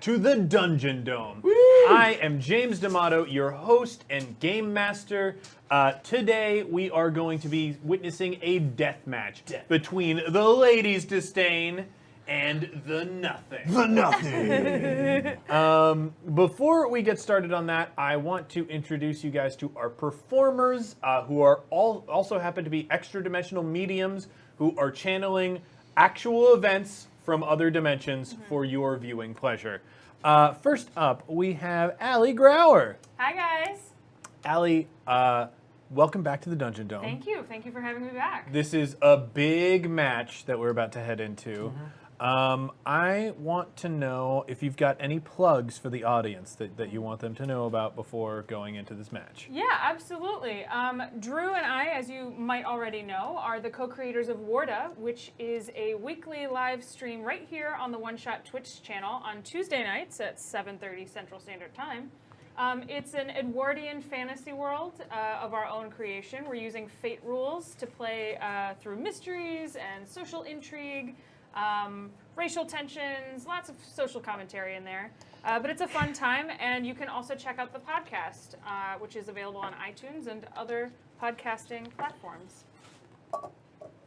to the Dungeon Dome. Woo! I am James D'Amato, your host and game master. Today we are going to be witnessing a death match between the Ladies' Disdain and the Nothing. The Nothing! Before we get started on that, I want to introduce you guys to our performers who are also happen to be extra-dimensional mediums who are channeling actual events from other dimensions for your viewing pleasure. First up, we have Allie Grauer. Hi, guys. Allie, welcome back to the Dungeon Dome. Thank you. Thank you for having me back. This is a big match that we're about to head into. I want to know if you've got any plugs for the audience that you want them to know about before going into this match. Yeah, absolutely. Drew and I, as you might already know, are the co-creators of Warda, which is a weekly live stream right here on the One Shot Twitch channel on Tuesday nights at 7:30 Central Standard Time. It's an Edwardian fantasy world of our own creation. We're using fate rules to play through mysteries and social intrigue, racial tensions, lots of social commentary in there. But it's a fun time, and you can also check out the podcast, which is available on iTunes and other podcasting platforms.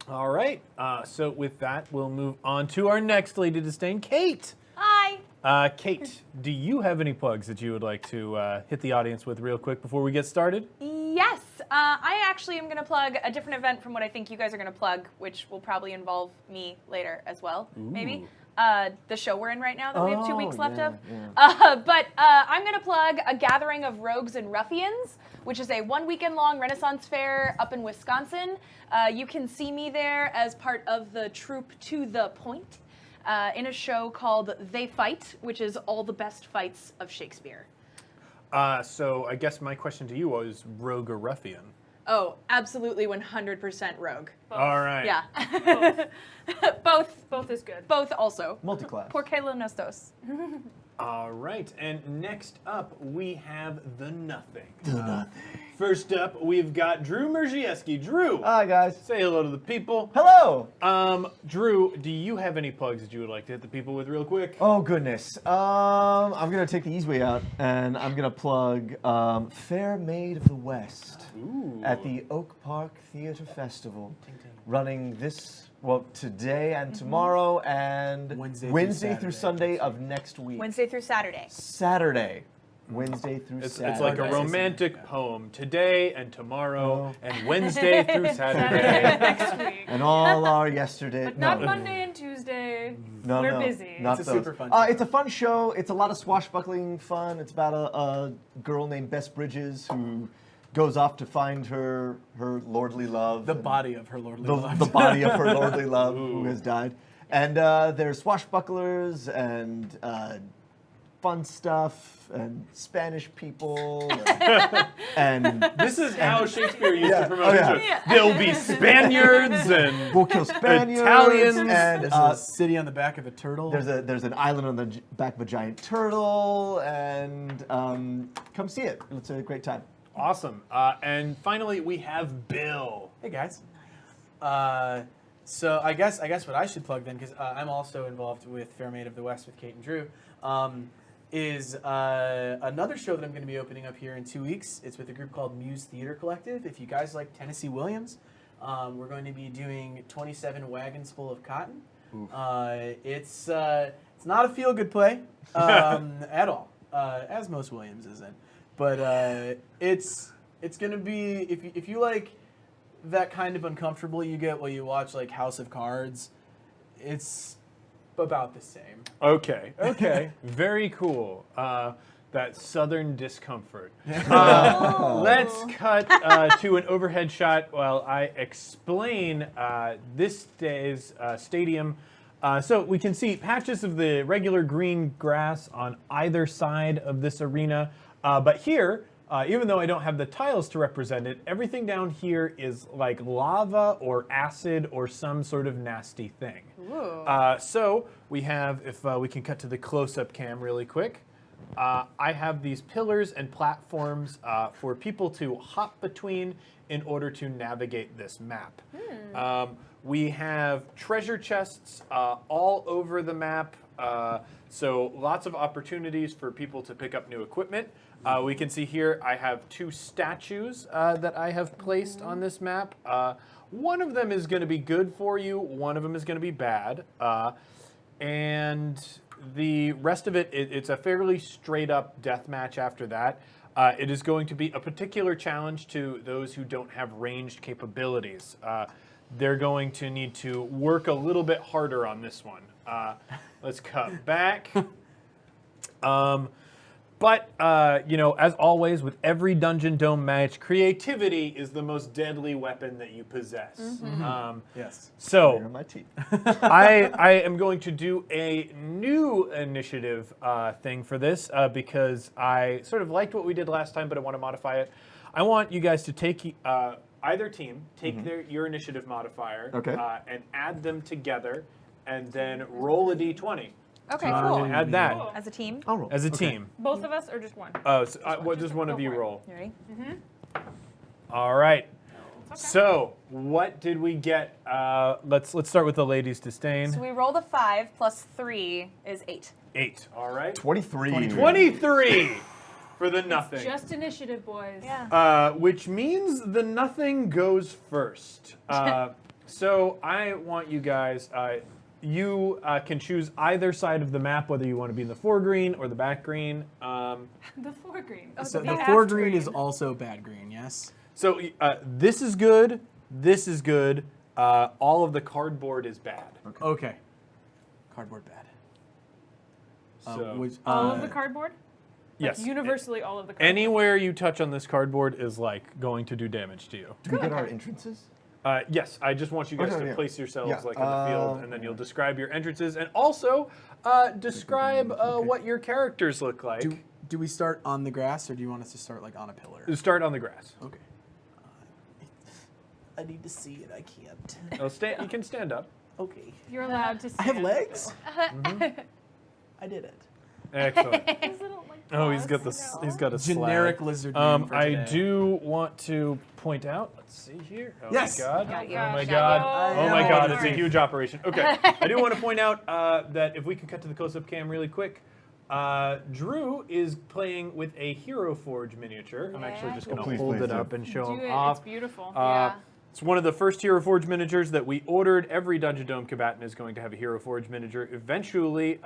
All right, so with that, we'll move on to our next Lady Disdain, Kate. Hi. Kate, do you have any plugs that you would like to hit the audience with real quick before we get started? Yes, I actually am going to plug a different event from what I think you guys are going to plug, which will probably involve me later as well, maybe. The show we're in right now that we have 2 weeks left of. But I'm going to plug a gathering of rogues and ruffians, which is a 1 weekend long Renaissance fair up in Wisconsin. You can see me there as part of the troupe To The Point in a show called They Fight, which is all the best fights of Shakespeare. So I guess my question to you was rogue or ruffian? Oh, absolutely 100% rogue. Both. All right. Yeah. Both is good. Both also. Multi-class. Porque lo nos dos. All right, and next up we have the Nothing. The Nothing. First up, we've got Drew Merzieski. Drew, Hi, guys. say hello to the people. Hello! Drew, do you have any plugs that you would like to hit the people with real quick? Oh, goodness. I'm going to take the easy way out, and I'm going to plug Fair Maid of the West at the Oak Park Theater Festival, running today and tomorrow, and Wednesday through Sunday of next week. Wednesday through Saturday. Saturday. Wednesday through It's Saturday. like a romantic poem. Today and tomorrow and Wednesday through Saturday. Next week. And all our yesterday. But not Monday and Tuesday. No, We're no, busy. Not It's a those. super fun show. It's a fun show. It's a lot of swashbuckling fun. It's about a girl named Bess Bridges who goes off to find her lordly love. The body of her lordly the, love. the body of her lordly love who has died. And there's swashbucklers and fun stuff and Spanish people and This is how Shakespeare used to promote yeah. it. There'll be Spaniards and we'll kill Spaniards Italians. and There's a city on the back of a turtle. there's an island on the back of a giant turtle, and come see it. It's a great time. Awesome. And finally, we have Bill. Hey guys. So I guess what I should plug then, because I'm also involved with Fair Maid of the West with Kate and Drew, is another show that I'm going to be opening up here in 2 weeks. It's with a group called Muse Theater Collective. If you guys like Tennessee Williams, we're going to be doing 27 Wagons Full of Cotton. It's not a feel-good play at all, as most Williams isn't. But it's going to be, if you like that kind of uncomfortable you get while you watch like House of Cards, it's about the same. Okay. Very cool. That southern discomfort. Let's cut to an overhead shot while I explain this day's stadium. So we can see patches of the regular green grass on either side of this arena. But here, even though I don't have the tiles to represent it, everything down here is like lava or acid or some sort of nasty thing. So we have, if we can cut to the close-up cam really quick, I have these pillars and platforms for people to hop between in order to navigate this map. We have treasure chests all over the map. So lots of opportunities for people to pick up new equipment. We can see here I have 2 statues that I have placed on this map. One of them is going to be good for you. One of them is going to be bad. And the rest of it, it's a fairly straight up death match after that. It is going to be a particular challenge to those who don't have ranged capabilities. They're going to need to work a little bit harder on this one. Let's cut back. But, as always, with every Dungeon Dome match, creativity is the most deadly weapon that you possess. Yes. So, On my teeth. I am going to do a new initiative thing for this because I sort of liked what we did last time, but I want to modify it. I want you guys to take either team, take your initiative modifier, and add them together, and then roll a d20. Okay, cool. Add that Cool. As a team. I'll roll. as a team. Both of us or just one? What does one of you roll? You ready? All right. Okay. So, what did we get? Let's start with the ladies' disdain. So we rolled a 5 plus 3 is 8. 8. All right. 23. 23 for the nothing. Just initiative, boys. Yeah. Which means the nothing goes first. So I want you guys. You can choose either side of the map, whether you want to be in the foregreen or the back green. The foregreen. Oh, So the the back foregreen green. is also bad green, yes? So this is good. This is good. All of the cardboard is bad. Okay. Cardboard bad. So All of the cardboard? yes, Universally all of the cardboard. anywhere you touch on this cardboard is like going to do damage to you. Do we get our entrances? Yes, I just want you guys Okay, to yeah. place yourselves Yeah, like in the field, and then you'll describe your entrances, and also describe what your characters look like. Do we start on the grass, or do you want us to start like on a pillar? Start on the grass. Okay. I need to see it. I can't. Oh, stand. You can stand up. Okay. You're allowed to I have stand. legs. I did it. Excellent. His little, like, Oh, he's got claws, the he's got a Generic slag. lizard name for I today. do want to point out. Let's see here. Oh Yes. my god. Got you. Oh my Got god. you. Oh my Yeah. god. It's a huge operation. Okay. I do want to point out that if we could cut to the close-up cam really quick. Drew is playing with a Hero Forge miniature. I'm actually just going to Please, hold please it do. up and show Do him it. off. It's beautiful. Yeah. It's one of the first Hero Forge miniatures that we ordered. Every Dungeon Dome combatant is going to have a Hero Forge miniature eventually.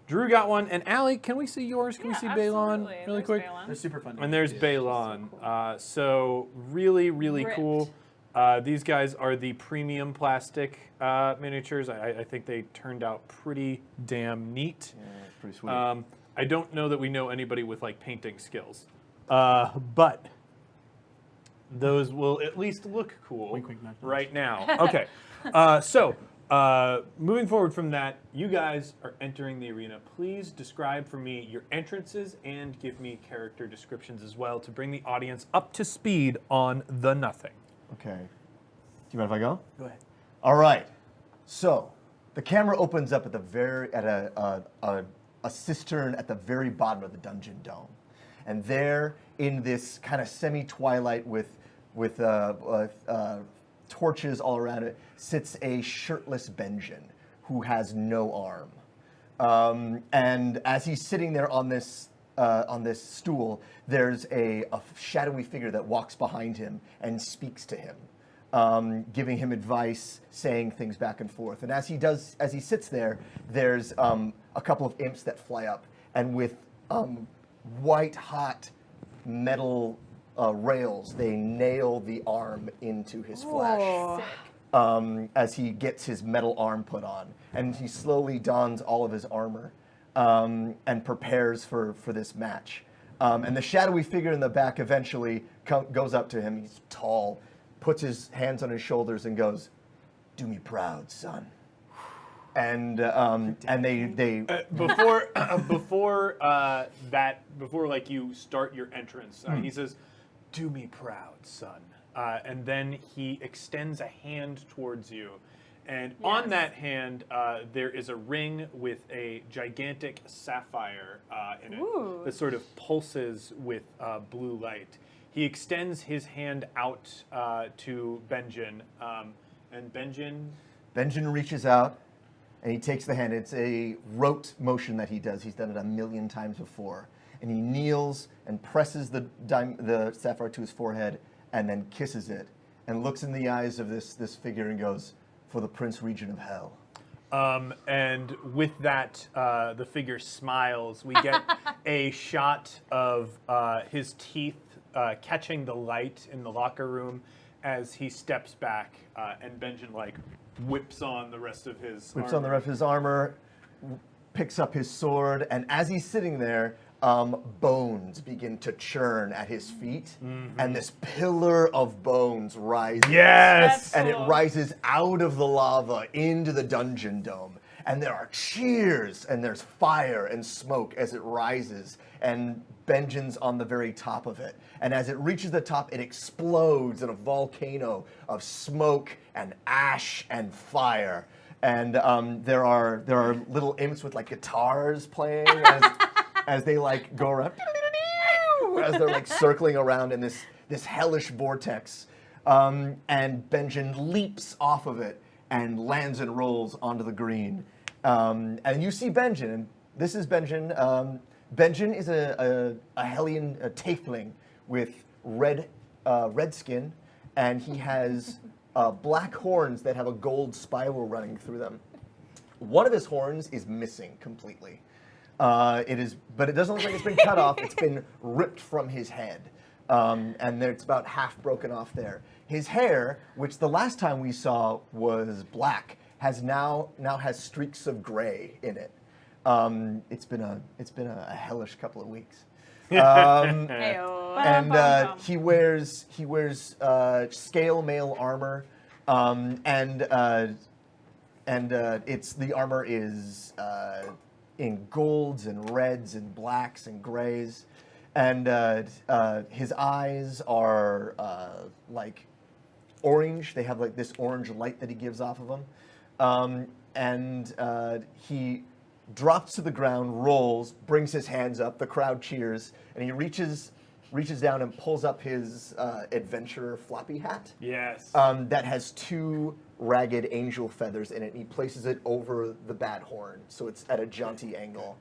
Drew got one. And Allie, can we see yours? Can we see Balon absolutely. really There's quick? Balon. They're super fun. And there's Balon. So really, really Ripped. cool. These guys are the premium plastic miniatures. I think they turned out pretty damn neat. Yeah, it's pretty sweet. I don't know that we know anybody with like painting skills, but those will at least look cool Wink, wink, nudge, nudge. right now. Okay, so moving forward from that, you guys are entering the arena. Please describe for me your entrances and give me character descriptions as well to bring the audience up to speed on the nothing. Okay. Do you mind if I go? Go ahead. All right. So the camera opens up at a cistern at the very bottom of the Dungeon Dome, and there, in this kind of semi-twilight with torches all around it, sits a shirtless Benjin who has no arm. And as he's sitting there on this stool, there's a shadowy figure that walks behind him and speaks to him, giving him advice, saying things back and forth. And as he sits there, there's a couple of imps that fly up, and with white hot metal rails, they nail the arm into his flesh. As he gets his metal arm put on, and he slowly dons all of his armor and prepares for this match. And the shadowy figure in the back eventually goes up to him. He's tall, puts his hands on his shoulders, and goes, "Do me proud, son." And they before like you start your entrance, he says, "Do me proud, son." And then he extends a hand towards you. And on that hand, there is a ring with a gigantic sapphire in it that sort of pulses with blue light. He extends his hand out to Benjin, and Benjin Benjin reaches out and he takes the hand. It's a rote motion that he does. He's done it 1,000,000 times before. And he kneels and presses the sapphire to his forehead and then kisses it and looks in the eyes of this figure and goes, "For the Prince Regent of Hell." And with that, the figure smiles. We get a shot of his teeth catching the light in the locker room as he steps back, and Benjin whips on the rest of his armor, picks up his sword, and as he's sitting there, bones begin to churn at his feet, and this pillar of bones rises. Yes! And it rises out of the lava into the dungeon dome. And there are cheers, and there's fire and smoke as it rises, and Benjin's on the very top of it. And as it reaches the top, it explodes in a volcano of smoke and ash and fire. And there are little imps with guitars playing as they go around, as they're circling around in this hellish vortex. And Benjin leaps off of it and lands and rolls onto the green. And you see Benjin, and this is Benjin. Benjin is a Hellion tiefling with red skin, and he has black horns that have a gold spiral running through them. One of his horns is missing completely. But it doesn't look like it's been cut off. It's been ripped from his head, and it's about half broken off there. His hair, which the last time we saw was black, has now has streaks of gray in it. It's been a hellish couple of weeks. Heyo. And he wears scale mail armor, and the armor is in golds and reds and blacks and grays, and his eyes are orange. They have this orange light that he gives off of them, and he drops to the ground, rolls, brings his hands up. The crowd cheers, and he reaches down and pulls up his adventurer floppy hat. Yes. That has 2 ragged angel feathers in it. And he places it over the bat horn, so it's at a jaunty angle.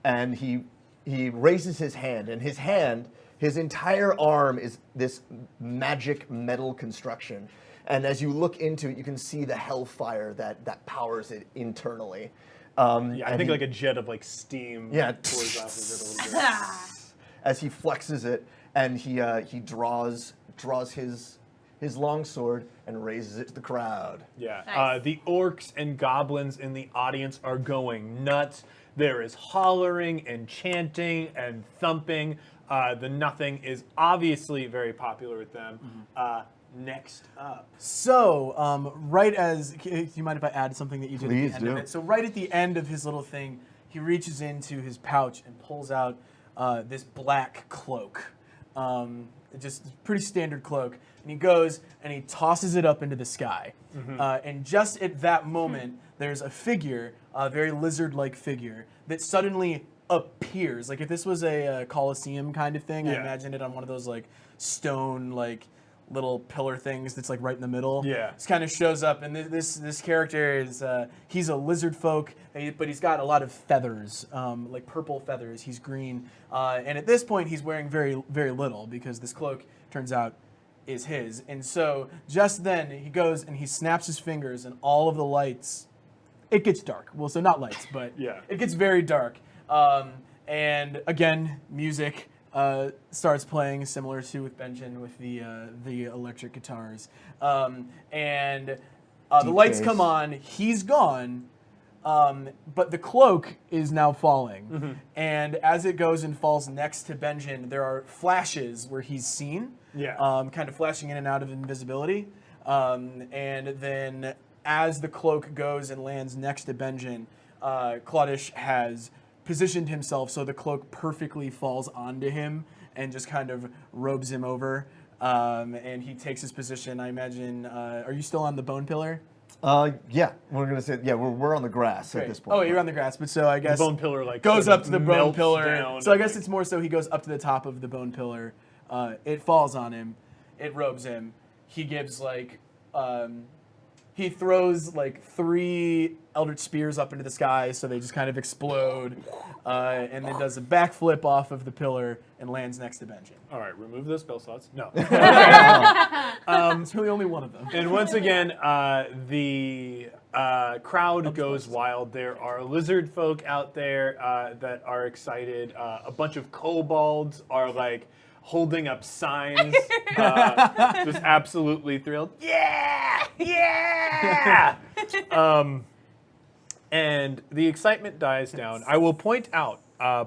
And he raises his hand, and his entire arm is this magic metal construction. And as you look into it, you can see the hellfire that powers it internally. I think a jet of steam pours off of it a little bit. As he flexes it, and he draws his long sword and raises it to the crowd. Yeah. Nice. The orcs and goblins in the audience are going nuts. There is hollering and chanting and thumping. The Nothing is obviously very popular with them. Next up. So, right as, do you mind if I add something that you did Please at the end do. of it? So right at the end of his little thing, he reaches into his pouch and pulls out this black cloak. Just pretty standard cloak. And he goes and he tosses it up into the sky. And just at that moment, there's a figure, a very lizard-like figure, that suddenly appears. If this was a Colosseum kind of thing, I imagine it on one of those stone little pillar things that's right in the middle. Yeah. This kind of shows up, and this character is he's a lizard folk, but he's got a lot of feathers, purple feathers. He's green, and at this point he's wearing very, very little because this cloak turns out is his. And so just then he goes and he snaps his fingers, and all of the lights. It gets dark. Well, so not lights, but it gets very dark. And again, music. Starts playing similar to with Benjin with the electric guitars, and the lights come on. He's gone, but the cloak is now falling, and as it goes and falls next to Benjin, there are flashes where he's seen, kind of flashing in and out of invisibility, and then as the cloak goes and lands next to Benjin, Claudish has positioned himself so the cloak perfectly falls onto him and just kind of robes him over. And he takes his position. I imagine. Are you still on the bone pillar? Yeah, we're gonna say we're on the grass at this point. Oh, you're on the grass, but so I guess The bone pillar goes sort up of to the bone melts pillar. down So I and, guess it's more so he goes up to the top of the bone pillar. It falls on him. It robes him. He gives he throws like 3 Eldritch Spears up into the sky, so they just kind of explode, and then does a backflip off of the pillar and lands next to Benjin. All right, remove those spell slots. No. It's really only one of them. And once again, the crowd goes wild. There are lizard folk out there that are excited. A bunch of kobolds are like holding up signs, just absolutely thrilled. Yeah, yeah. And the excitement dies down. I will point out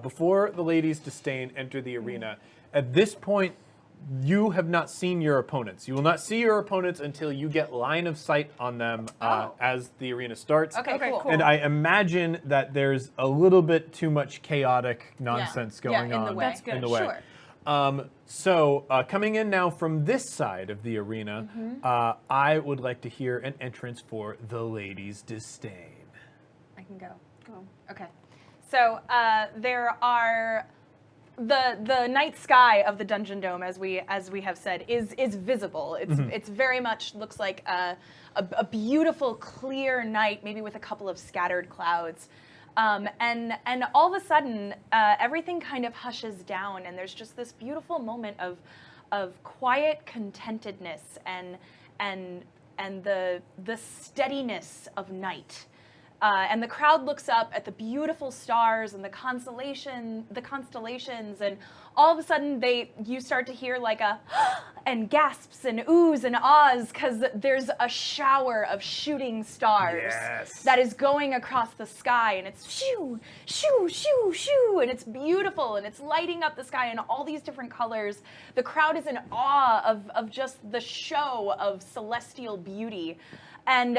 before the ladies disdain enter the arena. At this point, you have not seen your opponents. You will not see your opponents until you get line of sight on them as the arena starts. Okay, cool. And I imagine that there's a little bit too much chaotic nonsense going in on the way. That's good. in the way. Sure. So coming in now from this side of the arena, I would like to hear an entrance for the ladies' disdain. I can go. Okay. So there are the night sky of the Dungeon Dome, as we have said, is visible. It's very much looks like a beautiful clear night, maybe with a couple of scattered clouds. And all of a sudden, everything kind of hushes down, and there's just this beautiful moment of quiet contentedness and the steadiness of night. And the crowd looks up at the beautiful stars and the constellations, and all of a sudden you start to hear like a and gasps and oohs and ahs, because there's a shower of shooting stars that is going across the sky, and it's shoo, shoo, shoo, shoo, and it's beautiful, and it's lighting up the sky in all these different colors. The crowd is in awe of just the show of celestial beauty. And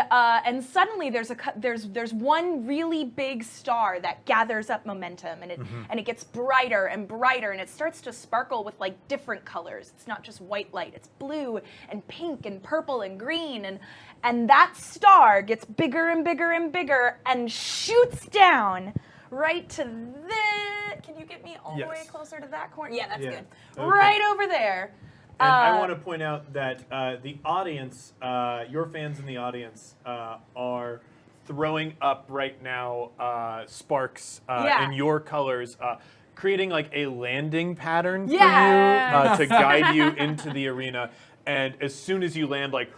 suddenly there's one really big star that gathers up momentum, and it gets brighter and brighter, and it starts to sparkle with like different colors. It's not just white light; it's blue and pink and purple and green, and that star gets bigger and bigger and bigger and shoots down right to the. Can you get me all the way closer to that corner? Yeah, that's good. Okay. Right over there. And I want to point out that the audience, your fans in the audience, are throwing up right now sparks in your colors, creating like a landing pattern for you to guide you into the arena. And as soon as you land, like,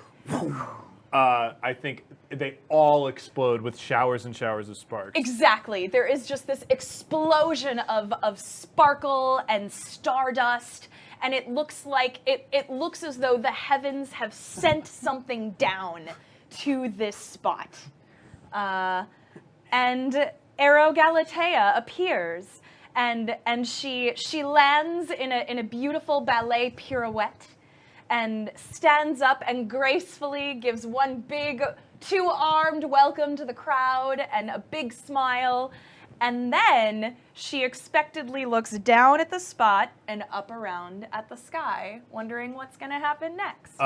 I think they all explode with showers and showers of sparks. Exactly. There is just this explosion of sparkle and stardust. And it looks like it looks as though the heavens have sent something down to this spot. And Arrow Galatea appears, and she lands in a beautiful ballet pirouette, and stands up and gracefully gives one big 2-armed welcome to the crowd and a big smile. And then she expectedly looks down at the spot and up around at the sky, wondering what's going to happen next.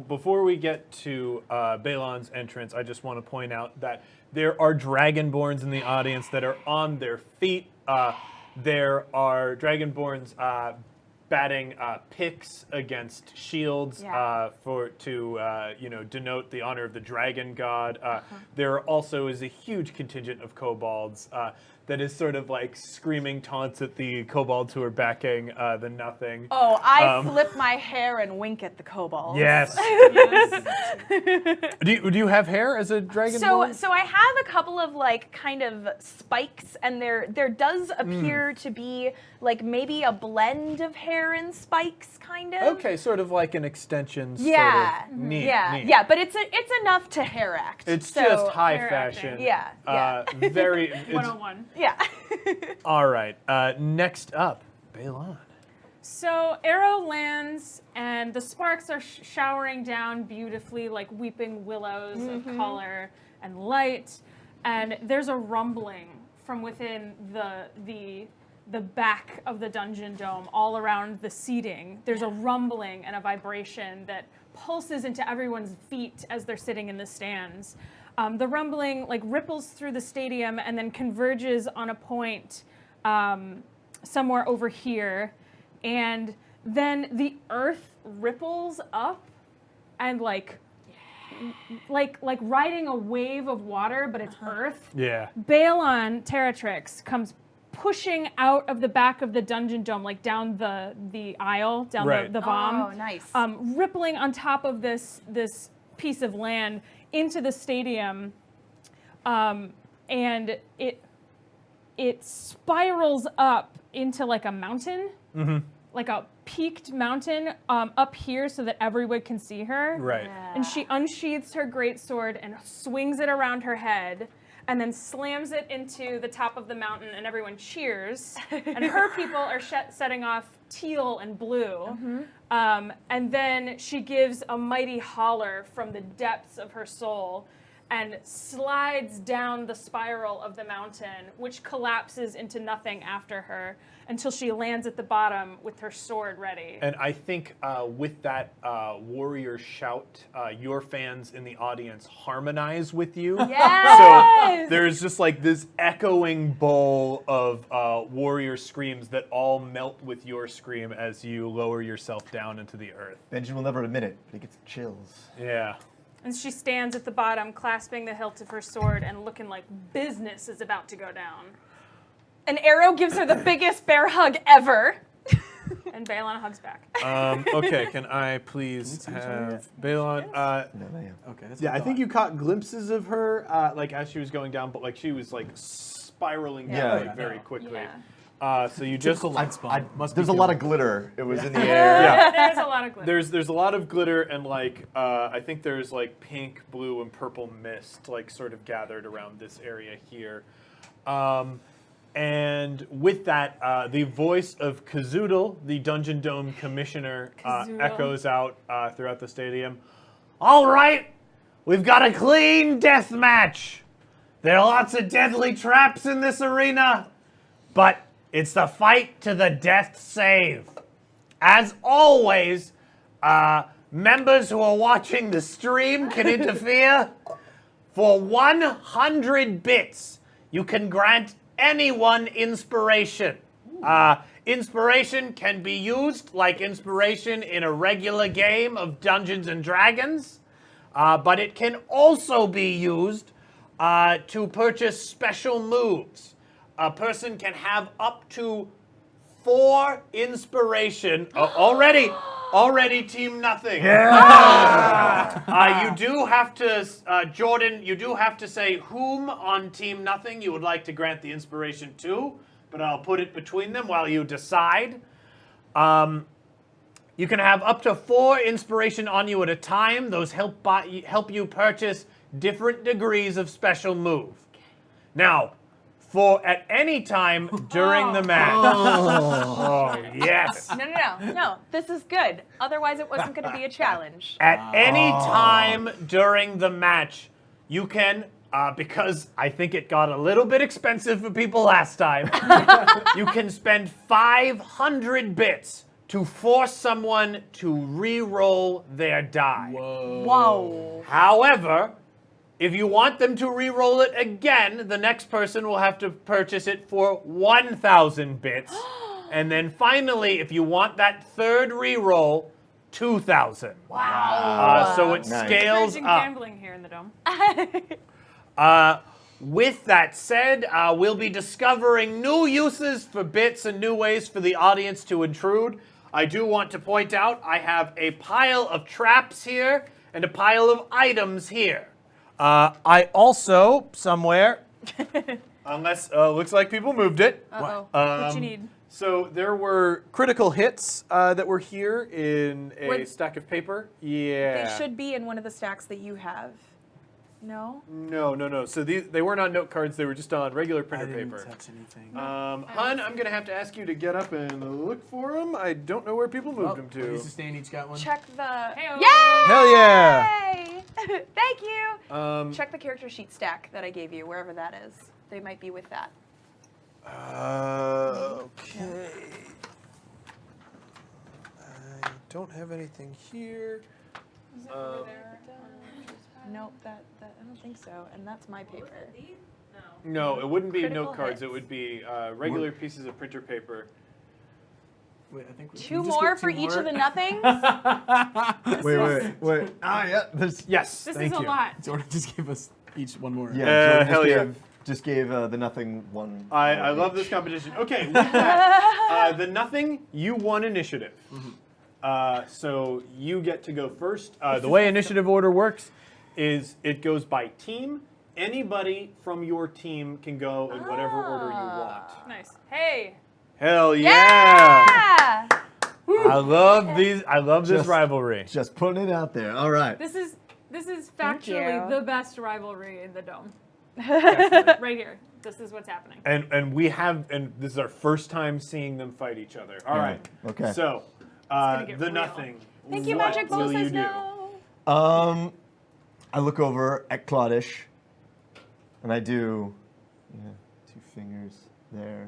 Before we get to Balon's entrance, I just want to point out that there are Dragonborns in the audience that are on their feet. There are Dragonborns batting picks against shields to denote the honor of the dragon god. There also is a huge contingent of kobolds that is sort of like screaming taunts at the kobolds who are backing the nothing. Oh, I flip my hair and wink at the kobolds. Yes. do you have hair as a dragonborn? So I have a couple of like kind of spikes, and there does appear to be like maybe a blend of hair and spikes, kind of. Okay, sort of like an extension. Yeah, sort of. Neat. But it's enough to hair act. It's so, just high hair fashion. acting. Yeah. Very. 101. Yeah. All right. Next up, Balon. So Arrow lands, and the sparks are showering down beautifully like weeping willows of color and light. And there's a rumbling from within the back of the Dungeon Dome, all around the seating. There's a rumbling and a vibration that pulses into everyone's feet as they're sitting in the stands. The rumbling like ripples through the stadium and then converges on a point somewhere over here, and then the earth ripples up and like like riding a wave of water, but it's earth. Yeah. Balon Terratrix comes pushing out of the back of the dungeon dome, like down the aisle, down Right. the vom. Oh, nice. Rippling on top of this piece of land into the stadium, and it spirals up into like a mountain, like a peaked mountain up here, so that everyone can see her. Right. And she unsheathes her greatsword and swings it around her head, and then slams it into the top of the mountain, and everyone cheers. And her people are setting off teal and blue. And then she gives a mighty holler from the depths of her soul and slides down the spiral of the mountain, which collapses into nothing after her until she lands at the bottom with her sword ready. And I think with that warrior shout, your fans in the audience harmonize with you. Yes! So there's just like this echoing bowl of warrior screams that all melt with your scream as you lower yourself down into the earth. Benjin will never admit it, but he gets chills. Yeah. And she stands at the bottom, clasping the hilt of her sword and looking like business is about to go down. An arrow gives her the biggest bear hug ever. And Balon hugs back. Okay, can I please have Balon? No, not yet. Okay. That's Yeah, what I think you caught glimpses of her, like as she was going down, but like she was like spiraling down Yeah. like, very quickly. Yeah. So you just Typical light spawn. Must be There's a lot of killed. glitter. It was in the air. yeah. There's a lot of glitter. There's a lot of glitter and like I think there's like pink, blue, and purple mist like sort of gathered around this area here. And with that, the voice of Kazoodle, the Dungeon Dome commissioner, Kazoodle. echoes out throughout the stadium. All right, we've got a clean death match. There are lots of deadly traps in this arena, but it's the fight to the death save. As always, members who are watching the stream can interfere. For 100 bits, you can grant anyone inspiration. Inspiration can be used like inspiration in a regular game of Dungeons and Dragons, but it can also be used to purchase special moves. A person can have up to 4 inspiration. Already Team Nothing. You do have to, Jordan, you do have to say whom on Team Nothing you would like to grant the inspiration to, but I'll put it between them while you decide. You can have up to 4 inspiration on you at a time. Those help you purchase different degrees of special move. Now, for at any time during the match. Oh, yes. No. This is good. Otherwise, it wasn't going to be a challenge. At any time during the match, you can, because I think it got a little bit expensive for people last time, you can spend 500 bits to force someone to re-roll their die. Whoa. However, if you want them to re-roll it again, the next person will have to purchase it for 1,000 bits. And then finally, if you want that third re-roll, 2,000. Wow. So it Nice. scales Encouraging up. gambling here in the dome. With that said, we'll be discovering new uses for bits and new ways for the audience to intrude. I do want to point out I have a pile of traps here and a pile of items here. I also, somewhere, unless looks like people moved it. Uh-oh. What you need? So there were critical hits that were here in a stack of paper. Yeah. They should be in one of the stacks that you have. No? No. So they weren't on note cards. They were just on regular I printer didn't paper. touch anything. Hun, I'm going to have to ask you to get up and look for them. I don't know where people moved them to. He's sustained, each got one. Check the... Heyo. Yay! Hell yeah! Thank you! Check the character sheet stack that I gave you, wherever that is. They might be with that. Okay. I don't have anything here. Is it over there? Nope, that I don't think so. And that's my paper. No, it wouldn't be Critical note cards. hits. It would be regular pieces of printer paper. Wait, I think we Two just more get for two each more. of the nothings? Wait. Ah, yeah. Yes, This thank is a you. lot. Jordan just gave us each one more. Yeah, Jordan hell yeah. just gave the nothing one. I love this competition. Okay, with that, the nothing, you won initiative. So you get to go first. The way initiative order works is it goes by team. Anybody from your team can go in whatever order you want. Nice. Hey. Hell yeah! Yeah! I love these. I love this Just- rivalry. Just putting it out there. All right. This is Thank factually you. the best rivalry in the dome. Right here. This is what's happening. And we have, and this is our first time seeing them fight each other. All right. Okay. So, gonna get the real. nothing. Thank you, what Magic Ball will you says do? no. I look over at Claudish, and I do, 2 fingers there.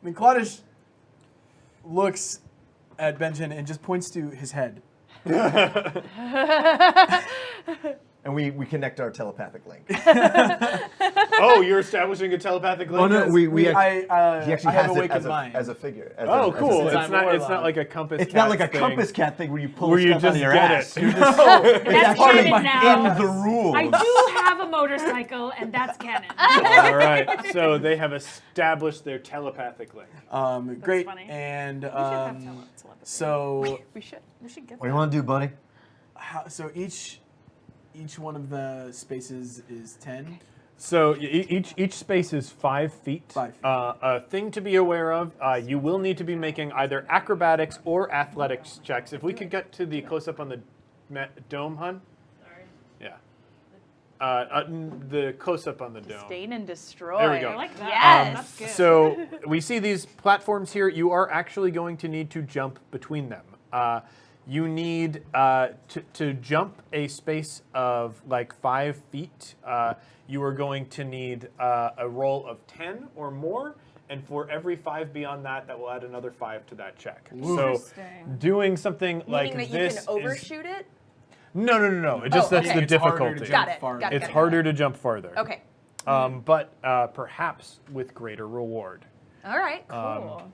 Then Claudish looks at Benjin and just points to his head. And we connect our telepathic link. Oh, you're establishing a telepathic link? Oh, no, we he actually I have has it awakened mind. as a figure. Oh, cool. It's It's not. more It's not loud. like a compass. It's not like a cat thing. compass cat thing where you pull Where you stuff out just of your get ass. it. You're just, That's actually canon now. in the rules. I do have a motorcycle, and that's canon. All right. So they have established their telepathic link. Great. funny. And We should have telepathy. so We should get What do you want to do, buddy? so each one of the spaces is 10. So each space is 5 feet. 5 feet. A thing to be aware of: you will need to be making either acrobatics or athletics checks. If we could get to the close up on the dome, hun. Sorry. Yeah. The close up on the dome. Sustain and destroy. There we go. I like that. Yes. That's good. So we see these platforms here. You are actually going to need to jump between them. You need to jump a space of like 5 feet. You are going to need a roll of 10 or more, and for every 5 beyond that, that will add another 5 to that check. So Interesting. doing something like Meaning that you this can overshoot it? No. It just Oh, that's okay. the It's harder to difficulty. jump Got it. farther. Got it, It's got it. harder to jump farther. Okay. But perhaps with greater reward. All right. Cool.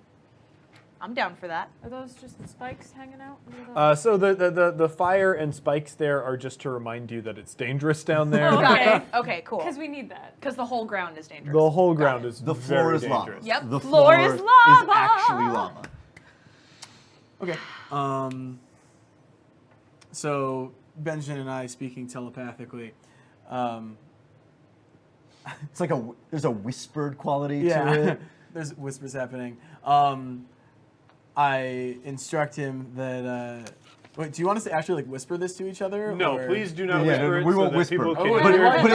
I'm down for that. Are those just the spikes hanging out? What are those? So the fire and spikes there are just to remind you that it's dangerous down there. Oh, Got Okay. it. Okay, cool. Because we need that. Because the whole ground is dangerous. The whole Got ground it. is The floor very is lava. dangerous. Yep. The Floor is lava. actually lava. Okay. So Benjin and I speaking telepathically. It's like there's a whispered quality to Yeah. it. There's whispers happening. I instruct him that. Wait, do you want us to actually like whisper this to each other? No, or- please do not Yeah, whisper it we so won't that whisper. people can Oh, But, hear it. but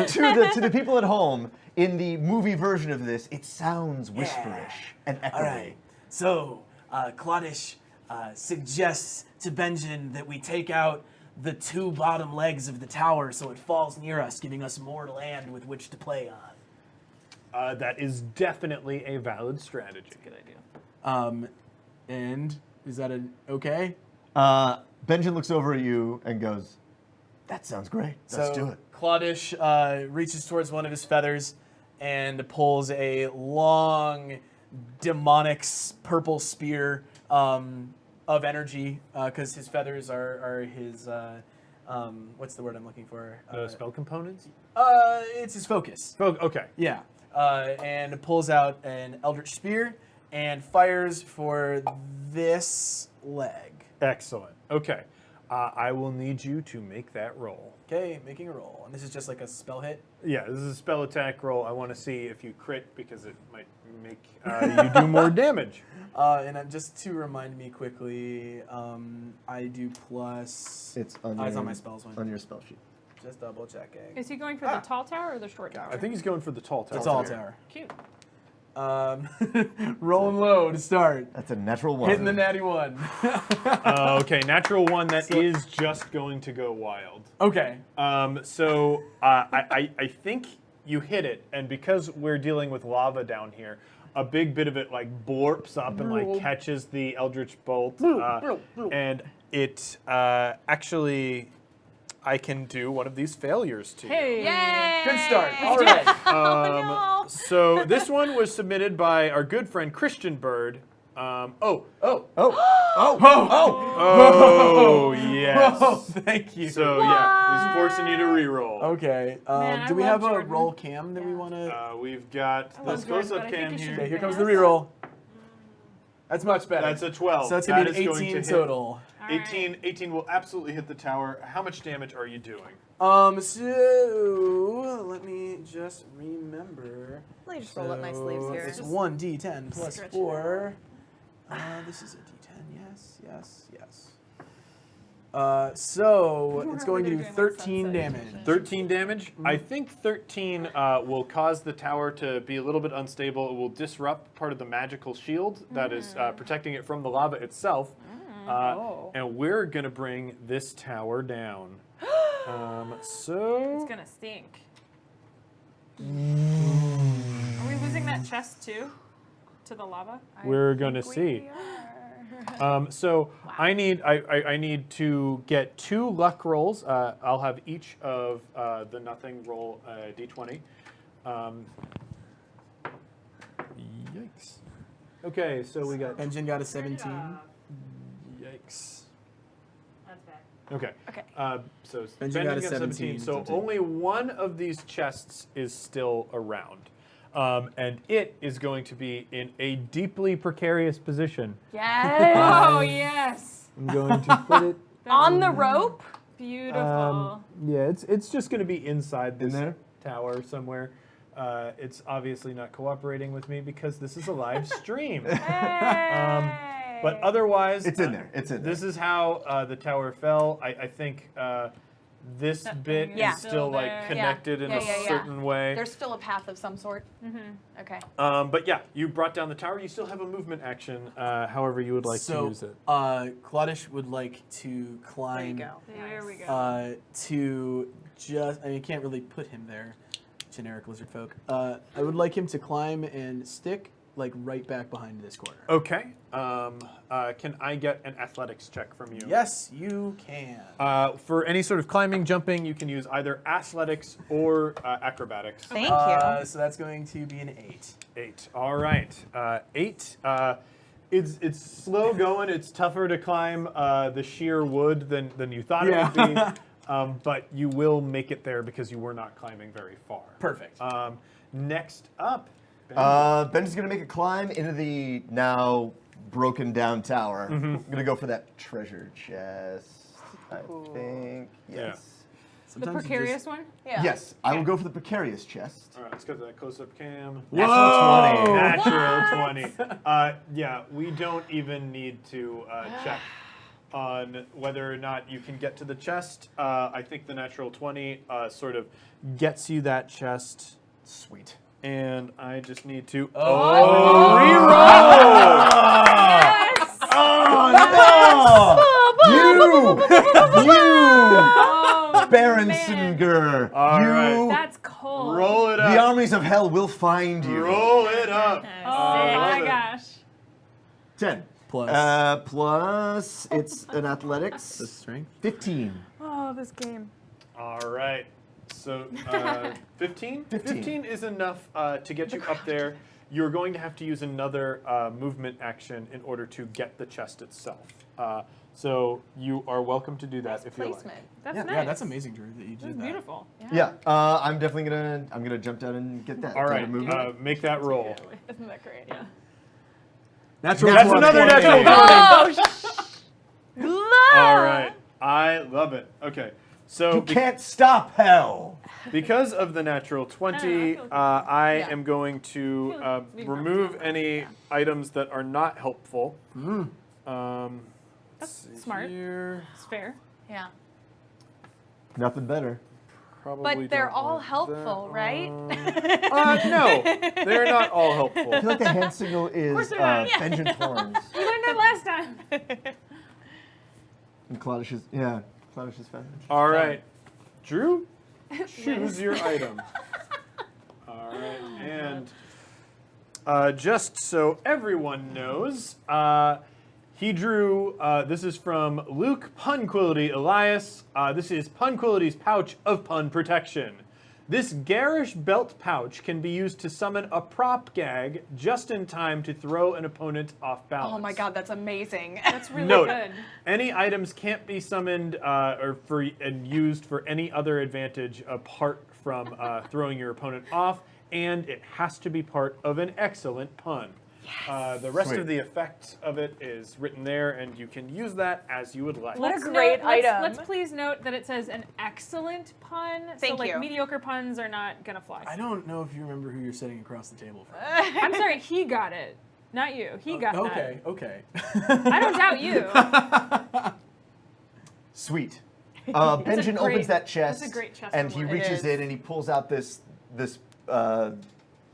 it's to the people at home, in the movie version of this, it sounds whisperish and echoey. All right. So Claudish suggests to Benjin that we take out the 2 bottom legs of the tower so it falls near us, giving us more land with which to play on. That is definitely a valid strategy. Good idea. And is that okay? Benjin looks over at you and goes, "That sounds great. Let's do it." Claudish reaches towards one of his feathers and pulls a long, demonic purple spear of energy, because his feathers are his. What's the word I'm looking for? The spell components? It's his focus. Okay. Yeah. And pulls out an eldritch spear and fires for this leg. Excellent. Okay. I will need you to make that roll. Okay, making a roll. And this is just like a spell hit. Yeah, this is a spell attack roll. I want to see if you crit because it might make you do more damage. And just to remind me quickly, I do plus. It's on It's your, on my spells one. on your spell sheet. Just double checking. Is he going for the tall tower or the short tower? I think he's going for the tall tower. It's all tower. Cute. Rolling low to start. That's a natural one. Hitting the natty 1. Okay, natural one that is just going to go wild. Okay. So I think you hit it, and because we're dealing with lava down here, a big bit of it like blorps up and like catches the eldritch bolt, and it actually I can do one of these failures to you. Hey. Yay! Good start. All right. Oh, no. So this one was submitted by our good friend Christian Bird. Oh, yes. Oh, thank you. So yeah, he's forcing you to re-roll. Okay. Man, Do I we love have a Jordan. roll cam that we want to? We've got love this Jordan, close-up but I think cam you should here. Okay, here comes Yeah. the reroll. That's much better. That's a 12. So that's gonna That be an is 18 to hit. total. All right. 18 will absolutely hit the tower. How much damage are you doing? So let me just remember. Let me just roll up my sleeves here. It's 1d10 plus Stretch it 4. This is a d10. Yes. So it's going to do 13 damage. 13 damage. I think 13 will cause the tower to be a little bit unstable. It will disrupt part of the magical shield that is protecting it from the lava itself. And we're going to bring this tower down. So It's gonna stink. Are we losing that chest too? To the lava? we're going to see. So I need to get 2 luck rolls. I'll have each of the nothing roll a d20. Yikes. Okay, so we got Benjin got a 17. yikes. That's bad. Okay. Okay. So Benjin Benjin got a got 17, So so only one of these chests is still around. And it is going to be in a deeply precarious position. Yes. Oh yes. I'm going to put it. On the rope. Beautiful. Yeah, it's just going to be inside this there? tower somewhere. It's obviously not cooperating with me because this is a live stream. Hey. But otherwise, It's in there. It's in there. this is how the tower fell. I think this That bit thing is is still still like there. connected in Yeah, a yeah, yeah. certain way. There's still a path of some sort. Okay. But yeah, you brought down the tower. You still have a movement action, however you would like to use it. Claudish would like to climb. There we go. To just, I mean, you can't really put him there, generic lizard folk. I would like him to climb and stick like right back behind this corner. Okay. Can I get an athletics check from you? Yes, you can. For any sort of climbing, jumping, you can use either athletics or acrobatics. Thank you. So that's going to be an 8. 8. All right. 8. It's slow going. It's tougher to climb the sheer wood than you thought it would be. But you will make it there because you were not climbing very far. Perfect. Next up. Ben's gonna make a climb into the now broken down tower. I'm gonna go for that treasure chest. I think. Yes. The Sometimes you precarious just- one? Yeah. Yes, I will go for the precarious chest. All right, let's go to that close-up cam. Natural 20. Natural 20. Yeah, we don't even need to check on whether or not you can get to the chest. I think the natural 20 sort of gets you that chest. Sweet. And I just need to Yes! Oh no! Oh, Berensinger! All right. that's cold. roll it The up. armies of hell will find you. Roll it up. Oh my it. gosh. 10. Plus. Plus, it's an athletics. The strength. 15. Oh, this game. All right. So 15? 15. 15 is enough to get you up there. You're going to have to use another movement action in order to get the chest itself. So you are welcome to do that if you like. Placement. That's Yeah, nice. Yeah, that's amazing, Drew, that you That's did that. beautiful. Yeah, I'm definitely gonna jump down and get that. All Gotta right, move it. make that roll. Isn't that great? Yeah. Natural That's 20. another natural 20. Oh, All right, I love it. Okay, so You can't stop hell. because of the natural 20, I Yeah. am going to remove any items that are not helpful. That's smart. Here, It's fair. Yeah. Nothing better. probably But they're don't all want helpful, that. right? No, they're not all helpful. I feel like the hand signal is they're not. Yeah. Benjin Thorns. We learned that last time. And Claudish's found. All right, Drew, choose your item. All right, and just so everyone knows, He drew, this is from Luke Punquility Elias. This is Punquility's Pouch of Pun Protection. This garish belt pouch can be used to summon a prop gag just in time to throw an opponent off balance. Oh my god, that's amazing. That's really Note, good. any items can't be summoned and used for any other advantage apart from throwing your opponent off, and it has to be part of an excellent pun. The rest Sweet. of the effect of it is written there, and you can use that as you would like. What a Let's great note- let's- item. Let's please note that it says an excellent pun. So Thank like you. mediocre puns are not gonna fly. I don't know if you remember who you're sitting across the table from. I'm sorry, he got it, not you. He got Okay, okay. that. I don't doubt you. Sweet. a Benjin great- opens that chest, that's a great chest and he award. It reaches is. in and he pulls out this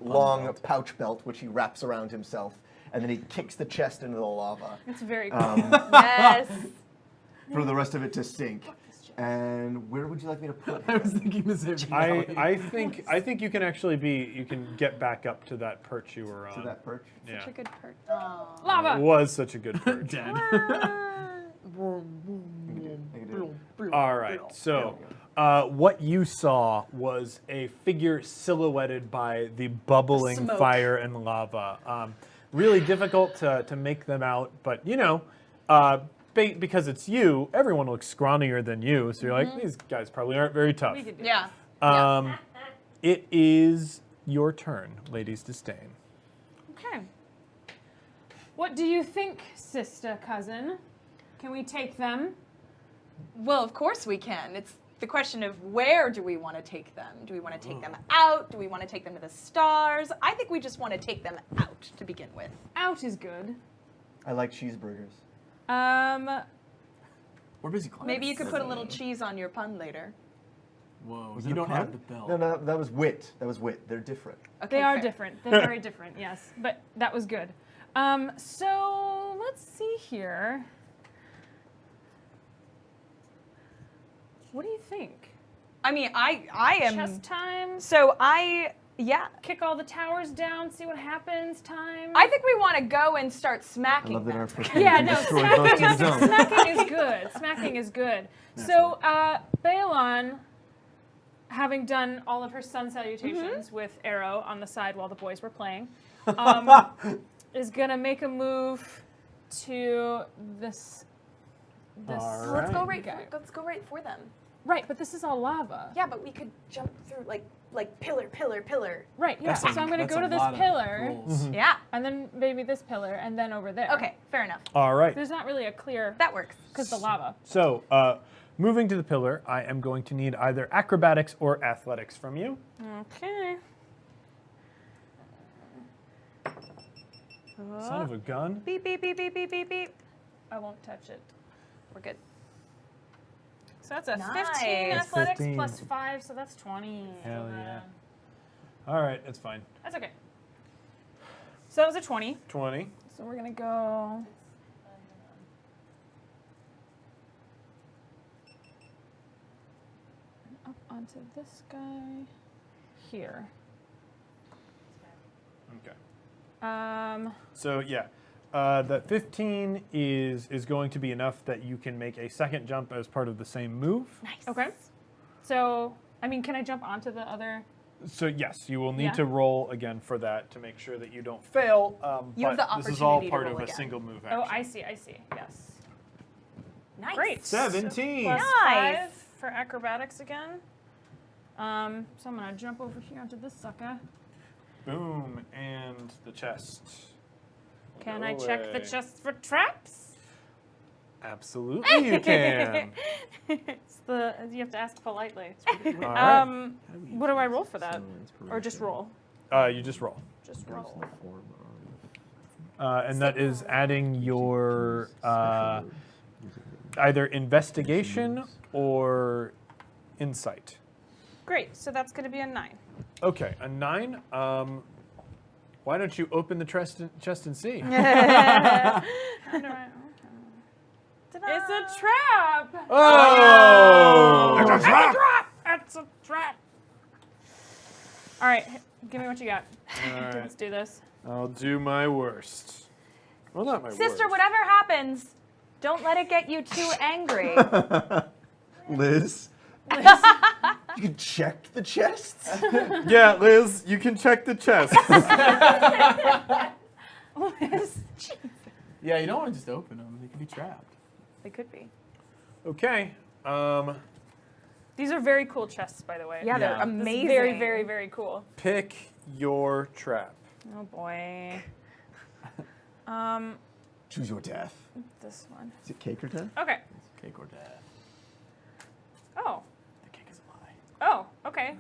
long pouch belt, which he wraps around himself, and then he kicks the chest into the lava It's very cool. Yes. for the rest of it to sink. And where would you like me to put I it? was thinking the same thing. I think you can actually you can get back up to that perch you were on. To that perch? Yeah. Such a good perch. It Lava. was such a good perch. Dead. I can do it. All right, so what you saw was a figure silhouetted by the bubbling Smoke. fire and lava. Really difficult to make them out, but you know, because it's you, everyone looks scrawnier than you, so you're like, these guys probably aren't very tough. We could do Yeah. It is your turn, Ladies Disdain. Okay. What do you think, sister cousin? Can we take them? Well, of course we can. It's the question of where do we want to take them? Do we want to take them out? Do we want to take them to the stars? I think we just want to take them out to begin with. Out is good. I like cheeseburgers. We're busy climbing. Maybe you could put a little cheese on your pun later. Whoa, Was you it a don't pun? have the bell. No, that was wit. That was wit. They're different. Okay, They are fair. different. They're very different, yes. But that was good. So let's see here. What do you think? I mean, I am. Chess time? So Kick all the towers down, see what happens time? I think we want to go and start I smacking love that them. our first Yeah, game no, destroyed most of the zone. smacking is good. Smacking is good. So, Balon, having done all of her sun salutations with Arrow on the side while the boys were playing, is gonna make a move to this. All So let's go right. let's go right for them. Right, but this is all lava. Yeah, but we could jump through like pillar. Right, yeah. So I'm gonna That's go a to this lot of pillar, rolls. Yeah. and then maybe this pillar, and then over there. Okay, fair enough. All right. There's not really a clear That works. because the lava. So, moving to the pillar, I am going to need either acrobatics or athletics from you. Okay. Son of a gun. Beep beep beep beep beep beep beep. I won't touch it. We're good. So that's a Nice. 15 That's athletics 15. plus 5, so that's 20. Hell yeah. All right, that's fine. That's okay. So that was a 20. 20. So we're gonna go. Up onto this guy here. Okay. So yeah, that 15 is going to be enough that you can make a second jump as part of the same move. Nice. Okay. So, I mean, can I jump onto the other? So yes, you will need Yeah. to roll again for that to make sure that you don't fail. You have but the this is all opportunity to part roll of a again. single move action. Oh, I see. Yes. Nice. Great. 17. Plus Nice. 5 for acrobatics again. So I'm gonna jump over here onto this sucker. Boom, and the chest. will Can go I check the away. chest for traps? Absolutely, you can. It's you have to ask politely. All right. What do I roll for that? Or just roll? You just roll. Just roll. And that is adding your either investigation or insight. Great. So that's going to be a 9. Okay, a 9. Why don't you open the chest and see? How do I? It's a trap. Oh! It's a trap. It's a trap. All right, give me what you got. All right, Let's do this. I'll do my worst. Well, not my Sister, words. whatever happens, don't let it get you too angry. Liz, you can check the chests. Yeah, Liz, you can check the chest. Yeah, you don't want to just open them. They could be trapped. They could be. Okay. These are very cool chests, by the way. Yeah, they're Yeah. This is amazing. very, very, very cool. Pick your trap. Oh boy. Choose your death. This one. Is it cake or death? Okay. Cake or death. Oh. The cake is a lie. Oh, okay.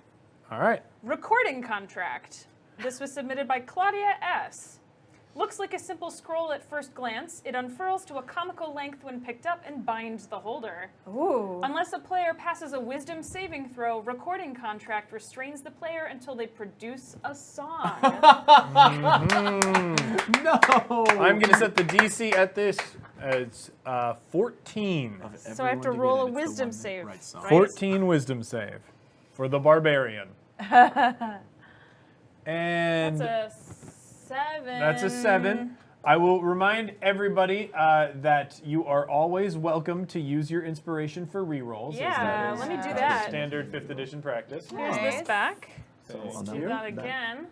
All right. Recording contract. This was submitted by Claudia S. Looks like a simple scroll at first glance. It unfurls to a comical length when picked up and binds the holder. Ooh. Unless a player passes a wisdom saving throw, recording contract restrains the player until they produce a song. No! I'm going to set the DC at this as 14. So I have to roll a wisdom save. Right song. Right? 14 wisdom save for the barbarian. And That's a 7. that's a 7. I will remind everybody that you are always welcome to use your inspiration for rerolls. as Yeah, that is let me do the that. standard 5th edition practice. Here's Nice. this back. So Thank on Do you. that again.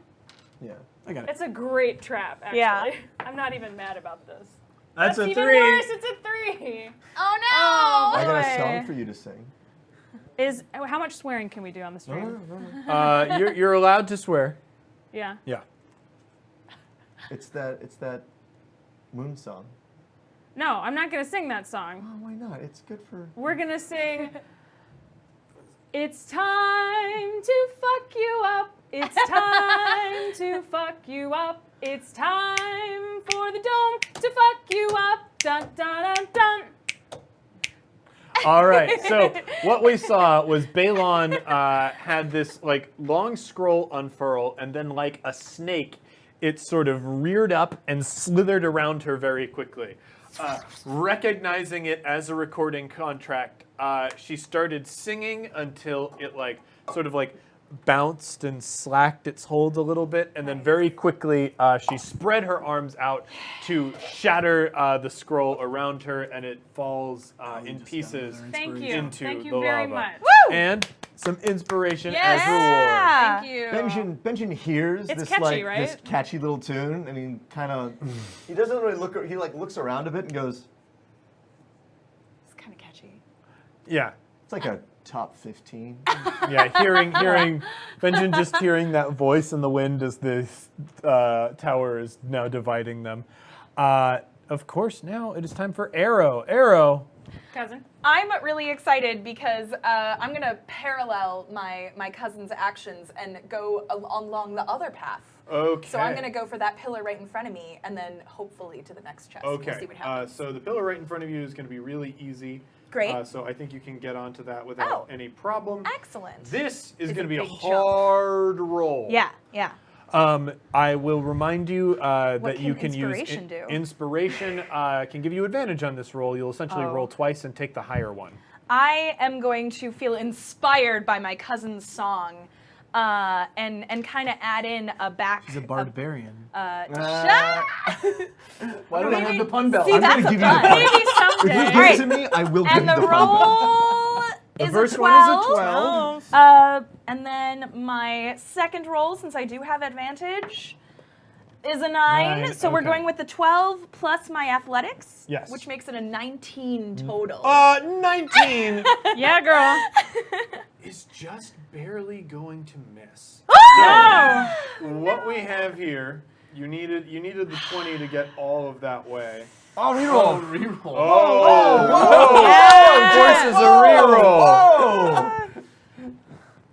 Yeah. I got it. It's a great trap, actually. Yeah. I'm not even mad about this. That's a even 3. worse. It's a 3. Oh no! I got a boy. song for you to sing. How much swearing can we do on the stream? You're allowed to swear. Yeah. Yeah. It's that moon song. No, I'm not gonna sing that song. Oh, why not? It's good for. We're gonna sing. It's time to fuck you up. It's time to fuck you up. It's time for the dome to fuck you up. Dun dun dun dun. All right. So what we saw was Balon had this like long scroll unfurl, and then like a snake, it sort of reared up and slithered around her very quickly. Recognizing it as a recording contract, she started singing until it like sort of like bounced and slacked its hold a little bit, and then very quickly she spread her arms out to shatter the scroll around her, and it falls in pieces Thank you. into Thank you the very lava. much. And some inspiration Yes. as reward. Thank you. Benjin hears It's this catchy, like right? this catchy little tune, and he kind of he doesn't really look. He like looks around a bit and goes, It's kind of catchy. Yeah. "It's like a top 15." Yeah, hearing Benjin just hearing that voice in the wind as this tower is now dividing them. Of course, now it is time for Arrow. Arrow. Cousin. I'm really excited because I'm gonna parallel my cousin's actions and go along the other path. Okay. So I'm gonna go for that pillar right in front of me, and then hopefully to the next chest. Okay. We'll see what happens. So the pillar right in front of you is going to be really easy. Great. So I think you can get onto that without Oh. any problem. Excellent. This is It's going to be a big jump. hard roll. Yeah, yeah. I will remind you that you can can use inspiration do? inspiration can give you advantage on this roll. You'll essentially Oh. roll twice and take the higher one. I am going to feel inspired by my cousin's song, and kind of add in a back. She's a barbarian. Shut. Why don't I have the pun belt? See, I'm that's gonna a give you the fun. punch. Maybe If you someday. give Alright. it to me, I will give And you the the punch. roll The is first a one 12. is a 12. And then my second roll, since I do have advantage, is a 9. Nine, So we're okay. going with the 12 plus my athletics. Yes. Which makes it a 19 total. 19 Yeah, girl. is just barely going to miss. No. What we have here, you needed the 20 to get all of that way. Oh, reroll. Reroll. Oh, Yeah. of course it's a reroll.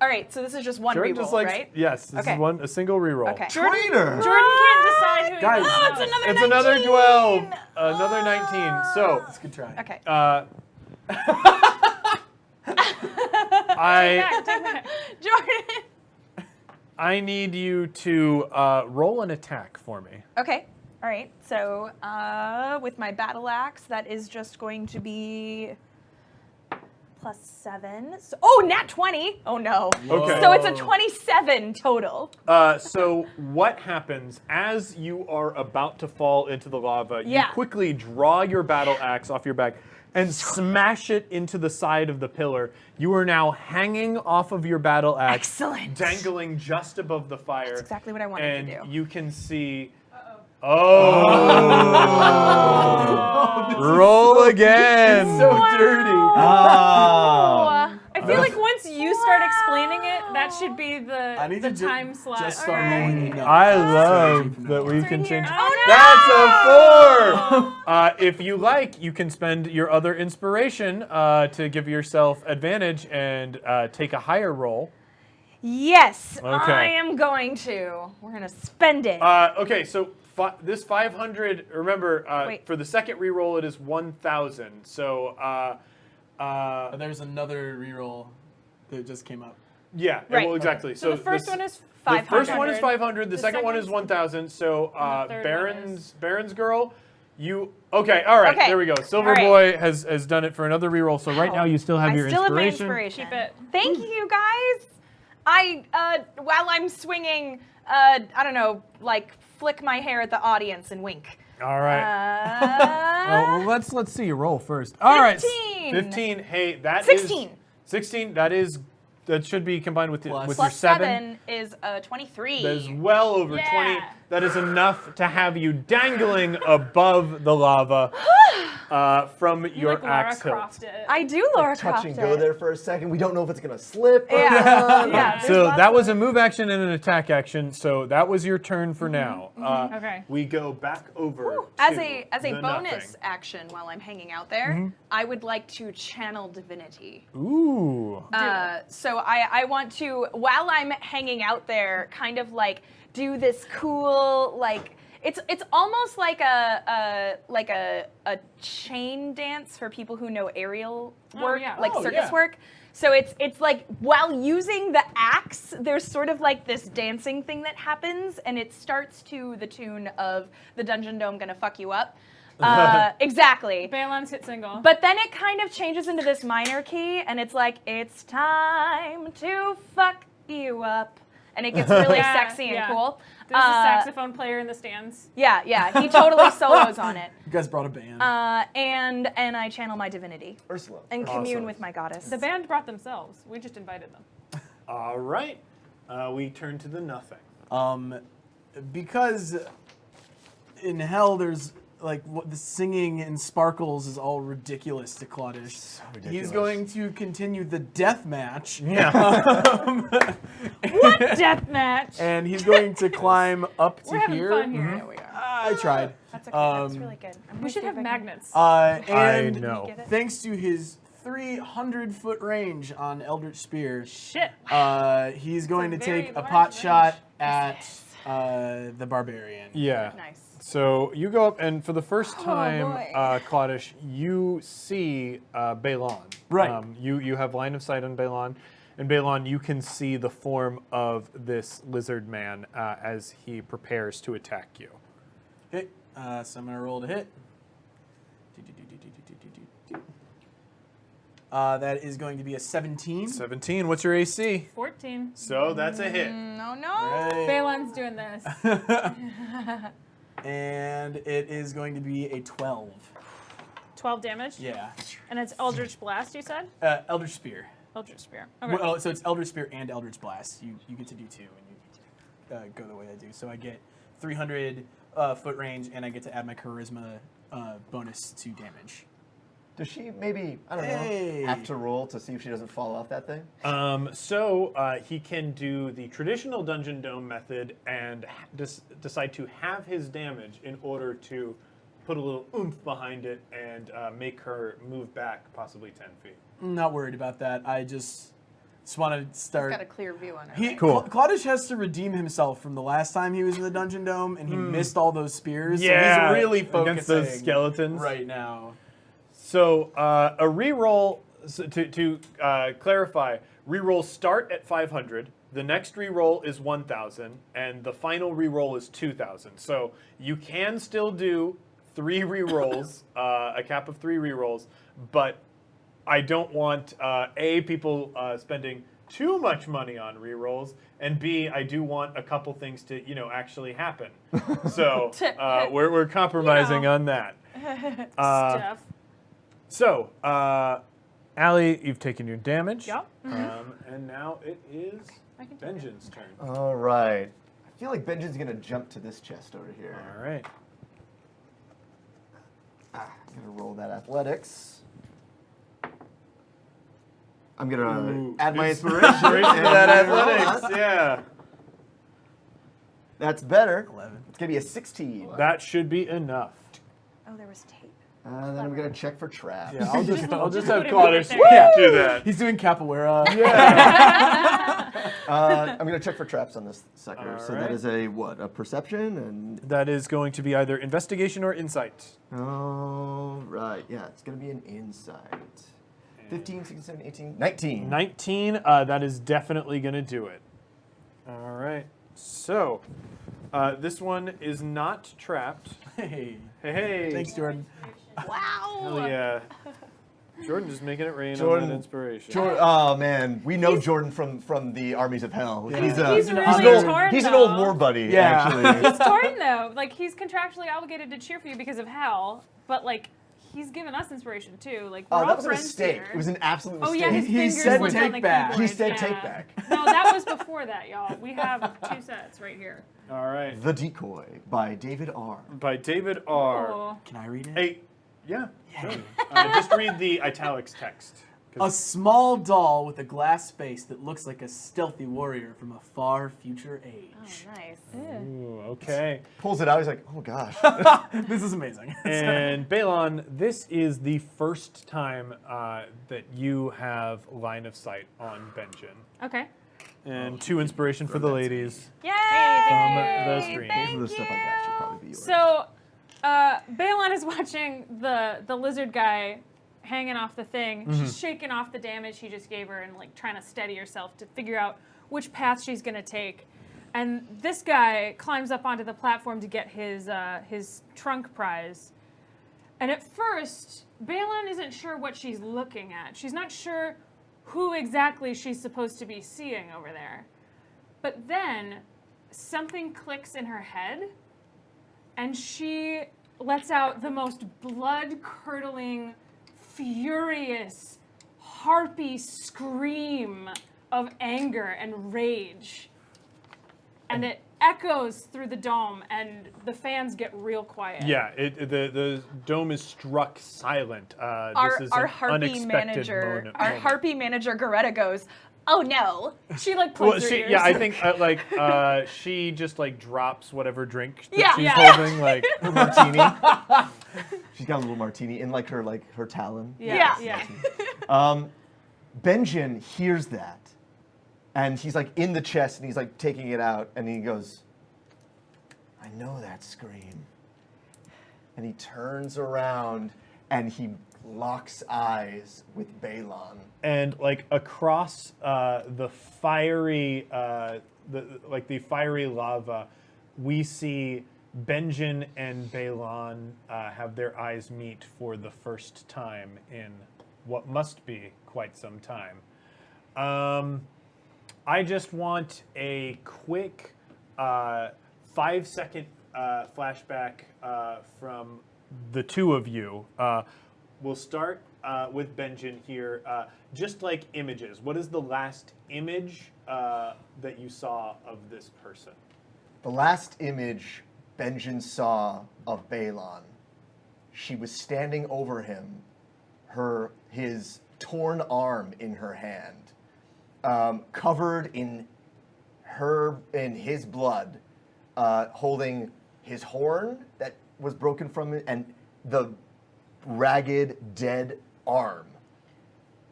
All right, so this is just one Jordan reroll, just likes, right? yes, this Okay. is a single reroll. Okay. Traitor. Jordan can't decide who he Guys, wants. Oh, it's another It's another 19. 12, another 19. So, That's a good try. Okay. I Take that. Jordan. I need you to roll an attack for me. Okay. All right. So with my battle axe, that is just going to be plus 7. So, oh, nat 20. Oh, no. Okay. So it's a 27 total. So what happens as you are about to fall into the lava? Yeah. You quickly draw your battle axe off your back and smash it into the side of the pillar. You are now hanging off of your battle axe, Excellent. dangling just above the fire. That's exactly what I wanted and to do. you can see. Oh! Roll again. So dirty. Ah. I feel like once you start explaining it, that should be I need the to time slot. just start rolling it up. I Strategy love from that now we on. can change. Oh, That's a 4! If you like, you can spend your other inspiration to give yourself advantage and take a higher roll. Yes, Okay. I am going to. We're going to spend it. Okay, so this 500, remember, Wait. for the second reroll, it is 1,000. So, But there's another reroll that just came up. yeah, Right. well, exactly. So the first one is The 500. first one is 500. The The second one second is 1,000. So And the third one Baron's girl, you okay? All right, Okay. there we go. Silver All right. Boy has done it for another reroll. So right Wow. now you still have I your still have my inspiration. inspiration. Keep it. Thank you, guys. While I'm swinging, I don't know, like flick my hair at the audience and wink. All right. Uh, well, let's see your roll first. All right. 15. 15. Hey, that is 16. 16. That should be combined with Plus. your Plus 7. 7 is 23. That is well over Yeah. 20. That is enough to have you dangling above the lava from You your like Lara axe hilt. Croft it. I do Laura Touch Croft and go it. there for a second. We don't know if it's gonna slip. Or Yeah. not. Yeah. there's So lots that of- was a move action and an attack action. So that was your turn for now. Okay. We go back over As to a the bonus nothing. action while I'm hanging out there, I would like to channel divinity. Ooh. So I want to, while I'm hanging out there, kind of like do this cool like it's almost like a chain dance for people who know aerial work, yeah. like Oh, circus yeah. work. So it's like while using the axe, there's sort of like this dancing thing that happens, and it starts to the tune of the Dungeon Dome gonna fuck you up. Exactly. Balon's hit single. But then it kind of changes into this minor key, and it's like, it's time to fuck you up. And it gets really Yeah, sexy and yeah. cool. There's a saxophone player in the stands. Yeah, he totally solos on it. You guys brought a band. And I channel my divinity Ursula. and commune Awesome. with my goddess. The band brought themselves. We just invited them. All right. We turn to the nothing. Because in hell there's like what the singing and sparkles is all ridiculous to Claudish. ridiculous. He's going to continue the death match. Yeah. What death match? And he's going to climb up to We're having here. fun here. There we are. I tried. That's okay. That's really good. I'm We gonna should see have if I can- magnets. And know. Get it? thanks to his 300-foot range on Eldritch Spear, Shit. he's going to It's a very take a large pot range. shot at the barbarian. Yeah. Nice. So you go up, and for the first time, boy. Claudish, you see Balon. Right. You have line of sight on Balon, and Balon, you can see the form of this lizard man as he prepares to attack you. Okay, so I'm going to roll to hit. That is going to be a 17. 17. What's your AC? 14. So that's a hit. No, no. Right. Balon's doing this. And it is going to be a 12. 12 damage. Yeah. And it's Eldritch Blast, you said? Eldritch Spear. Eldritch Spear. Okay. Well, so it's Eldritch Spear and Eldritch Blast. You get to do two when you go the way I do. So I get 300 foot range, and I get to add my charisma bonus to damage. Does she maybe, I don't Hey. know, have to roll to see if she doesn't fall off that thing? So he can do the traditional Dungeon Dome method and decide to have his damage in order to put a little oomph behind it and make her move back possibly 10 feet. I'm not worried about that. I just want to start. Got a clear view on her. He, Cool. Claudish has to redeem himself from the last time he was in the Dungeon Dome, and he missed all those spears. Yeah, so he's really against focusing those skeletons. right now. So a reroll, to clarify, rerolls start at 500. The next reroll is 1,000, and the final reroll is 2,000. So you can still do 3 rerolls, a cap of 3 rerolls, but I don't want A, people spending too much money on rerolls, and B, I do want a couple things to, actually happen. So we're compromising on that. Stuff. So, Allie, you've taken your damage. Yep. And now it is Benjin's turn. All right. I feel like Benjin's going to jump to this chest over here. All right. I'm going to roll that athletics. I'm going to add my inspiration to that athletics. Yeah. That's better. 11. It's going to be a 16. That should be enough. Oh, there was tape. And then I'm going to check for traps. Yeah, I'll just Put have him Claudius right there. do that. He's doing capoeira. I'm going to check for traps on this sucker. All So right. that is a perception and... That is going to be either investigation or insight. Oh, right. Yeah, it's going to be an insight. 15, 16, 17, 18, 19. 19, that is definitely going to do it. All right. So, this one is not trapped. Hey. Hey. Thanks, Jordan. Wow. Hell yeah. Jordan just making it rain Jordan- on that inspiration. Oh man, we know Jordan from the armies of hell. Yeah. He's He's an really old, torn, he's an though. old war buddy. Yeah. Actually. He's torn though. Like he's contractually obligated to cheer for you because of Hal, but like he's given us inspiration too. Like we're all That was a friends mistake. here. It was an absolute Oh mistake. yeah, his He fingers said went take on the back. keyboard. He said yeah. take back. No, that was before that, y'all. We have 2 sets right here. All right. The Decoy by David R. By David R. Oh. Can I read it? Hey, yeah. Sure. Just read the italics text. A small doll with a glass face that looks like a stealthy warrior from a far future age. Oh, nice. Ooh, okay. Pulls it out. He's like, oh gosh. This is amazing. And Balon, this is the first time that you have line of sight on Benjin. Okay. And 2 inspiration for the ladies. Yay! From the stream. Most of the stuff I got should probably be yours. So, Balon is watching the lizard guy hanging off the thing. She's shaking off the damage he just gave her and like trying to steady herself to figure out which path she's gonna take. And this guy climbs up onto the platform to get his trunk prize. And at first, Balon isn't sure what she's looking at. She's not sure who exactly she's supposed to be seeing over there. But then something clicks in her head, and she lets out the most blood-curdling, furious, harpy scream of anger and rage. And it echoes through the dome, and the fans get real quiet. Yeah, the dome is struck silent. Our this is our an harpy unexpected manager, moment. our harpy manager Goretta goes, "Oh no!" She like Well, plugs her ears. I think she just like drops whatever drink that Yeah. she's Yeah. holding, like her martini. She's got a little martini in like her talon. Yeah. Benjin hears that, and he's like in the chest, and he's like taking it out, and he goes, "I know that scream." And he turns around, and he locks eyes with Balon. And like across the fiery, the fiery lava, we see Benjin and Balon have their eyes meet for the first time in what must be quite some time. I just want a quick 5-second flashback from the 2 of you. We'll start with Benjin here. Just like images, what is the last image that you saw of this person? The last image Benjin saw of Balon, she was standing over him, his torn arm in her hand, covered in his blood, holding his horn that was broken from it, and the ragged, dead arm,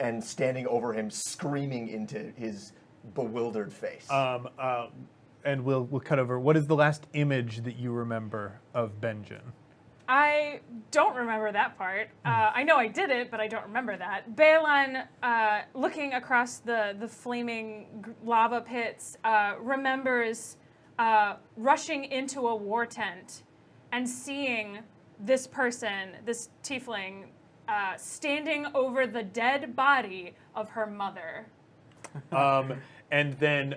and standing over him, screaming into his bewildered face. And we'll cut over. What is the last image that you remember of Benjin? I don't remember that part. I know I did it, but I don't remember that. Balon, looking across the flaming lava pits, remembers rushing into a war tent and seeing this person, this tiefling, standing over the dead body of her mother. And then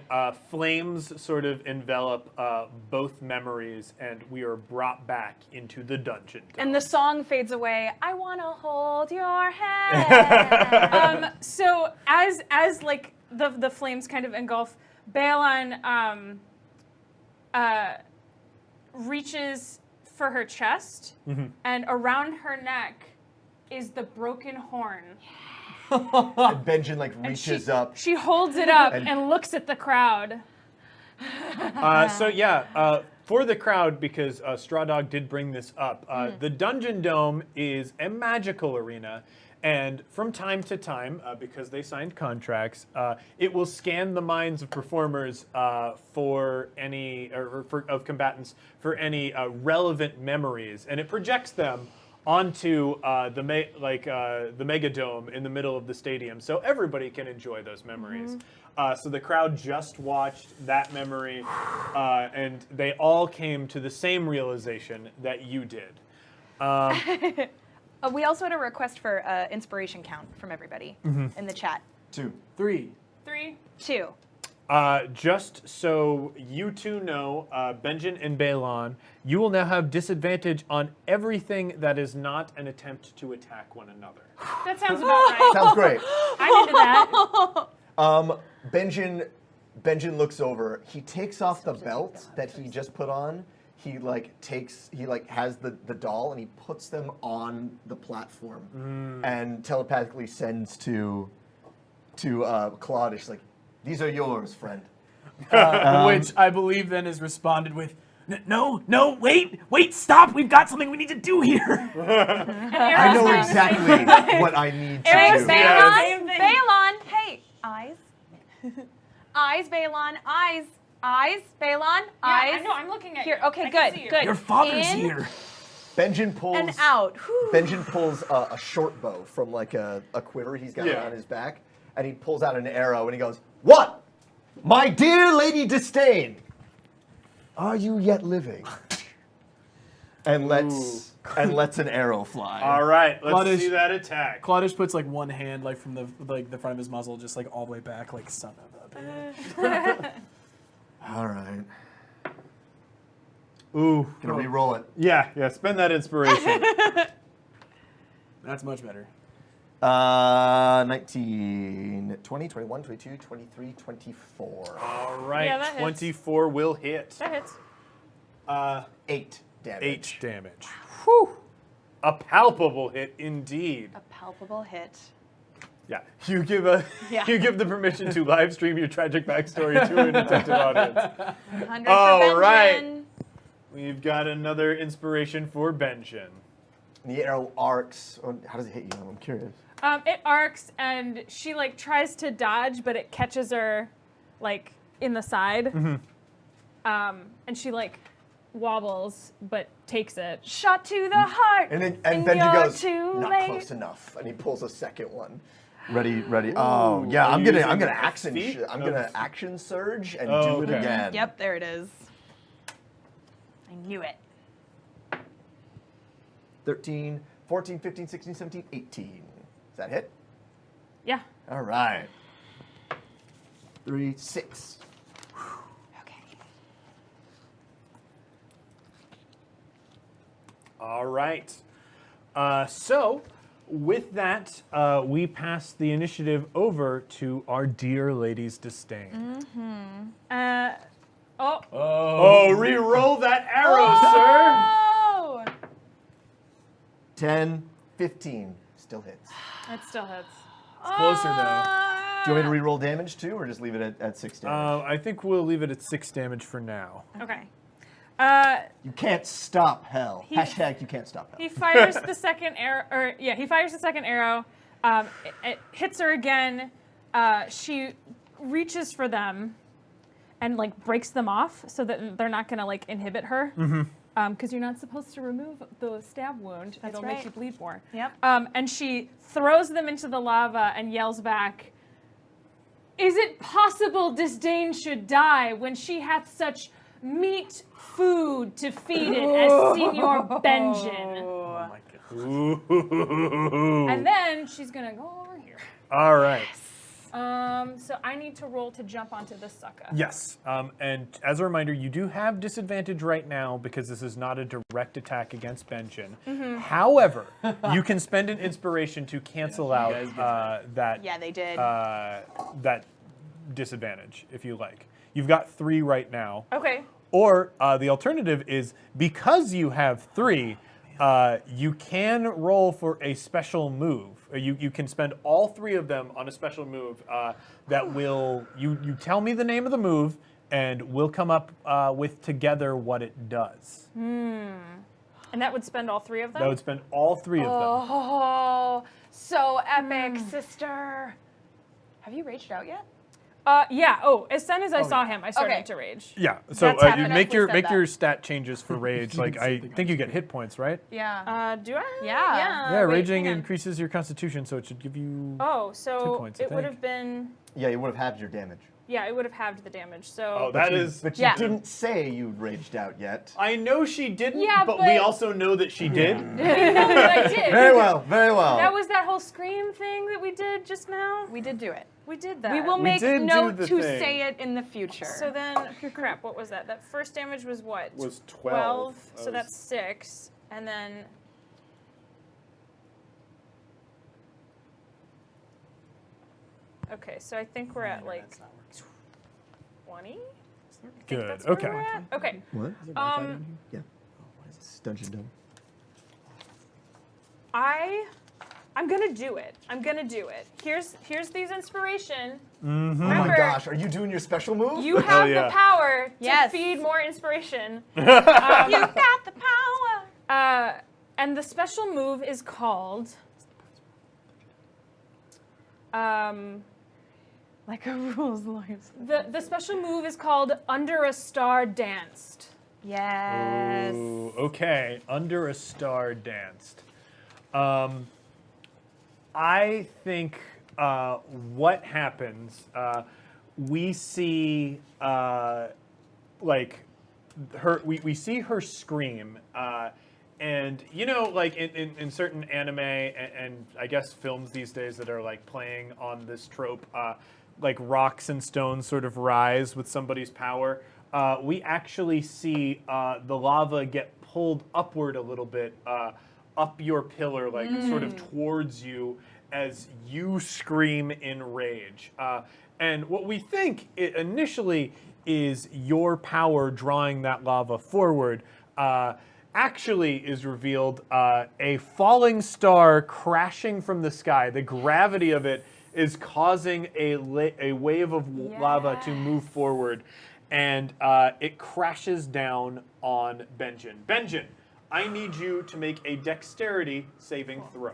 flames sort of envelop both memories, and we are brought back into the dungeon. And the song fades away. I want to hold your hand. So as like the flames kind of engulf, Balon reaches for her chest, and around her neck is the broken horn. And Benjin like And reaches up. She holds it up And- and looks at the crowd. For the crowd, because Straw Dog did bring this up, the Dungeon Dome is a magical arena, and from time to time, because they signed contracts, it will scan the minds of performers for any of combatants for any relevant memories, and it projects them onto the mega dome in the middle of the stadium, so everybody can enjoy those memories. So the crowd just watched that memory, and they all came to the same realization that you did. We also had a request for inspiration count from everybody in the chat. 2. 3. 3. 2. Just so you two know, Benjin and Balon, you will now have disadvantage on everything that is not an attempt to attack one another. That sounds about right. Sounds great. I'm into that. Benjin looks over. He takes off the belt that he just put on. He has the doll and he puts them on the platform and telepathically sends to Claudius like, "These are yours, friend." Which I believe then is responded with, No, wait, stop! We've got something we need to do here. I know exactly what I need to Balon, do. Same thing. Balon, hey, eyes. Eyes, Balon, eyes. Eyes, Balon, eyes. I know, I'm looking at Here, you. okay, I can see good, you. good. Your father's In here. Benjin pulls and out. Whew. Benjin pulls a short bow from like a quiver he's got on his back, and he pulls out an arrow and he goes, "What? My dear Lady Disdain, are you yet living?" And lets an arrow fly. All right, let's Claudius- see that attack. Claudius puts like one hand like from the front of his muzzle, just like all the way back, like son of a bitch. All right. Ooh. Gonna re-roll it. Yeah, spend that inspiration. That's much better. 19, 20, 21, 22, 23, 24. All right, Yeah, that hits. 24 will hit. That hits. 8 damage. 8 damage. Whew. A palpable hit indeed. A palpable hit. Yeah, you give the permission to live stream your tragic backstory to an attentive audience. 100 All for Benjin. right. We've got another inspiration for Benjin. And the arrow arcs. How does it hit you? I'm curious. It arcs and she like tries to dodge, but it catches her like in the side. And she like wobbles, but takes it. Shot to the heart. And And Benji you're goes, too "Not late." close enough," and he pulls a second one. Ready. Oh yeah, Are I'm you gonna using action. feet? I'm gonna action surge and Oh, do it okay. again. Yep, there it is. I knew it. 13, 14, 15, 16, 17, 18. Does that hit? Yeah. All right. 3, 6. Okay. All right. So, with that, we pass the initiative over to our dear Lady's Disdain. Oh, re-roll that arrow, sir! Oh! 10, 15. Still hits. It still hits. It's closer though. Do you want me to re-roll damage too, or just leave it at 6 damage? I think we'll leave it at 6 damage for now. Okay. You can't stop hell. Hashtag you can't stop hell. He fires the second arrow, he fires the second arrow. It hits her again. She reaches for them and like breaks them off so that they're not gonna like inhibit her. Because you're not supposed to remove the stab wound. That's It'll right. make you bleed more. Yep. And she throws them into the lava and yells back, "Is it possible Disdain should die when she hath such meat food to feed it as Senior Benjin?" Oh my god. Ooh. And then she's gonna go over here. All right. So I need to roll to jump onto this sucker. Yes. And as a reminder, you do have disadvantage right now because this is not a direct attack against Benjin. However, you can spend an inspiration to cancel out that. Yeah, they did. That disadvantage, if you like. You've got 3 right now. Okay. Or the alternative is because you have 3, you can roll for a special move. You can spend all 3 of them on a special move that will, you tell me the name of the move and we'll come up with together what it does. And that would spend all 3 of them? That would spend all 3 of them. Oh, so epic, sister. Have you raged out yet? Yeah. Oh, as soon as I saw him, I started Okay. to rage. Yeah, so That's you happened. make We your said make that. your stat changes for rage. Like I think you get hit points, right? Yeah. Do I? Yeah. Yeah, wait, raging hang on. increases your constitution, so it should give you. Oh, 2 so points, I it would think. have been. Yeah, you would have halved your damage. Yeah, it would have halved the damage. So. Oh, that is. But you Yeah. didn't say you raged out yet. I know she didn't, Yeah, but but- we also know that she did. I know that I did. Very well, very well. That was that whole scream thing that we did just now. We did do it. We did that. We will We make did do note the to thing. say it in the future. So then, crap. What was that? That first damage was what? Was 12. So that's 6, and then. Okay, so I think we're at like 20. Good. That's where Okay. we're at? Okay. What? Yeah. It's Dungeon Dome. I'm gonna do it. I'm gonna do it. Here's these inspiration. Oh Remember, my gosh, are you doing your special move? you have yeah. the power to Yes. feed more inspiration. You've got the power. And the special move is called. Like a rules lives. The special move is called Under a Star Danced. Yes. Ooh, okay, under a star danced. I think what happens, we see like her. We see her scream, and you know, like in certain anime and I guess films these days that are like playing on this trope, like rocks and stones sort of rise with somebody's power. We actually see the lava get pulled upward a little bit, up your pillar, like sort of towards you as you scream in rage. And what we think initially is your power drawing that lava forward. Actually is revealed a falling star crashing from the sky. The gravity of it is causing a wave of lava to move forward, and it crashes down on Benjin. Benjin, I need you to make a dexterity saving throw.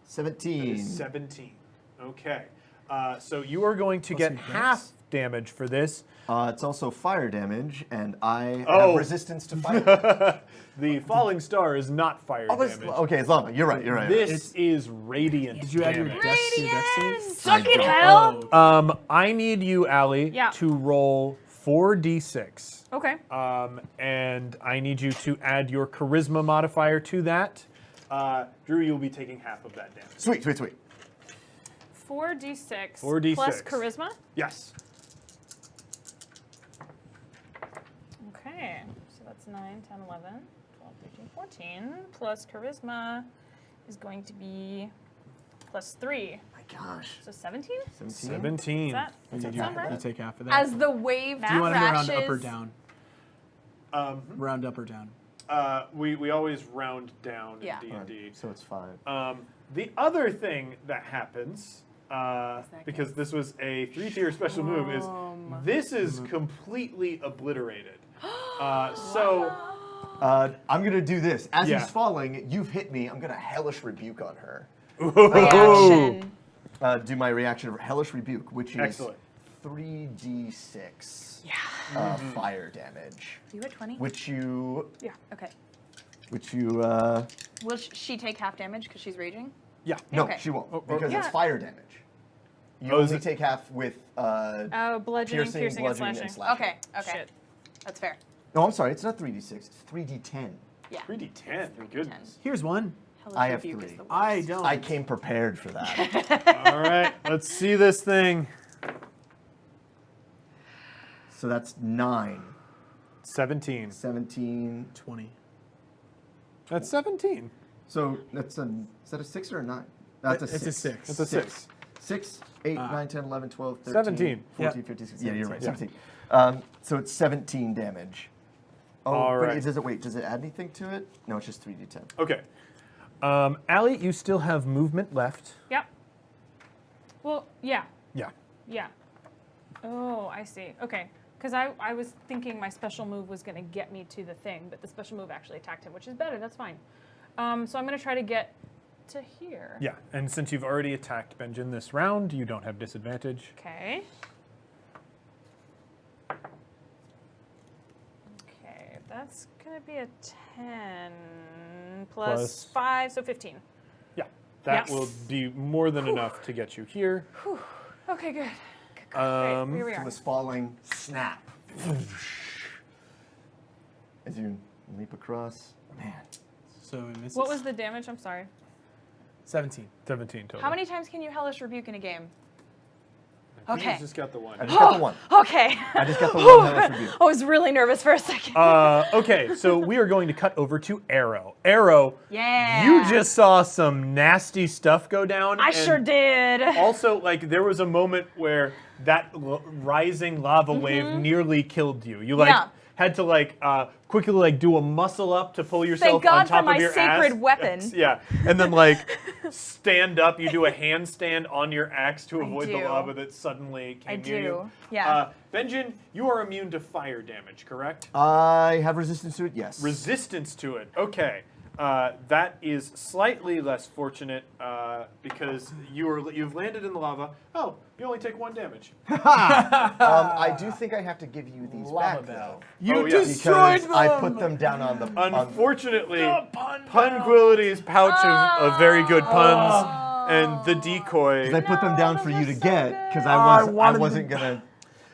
17. 17. Okay. So you are going to get half damage for this. It's also fire damage, and I Oh. have resistance to fire. The falling star is not fire damage. Okay, it's lava. You're right. You're right. This is radiant. Did you add your damage. dex to your dex save? Suck it, don't. hell. I need you, Allie, Yeah. to roll 4d6. Okay. And I need you to add your charisma modifier to that. Drew, you'll be taking half of that damage. Sweet, sweet, sweet. 4d6. 4d6. Plus charisma. Yes. Okay. So that's 9, 10, 11, 12, 13, 14. Plus charisma is going to be plus 3. My gosh. So 17? 17. 17. Is that? Does that sound You right? take half of that. As the wave Do you want to crashes. round up or down? Round up or down? We always round down Yeah. in D&D. So it's 5. The other thing that happens, because this was a 3-tier special move, is this is completely obliterated. So I'm going to do this. As Yeah. he's falling, you've hit me. I'm going to Hellish Rebuke on her. Reaction. Do my reaction of Hellish Rebuke, which is Excellent. 3d6 fire damage. You at 20? Which you, Okay. Will Will she take half damage because she's raging? yeah. no, Okay. she won't, because Yeah. it's fire damage. You Oh, is only it- take half with Oh, bludgeoning, piercing, piercing, and bludgeoning, slashing. and slashing. Okay. Okay. Shit. That's fair. No, I'm sorry, it's not 3d6, it's 3d10. Yeah. 3d10. Goodness. Here's one. Hellish I have Rebuke is 3. the worst. I don't. I came prepared for that. All right, let's see this thing. So that's 9. 17. 17. 20. That's 17. So is that a 6 or a 9? That's a It's 6. a 6. That's a 6. 6, 8, 9, 10, 11, 12, 13, 17. 14, Yep. 15, 16. Yeah, you're right, 17. 17. So it's 17 damage. Oh, All but right. does it add anything to it? No, it's just 3d10. Okay. Allie, you still have movement left. Yep. Well, yeah. Yeah. Yeah. Oh, I see. Okay. Because I was thinking my special move was going to get me to the thing, but the special move actually attacked him, which is better. That's fine. So I'm going to try to get to here. Yeah, and since you've already attacked Benjin this round, you don't have disadvantage. Okay. Okay, that's going to be a 10 plus 5, so 15. Yeah, that Yes. will be more than enough to get you here. Okay, good. Um, Great. Here we So are. this falling snap. As you leap across. Man. So it misses. What was the damage? I'm sorry. 17. 17 total. How many times can you Hellish Rebuke in a game? I think Okay. he's just got the one. I just got the 1. Okay. I just got the 1 Hellish Rebuke. I was really nervous for a second. Okay, so we are going to cut over to Arrow. Arrow, Yeah. you just saw some nasty stuff go down. I and sure did. Also, like, there was a moment where that rising lava wave nearly killed you. You, like, Mm-hmm. Yeah. had to, like, quickly, like, do a muscle up to pull yourself God on top for my of your sacred ass. weapon. Yeah, and then, like, stand up. You do a handstand on your axe to avoid the do. lava that suddenly came I near you. do, yeah. Benjin, you are immune to fire damage, correct? I have resistance to it, yes. Resistance to it. Okay. That is slightly less fortunate because you've landed in the lava. Oh, you only take 1 damage. I do think I have to give you these Lava back, bell. though. You Because I put them down on the... Unfortunately, Punquility's pouch of very good puns and the decoy. I put them down for you to so get, because I I wanted wasn't gonna...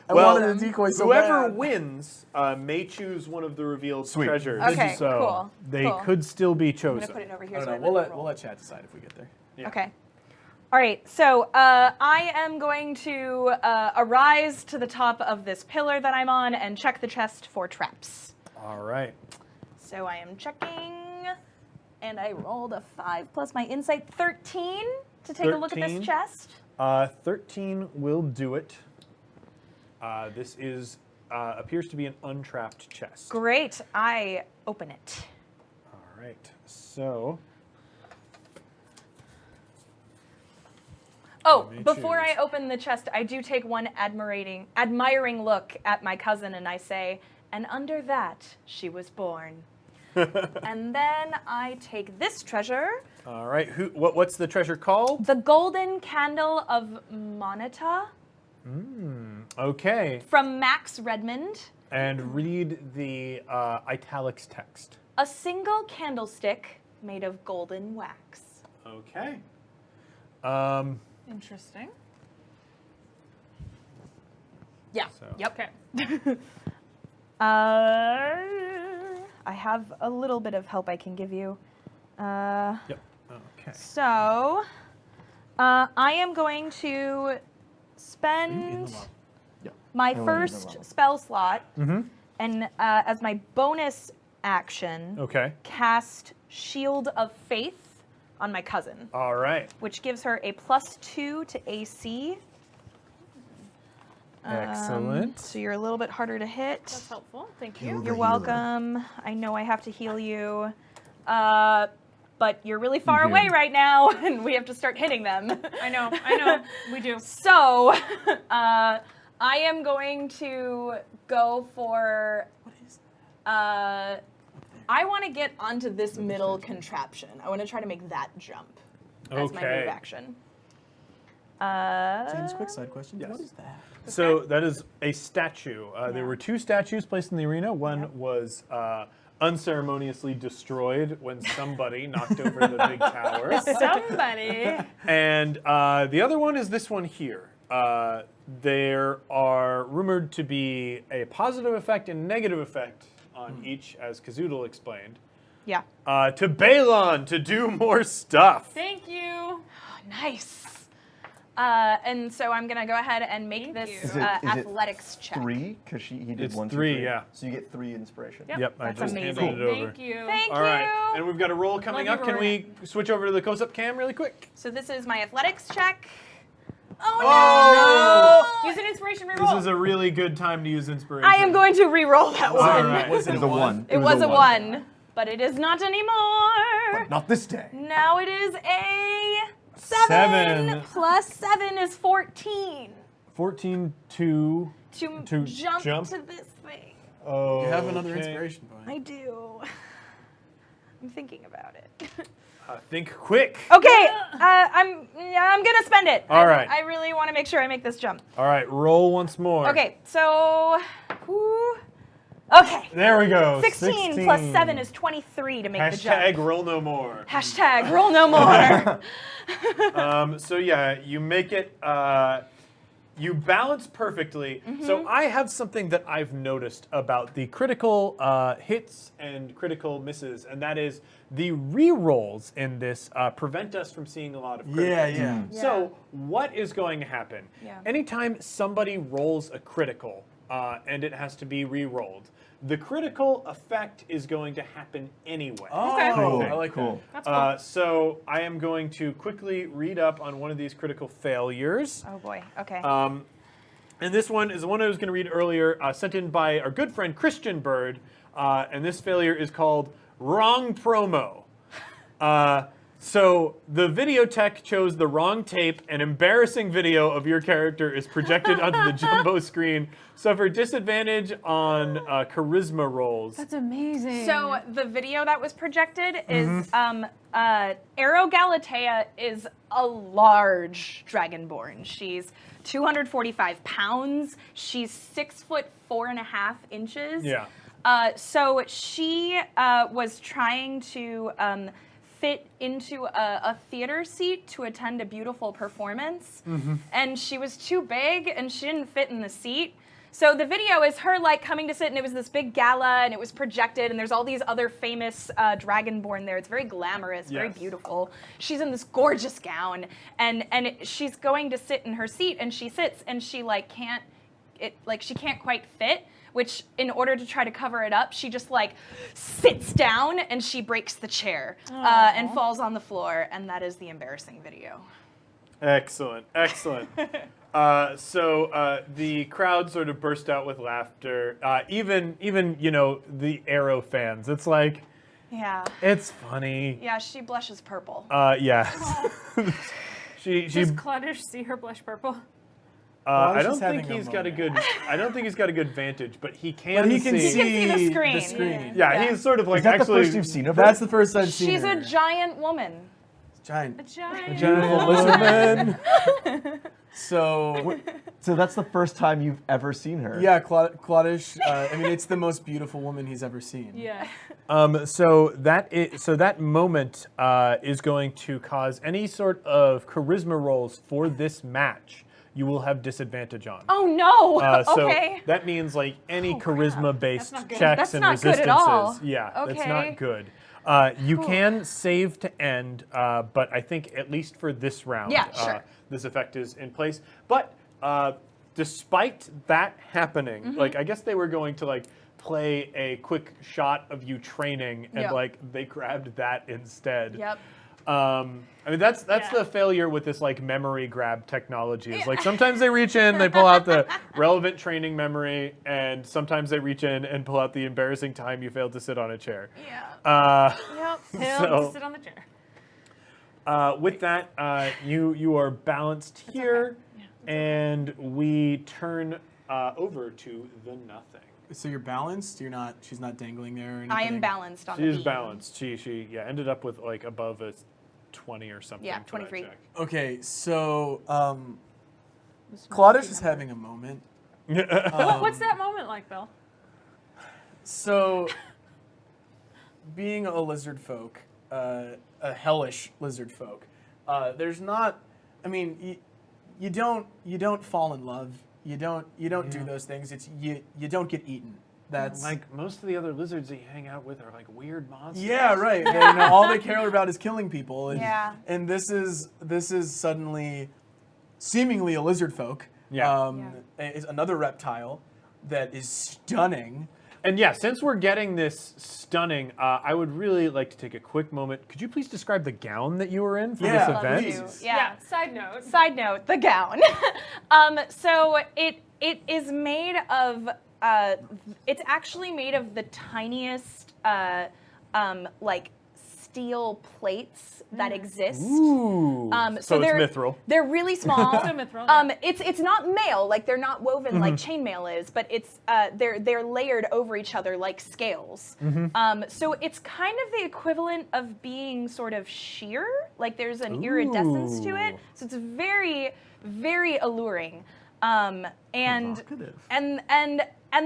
I Well, wanted a decoy so whoever bad. wins may choose one of the revealed Sweet. treasures. Okay, so cool, they cool. could still be I'm chosen. gonna put it over here. I so don't I know. don't We'll roll. let Chad decide if we get there. Yeah. Okay. All right. So I am going to arise to the top of this pillar that I'm on and check the chest for traps. All right. So I am checking, and I rolled a 5 plus my insight 13 to take a look at 13. this chest. 13 will do it. This is appears to be an untrapped chest. Great. I open it. All right. So Oh, Let me before choose. I open the chest, I do take one admiring look at my cousin, and I say, "And under that, she was born." And then I take this treasure, all right. What's the treasure called? the Golden Candle of Moneta, Okay. from Max Redmond. And read the italics text. A single candlestick made of golden wax. Okay. Interesting. Yeah. So- Yep. Okay. I have a little bit of help I can give you. Yep. Okay. So, I am going to In the spend lava. Yeah. my I wanna use the first lava. spell slot, Mm-hmm. and as my bonus action, Okay. cast Shield of Faith on my cousin, All right. which gives her a +2 to AC. Excellent. So you're a little bit harder to hit. That's helpful. Thank Kill you. the You're healer. welcome. I know I have to heal you. But you're really far You do. away right now, and we have to start hitting them. I know. We do. So, I am going to go for. I want to get onto this middle contraption. I want to try to make that jump as my Okay. move action. James, quick side question. Yes. What is that? So that is a statue. There were 2 statues placed in the arena. One was unceremoniously destroyed when somebody knocked over the big tower. Somebody. And the other one is this one here. There are rumored to be a positive effect and negative effect on each, as Kazoodle explained. Yeah. to Balon to do more stuff. Thank you. Oh, nice. And so I'm gonna go ahead and make Thank this you. Is it athletics check. 3? Because he did It's 1, 2, 3, 3. yeah. So you get 3 inspiration. Yep, I That's just amazing. handed it over. Thank you. Thank All you. right, and we've got a roll coming Love up. you, Can we switch over to the close-up cam really quick? So this is my athletics check. Oh, no! Use an inspiration This reroll. is a really good time to use inspiration. I am going to re-roll that All one. right. Was It was a 1. It was a 1, but it is not anymore. Not this day. Now it is a 7. Plus 7 is 14. 14 to To jump to this thing. Oh, You have another inspiration point. I do. I'm thinking about it. Think quick. Okay, I'm gonna spend it. All right. I really want to make sure I make this jump. All right, roll once more. Okay, so, okay, There we go. 16 plus 7 is 23 to make the jump. Hashtag roll no more. Hashtag roll no more. So yeah, you make it. You balance perfectly. So I have something that I've noticed about the critical hits and critical misses, and that is the re-rolls in this prevent us from seeing a lot of criticals. Yeah. So what is going to happen? Yeah. Anytime somebody rolls a critical and it has to be re-rolled, the critical effect is going to happen anyway. Oh, Okay. Cool. I like Cool. That's cool. So I am going to quickly read up on one of these critical failures. Oh boy, okay. And this one is the one I was going to read earlier, sent in by our good friend Christian Bird. And this failure is called Wrong Promo. So the video tech chose the wrong tape. An embarrassing video of your character is projected onto the jumbo screen. Suffer disadvantage on charisma rolls. That's amazing. So the video that was projected is Arrow Galatea is a large dragonborn. She's 245 pounds. She's 6'4.5" Yeah. So she was trying to fit into a theater seat to attend a beautiful performance, and she was too big and she didn't fit in the seat. So the video is her like coming to sit, and it was this big gala, and it was projected, and there's all these other famous dragonborn there. It's very glamorous, very Yes. beautiful. She's in this gorgeous gown, and she's going to sit in her seat, and she sits, and she she can't quite fit. Which, in order to try to cover it up, she just like sits down and she breaks the chair and falls on the floor, and that is the embarrassing video. Excellent, excellent. So the crowd sort of burst out with laughter. Even the Arrow fans. It's like, Yeah. it's funny. Yeah, she blushes purple. Yeah. she Does Claudish see her blush purple? I she's don't think having a he's got a good. moment. I don't think he's got a good vantage, but he can. But he can see. see the screen. Yeah, Yeah. he's sort of like Is that actually. the first you've seen of her? That's the first I've seen She's her. a giant woman. giant. A giant. Giant lizard man. So So that's the first time you've ever seen her. yeah, Claudish. I mean, it's the most beautiful woman he's ever seen. Yeah. So that moment is going to cause any sort of charisma rolls for this match. You will have disadvantage on. Oh no! So Okay. that means like any charisma-based That's not good. checks That's and not good resistances. at all. Yeah, that's Okay. not good. You can save to end, but I think at least for this round, Yeah, sure. this effect is in place. But despite that happening, Mm-hmm. like I guess they were going to like play a quick shot of you training, and Yep. like they grabbed that instead. Yep. I mean, that's Yeah. the failure with this like memory grab technology. Is like sometimes they reach in, they pull out the relevant training memory, and sometimes they reach in and pull out the embarrassing time you failed to sit on a chair. Yeah. Yep. He'll So- sit on the chair. With that, you are balanced here, and we turn over to the nothing. So you're balanced. You're not. She's not dangling there or anything. I am balanced on the She's beam. balanced. She ended up with like above a 20 or something. Yeah, for that 23. check. Okay, so Claudish is having a moment. What's that moment like, Bill? So, being a lizard folk, a hellish lizard folk, there's not. I mean, you don't fall in love. You don't do those things. It's you don't get eaten. That's Like most of the other lizards that you hang out with are like weird monsters. yeah, right. All they care about is killing people. And, Yeah. and this is suddenly seemingly a lizard folk. Yeah. Is another reptile that is stunning. And yeah, since we're getting this stunning, I would really like to take a quick moment. Could you please describe the gown that you were in for Yeah, this Love event? please. to. Yeah. Side note. Side note, the gown. So it is made of. It's actually made of the tiniest, like steel plates that exist. Ooh. So it's they're mithril. They're really small. So mithril, yeah. It's not mail, like they're not woven like chainmail is, but it's they're layered over each other like scales. So it's kind of the equivalent of being sort of sheer, like there's an iridescence to it. So it's very, very alluring. And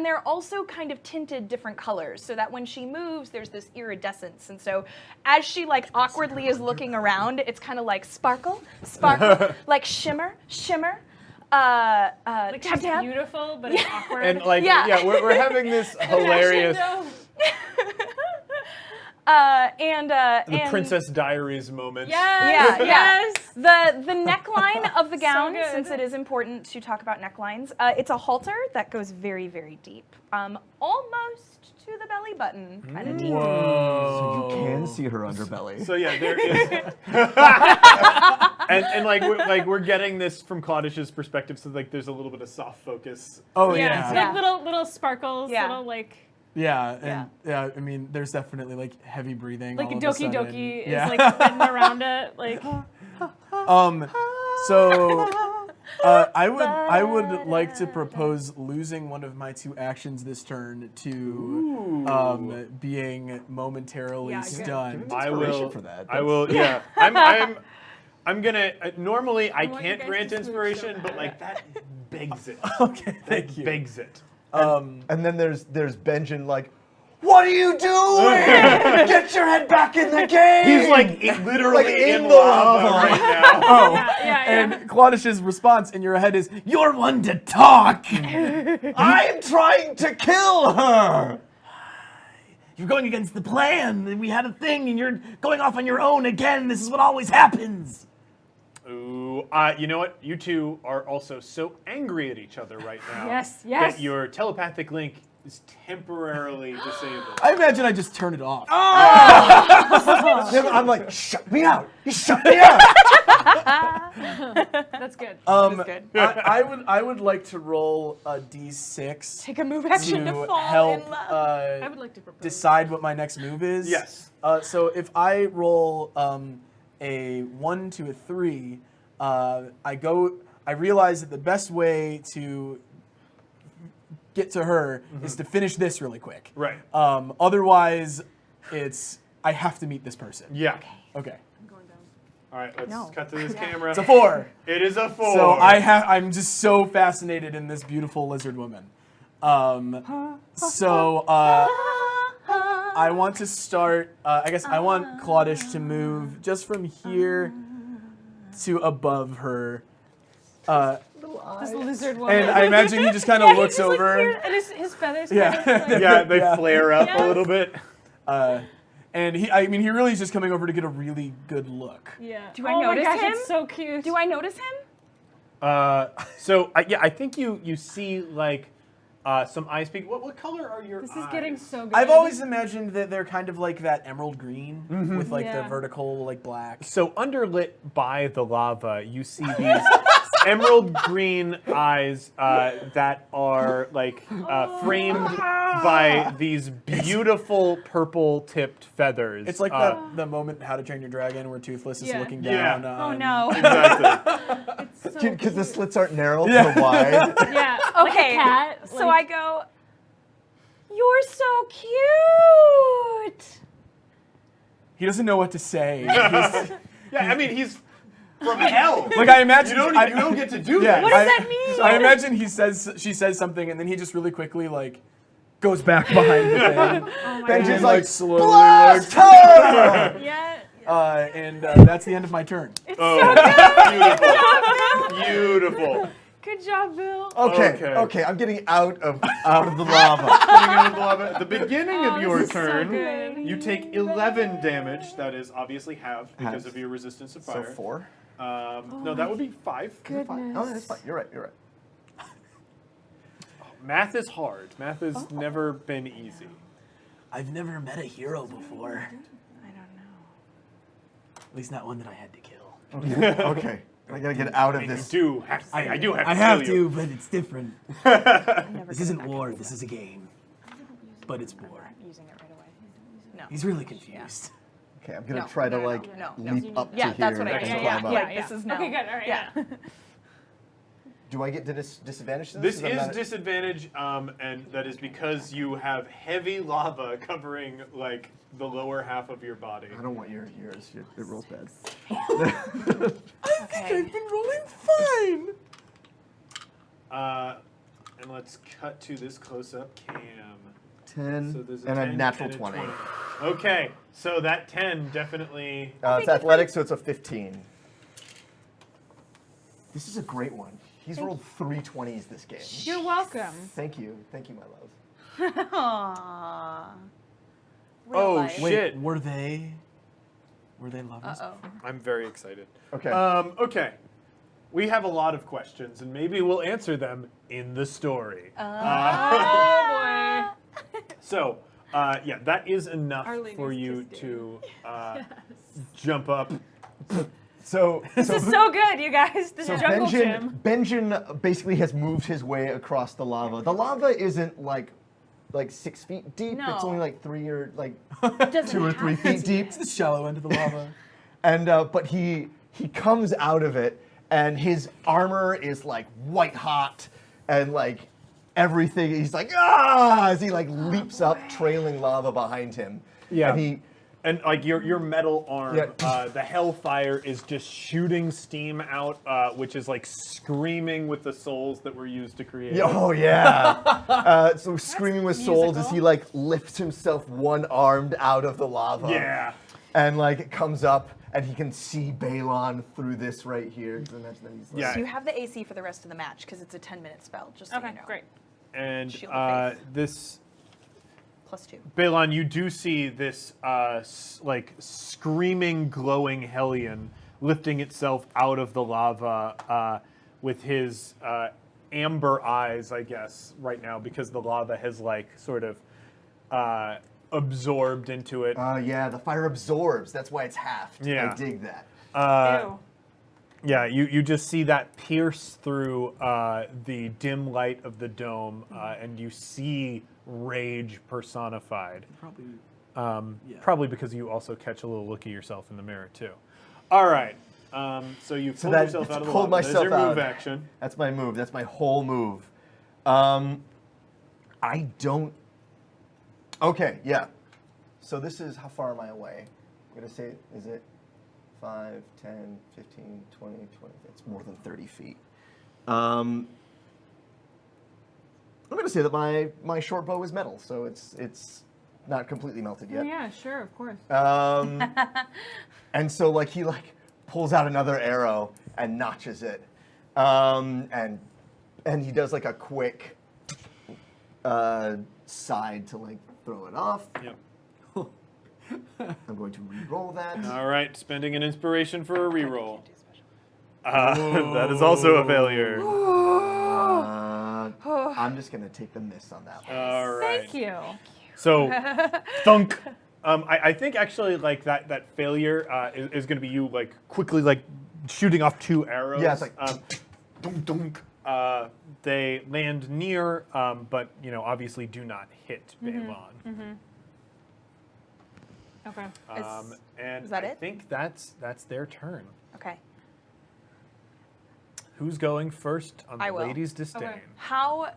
they're also kind of tinted different colors so that when she moves, there's this iridescence. And so as she like awkwardly is looking around, it's kind of like sparkle, sparkle, like shimmer, shimmer. Like Tap, she's tap. beautiful, but it's awkward. And like, Yeah. yeah, we're having this hilarious, the Princess Diaries moment. Yes. Yeah, Yes. The neckline of the gown, good. since it is important to talk about necklines, it's a halter that goes very, very deep, almost to the belly button, kind of deep. Whoa. So you can see her underbelly. So yeah, there is, and like we're getting this from Claudish's perspective, so like there's a little bit of soft focus. Oh Yeah. yeah. It's Yeah. like little sparkles, Yeah. little like Yeah, and yeah, I mean, there's definitely like heavy breathing. like all of a Doki sudden. Doki Yeah. is like spinning around it. Like So I would like to propose losing one of my 2 actions this turn to being momentarily Yeah, good. stunned. I Inspiration will. for that. I will. Yeah. I'm gonna. Normally, I want you can't guys grant to switch inspiration, so but like that begs it. Okay, thank you. Begs it. And then there's Benjin like, what are you doing? Get your head back in the game. He's like literally Like in in the lava lava. right now. Oh, yeah. and Claudish's response in your head is, "You're one to talk. I'm trying to kill her. You're going against the plan. We had a thing, and you're going off on your own again. This is what always happens." Ooh, you know what? You two are also so angry at each other right now. Yes. That your telepathic link is temporarily disabled. I imagine I just turn it off. Then I'm like, shut me out. You shut me out. That's good. That's good. I would like to roll a d6 Take a move action to to fall help in love. I would like to propose. decide what my next move is. Yes. So if I roll a 1 to a 3, I realize that the best way to get to her is to finish this really quick. Right. Otherwise, I have to meet this person. Yeah. Okay. I'm going down. All right. Let's No. cut to this camera. It's a 4. It is a 4. So I'm just so fascinated in this beautiful lizard woman. I want to start. I guess I want Claudish to move just from here to above her. This lizard woman. And I imagine he just kind of looks He's like over. here, and his feathers. Yeah. Kind of like, Yeah, they Yeah. flare up Yes. a little bit. And he really is just coming over to get a really good look. yeah. Do I oh notice my gosh, him? It's so cute. Do I notice him? I think you see like some eyes peek. What color are your This eyes? is getting so good. I've always imagined that they're kind of like that emerald green with like the Yeah. vertical like black. So underlit by the lava, you see these emerald green eyes that are like framed by these beautiful purple-tipped feathers. It's like the moment in How to Train Your Dragon where Toothless is Yeah. looking Yeah. down. Oh no. exactly. It's so Because the cute. slits aren't narrow, they're wide. Yeah. Okay. Like a cat. So like, I go, you're so cute. He doesn't know what to say. He's- Yeah, I mean he's from hell. like I imagine you don't get to do Yeah, that. What does that mean? I imagine she says something and then he just really quickly like goes back behind the thing. Oh my Benjin's God. like, slowly blast her! Yeah. and that's the end of my turn. Oh, beautiful. Beautiful. Good job, Bill. Okay. I'm getting out of the lava. Getting out of the lava. At the beginning of your this is so turn, good. you take 11 damage. That is obviously halved because Halved. of your resistance to So fire. 4. No, that would be 5. Goodness. Oh, that's fine. You're right. Math is hard. Math has never been easy. I've never met a hero before. I don't know. At least not one that I had to kill. Okay. I gotta get out of You this. do have to. I do have to I have kill you. to, but it's different. Never This get isn't back war, into this that. is a game. But it's war. I'm using it right away. No. He's really confused. Okay, I'm gonna No, try to no, like no. leap up Yeah, to here. that's what I and mean. climb up. Yeah. This is no. Okay, good. All right. Yeah. Do I get disadvantage to This I'm is not- disadvantage, and that is because you have heavy lava covering like the lower half of your body. I don't want yours. It rolls bad. Okay. I've been rolling fine. And let's cut to this close-up cam. 10 So there's and a 10 natural and a 20. Okay, so that 10 definitely. It's athletics, so it's a 15. This is a great one. He's rolled 3 20s this game. You're welcome. Thank you, my love. Aww. Real Oh, life. shit. Were they lovers? Uh-oh. I'm very excited. Okay. Okay. We have a lot of questions, and maybe we'll answer them in the story. Oh boy. So, yeah, that is enough Our ladies for you kissed to jump up. So This is so good, you guys. This is jungle gym. Benjin basically has moved his way across the lava. The lava isn't like 6 feet deep. No. It's only like 3 or like Doesn't 2 or 3 feet deep. It's the shallow end of the lava. And but he comes out of it, and his armor is like white hot, and like everything. He's like as he like leaps up, trailing lava behind him. Yeah. And And like your metal arm, Yeah. the hellfire is just shooting steam out, which is like screaming with the souls that were used to create it. oh yeah. So screaming with souls as musical. he like lifts himself one-armed out of the lava. Yeah. And like it comes up, and he can see Balon through this right here. 'Cause imagine that he's like, Yeah. So you have the AC for the rest of the match because it's a 10-minute spell. Just so Okay, you know. great. And Shield of faith. this +2. Balon, you do see this like screaming, glowing Hellion lifting itself out of the lava with his amber eyes, I guess, right now because the lava has like sort of absorbed into it. yeah, the fire absorbs. That's why it's halved. Yeah. I dig that. Ew. Yeah, you just see that pierce through the dim light of the dome, and you see rage personified. Probably. Probably because you also catch a little look at yourself in the mirror too. All right, so you pulled that- yourself out of the pulled lava. There's myself your out. move action. That's my move. That's my whole move. I don't. Okay, yeah. So this is how far am I away? I'm gonna say, is it 5, 10, 15, 20, 20? It's more than 30 feet. I'm gonna say that my short bow is metal, so it's not completely melted yet. Yeah, sure, of course. And so like he like pulls out another arrow and notches it, and he does like a quick side to like throw it off. Yep. I'm going to re-roll that. All right, spending an inspiration for a reroll. That is also a failure. I'm just gonna take the miss on that one. All right. Thank you. So, thunk. I think actually like that failure is going to be you like quickly like shooting off 2 arrows. Yeah, it's like dunk, dunk. They land near, but you know obviously do not hit Balon. Okay. And is that I it? think that's their turn. Okay. Who's going first on I the will. Ladies' Disdain? Okay. How?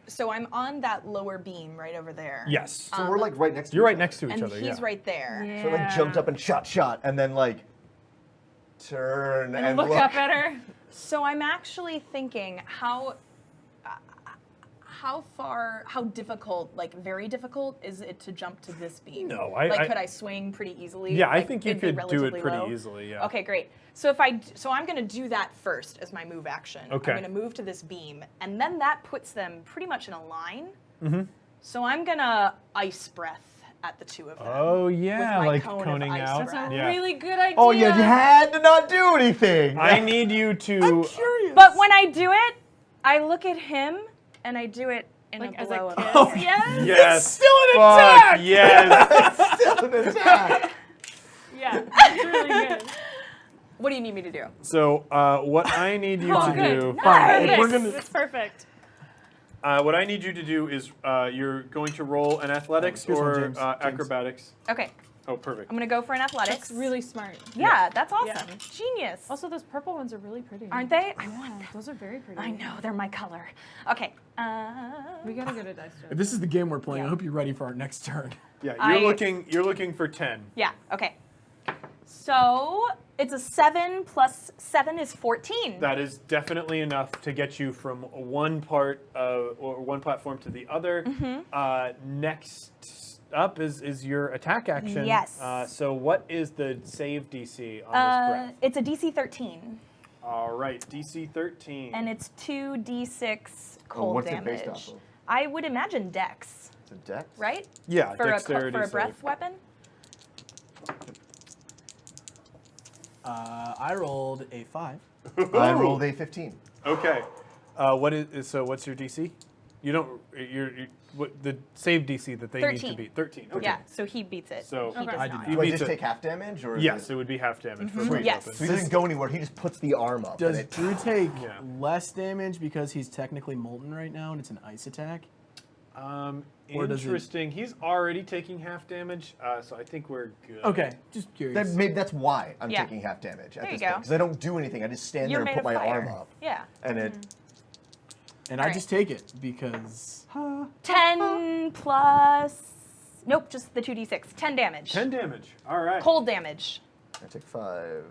So I'm on that lower beam right over there. Yes. So we're like right next to You're each right other. next to each And other. he's yeah. right there. Yeah. So like jumped up and shot, and then like turn and Look up at her. So I'm actually thinking, how how difficult, like very difficult, is it to jump to this beam? No, could I swing pretty easily? Yeah, I Like, think you it'd be could do it relatively pretty low? easily. Yeah. Okay, great. So I'm going to do that first as my move action. Okay. I'm going to move to this beam, and then that puts them pretty much in a line. Mm-hmm. So I'm going to ice breath at the two of them. Oh yeah, my like cone of coning ice out. That's a Yeah. really good idea. Oh, yeah, you had to not do anything. I need you to. Curious. But when I do it, I look at him and I do it in Like a as a glow of kiss? kiss. Yes. Yes. Still an Fuck, attack! yes. Still an attack. Yeah, that's really good. What do you need me to do? So what I need you Oh, to good. do. Perfect. We're gonna- That's perfect. What I need you to do is you're going to roll an athletics Here's one, or James. James. acrobatics. Okay, Oh, perfect. I'm gonna go for an athletics. That's really smart. Yeah, that's awesome. Yeah. Genius. Also, those purple ones are really pretty. Aren't they? Yeah, those are very pretty. I know, they're my color. Okay. We gotta go to dice. If this is the game we're playing, I hope you're ready for our next turn. Yeah, I- you're looking for 10. Yeah, okay. So it's a 7 plus 7 is 14. That is definitely enough to get you from one part or one platform to the other. Next up is your attack action. Yes. So what is the save DC on this breath? It's a DC 13, All right, DC 13. and it's 2d6 Oh, cold what's it damage. based off of? I would imagine Dex, It's a dex? right? yeah, For dexterity for a save. breath weapon. I rolled a 5. I rolled a 15. Okay. What's your DC? You don't. You're what the save DC that they need 13. to beat 13. Okay. Yeah, so he beats it. So he does I did not. not. Do I beats just it. take half damage? Or is Yes, it- it would be half damage for Sweet. both Yes. weapons. So he doesn't go anywhere. He just puts the arm up. Does and it- Drew take Yeah. less damage because he's technically molten right now and it's an ice attack? Or does it- Interesting. He's already taking half damage, so I think we're good. Okay, just curious. Maybe that's why I'm Yeah. taking half damage at There you this go. point. Because I don't do anything. I just stand You're there made and put of my fire. arm up. Yeah. And it. and All I right. just take it because 10 plus. Nope, just the 2d6. 10 damage. 10 damage. All right. Cold damage. I take 5.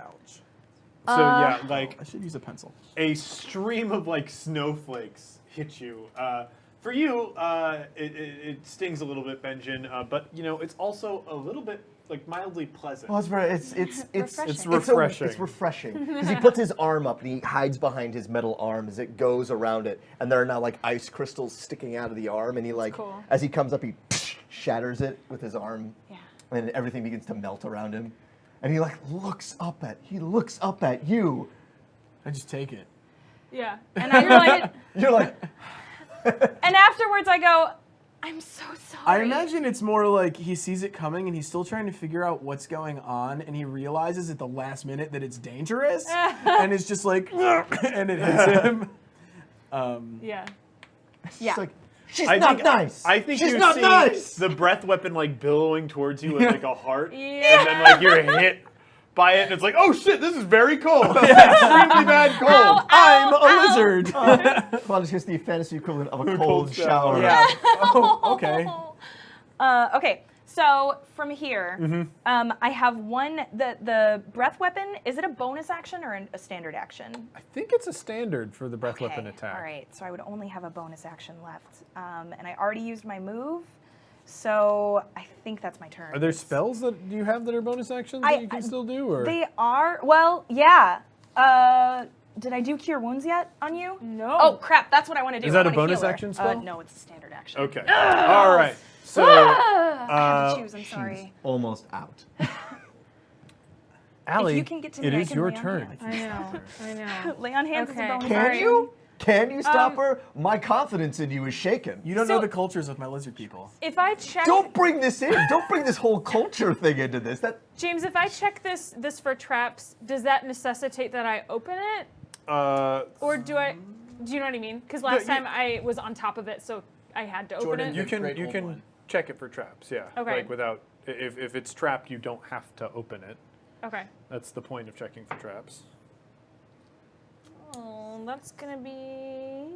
ouch. So yeah, like I should use a pencil. a stream of like snowflakes hit you. For you, it stings a little bit, Benjin, but you know it's also a little bit like mildly pleasant. Well, it's Refreshing. refreshing. It's refreshing because he puts his arm up and he hides behind his metal arm as it goes around it, and there are now like ice crystals sticking out of the arm, and he like cool. as he comes up, he shatters it with his arm, Yeah. and everything begins to melt around him, and he like looks up at you. I just take it. Yeah. And I like, You're like, and afterwards I go, I'm so sorry. I imagine it's more like he sees it coming and he's still trying to figure out what's going on, and he realizes at the last minute that it's dangerous, and it's just like, and it hits him. Yeah. Yeah. it's like she's I not think, nice. I think she's you not see nice. the breath weapon like billowing towards you with like a heart, Yeah. and then like you're hit by it, and it's like, oh shit, this is very cold. Extremely bad cold. Ow, I'm a ow. lizard. Well, it's just the fantasy equivalent of a cold cold shower. shower. Yeah. Oh, okay. Okay, so from here, Mm-hmm. I have one. The breath weapon. Is it a bonus action or a standard action? I think it's a standard for the breath weapon Okay, attack. All right, so I would only have a bonus action left, and I already used my move, so I think that's my turn. Are there spells that you have that are bonus actions I- that you can still do, or They are. Well, yeah. Did I do Cure Wounds yet on you? No. Oh crap! That's what I want to do. Is that I a wanna bonus heal her. action spell? No, it's a standard action. okay? All right. So I had to choose. I'm She's sorry. almost out. Allie, you can get to me, it I is can your lay on turn. hands. I know. Lay on hands is Okay. a bonus Can action. you? Can you stop her? My confidence in you is shaken. You don't So- know the cultures of my lizard people. If I check, Don't bring this in. Don't bring this whole culture thing into this. That James, if I check this for traps, does that necessitate that I open it, or do I? Do you know what I mean? Because last Yeah, time I was on top of it, so I had to open Jordan, it. You can Great you old can one. check it for traps. Yeah. Okay. Like without if it's trapped, you don't have to open it. Okay. That's the point of checking for traps. Oh, that's gonna be. In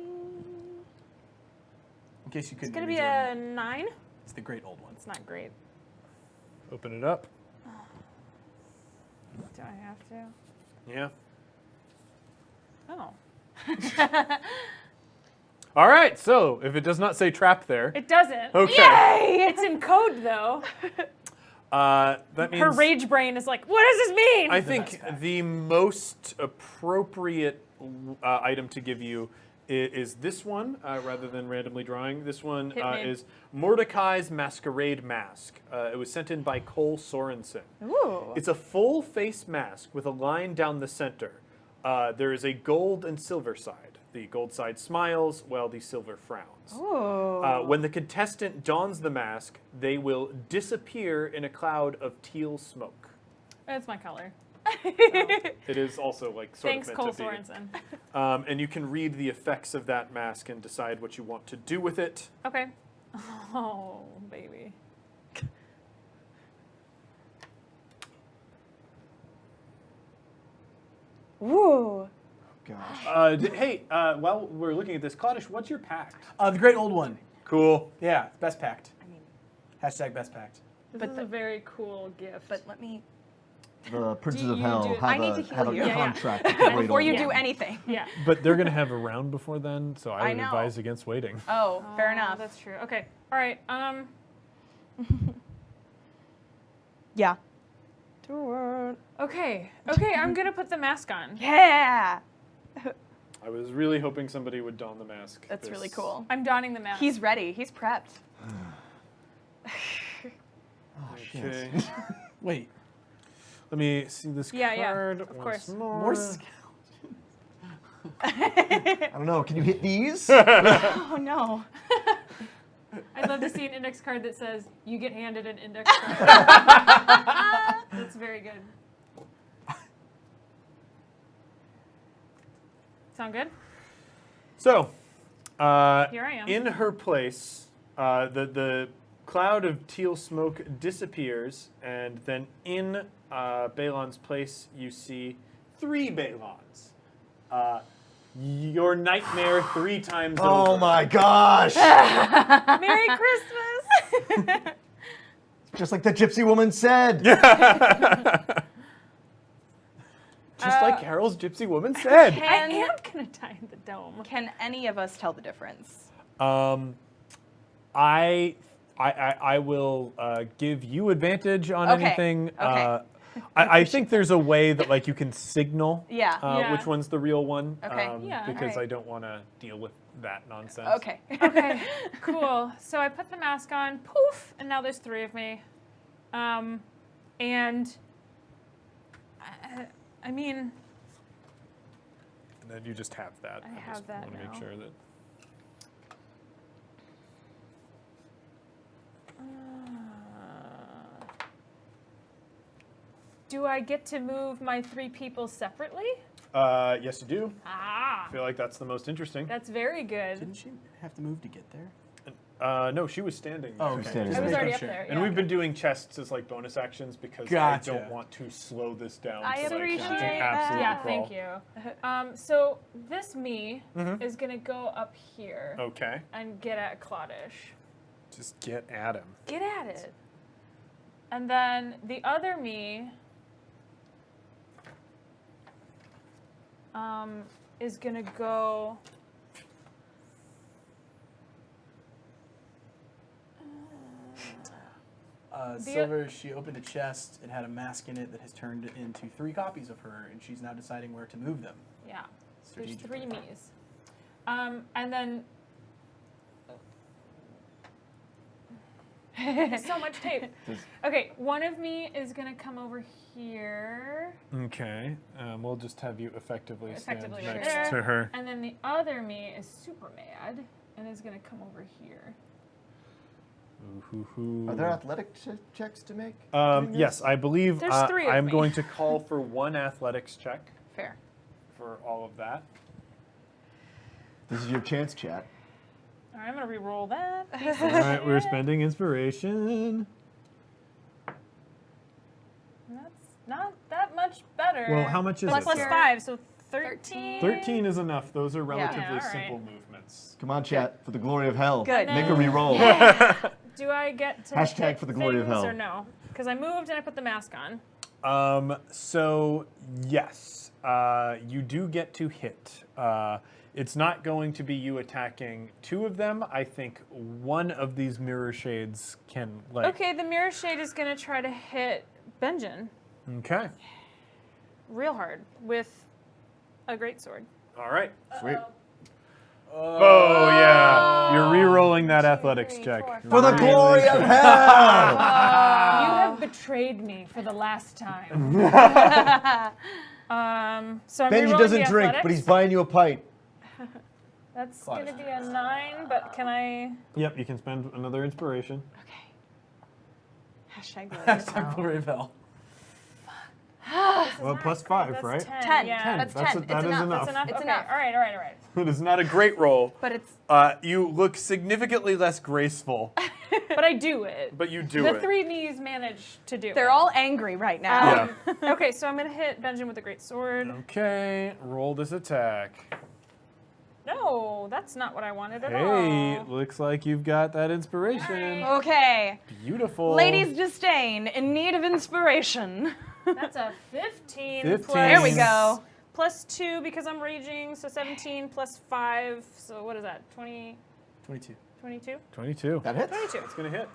case you couldn't It's gonna hear be me, Jordan, a 9. it's the great old one. It's not great. Open it up. Do I have to? Yeah. Oh. All right, so if it does not say trap there, It doesn't. okay. Yay! It's in code though. That means Her rage brain is like, what does this mean? I think the most appropriate item to give you is this one, rather than randomly drawing. This one Hit me. is Mordecai's Masquerade Mask. It was sent in by Cole Sorensen. Ooh. It's a full face mask with a line down the center. There is a gold and silver side. The gold side smiles while the silver frowns. Ooh. When the contestant dons the mask, they will disappear in a cloud of teal smoke. That's my color. It is also like sort Thanks, of Cole meant to be. Sorensen. And you can read the effects of that mask and decide what you want to do with it. Okay. Oh, baby. Ooh. Gosh. Hey, while we're looking at this, Claudish, what's your pact? The Great Old One. Cool. Yeah, best pact. I mean, Hashtag best pact. This But is a very cool gift. but let me. The Princes Do of you Hell do- have I a, need to heal have a you. Yeah, yeah. contract with the Great Before you Old do One. anything. yeah. But they're going to have a round before then, so I I would know. advise against waiting. Oh, fair Oh, enough. That's true. Okay. All right. Yeah. Okay. Okay. I'm gonna put the mask on. Yeah. I was really hoping somebody would don the mask. That's really cool. I'm donning the mask. He's ready. He's prepped. Oh, shit. Okay. Wait. Let me see this Yeah, yeah, card of once course. more. More scout. I don't know. Can you hit these? Oh no. I'd love to see an index card that says you get handed an index card. That's very good. Sound good? So, Here I am. in her place, the cloud of teal smoke disappears, and then in Balon's place, you see 3 Balons. Your nightmare 3 times Oh over. my gosh! Merry Christmas! Just like the gypsy woman said. Just like Carol's gypsy woman said. I Can, am gonna die in the dome. can any of us tell the difference? I will give you advantage on Okay, anything. okay. I think there's a way that like you can signal Yeah. Yeah. which one's the real one. Okay. Yeah, Because alright. I don't want to deal with that nonsense. Okay. Okay, cool. So I put the mask on, poof, and now there's 3 of me. And I mean, And then you just have that. I have just that want to now. make sure that. do I get to move my 3 people separately? Yes, you do. Ah, I feel like that's the most interesting. that's very good. Didn't she have to move to get there? No, she was standing. Oh, there. okay. standing Just I was there. already making up sure. there. And yeah. we've been doing chests as like bonus actions because Gotcha. I don't want to slow this down. I to, like, appreciate just an that. absolute Yeah, crawl. thank you. So this me is gonna go up here Okay. and get at Claudish. Just get at him. Get at it. And then the other me is gonna go. Silver, she opened a chest. It had a mask in it that has turned into 3 copies of her, and she's now deciding where to move them. Yeah, there's 3 Strategically. me's. And then. So much tape. Okay, one of me is gonna come over here, Okay. We'll just have you effectively, effectively stand right next there, to her. and then the other me is super mad and is gonna come over here. Are there athletic checks to make? Yes, I believe There's 3 of I'm me. going to call for 1 athletics check Fair. for all of that. This is your chance, chat. All right, I'm gonna re-roll that. All right, we're spending inspiration. That's not that much better. Well, how much is Plus it? plus So 5, so 13. 13 is enough. Those are relatively all right. simple movements. Come on, chat, for the glory of hell. Good. Make a reroll. Do I get to Hashtag hit for the glory of things hell. or no? Because I moved and I put the mask on. So yes, you do get to hit. It's not going to be you attacking two of them. I think one of these mirror shades can Okay, the mirror shade is going to try to hit Benjin Okay. real hard with a greatsword. All right. Sweet. Oh yeah, you're re-rolling that athletics check. For the glory of hell! You have betrayed me for the last time. So I'm Benji re-rolling doesn't the drink, athletics. but he's buying you a pint. That's going to be a 9, but can I... Yep, you can spend another inspiration. Okay. Hashtag glory. Hashtag glory of hell. Well, plus 5, That's right? 10. 10. Yeah. That's That's 10. a- that it's is enough. enough. That's enough? It's Okay, enough. all right. It is not a great roll. But it's You look significantly less graceful, But I do it. but you do The it. three knees manage to do it. they're all angry right now. Okay, so I'm going to hit Benjin with a great sword. Okay, roll this attack. No, that's not what I wanted at Hey, all. looks like you've got that inspiration. Okay. Beautiful. Ladies disdain, in need of inspiration. That's a 15. 15. Plus, There we go. Plus 2 because I'm raging, so 17 plus 5. So what is that? 20, 22. 22? 22. That hits. 22. It's going to hit.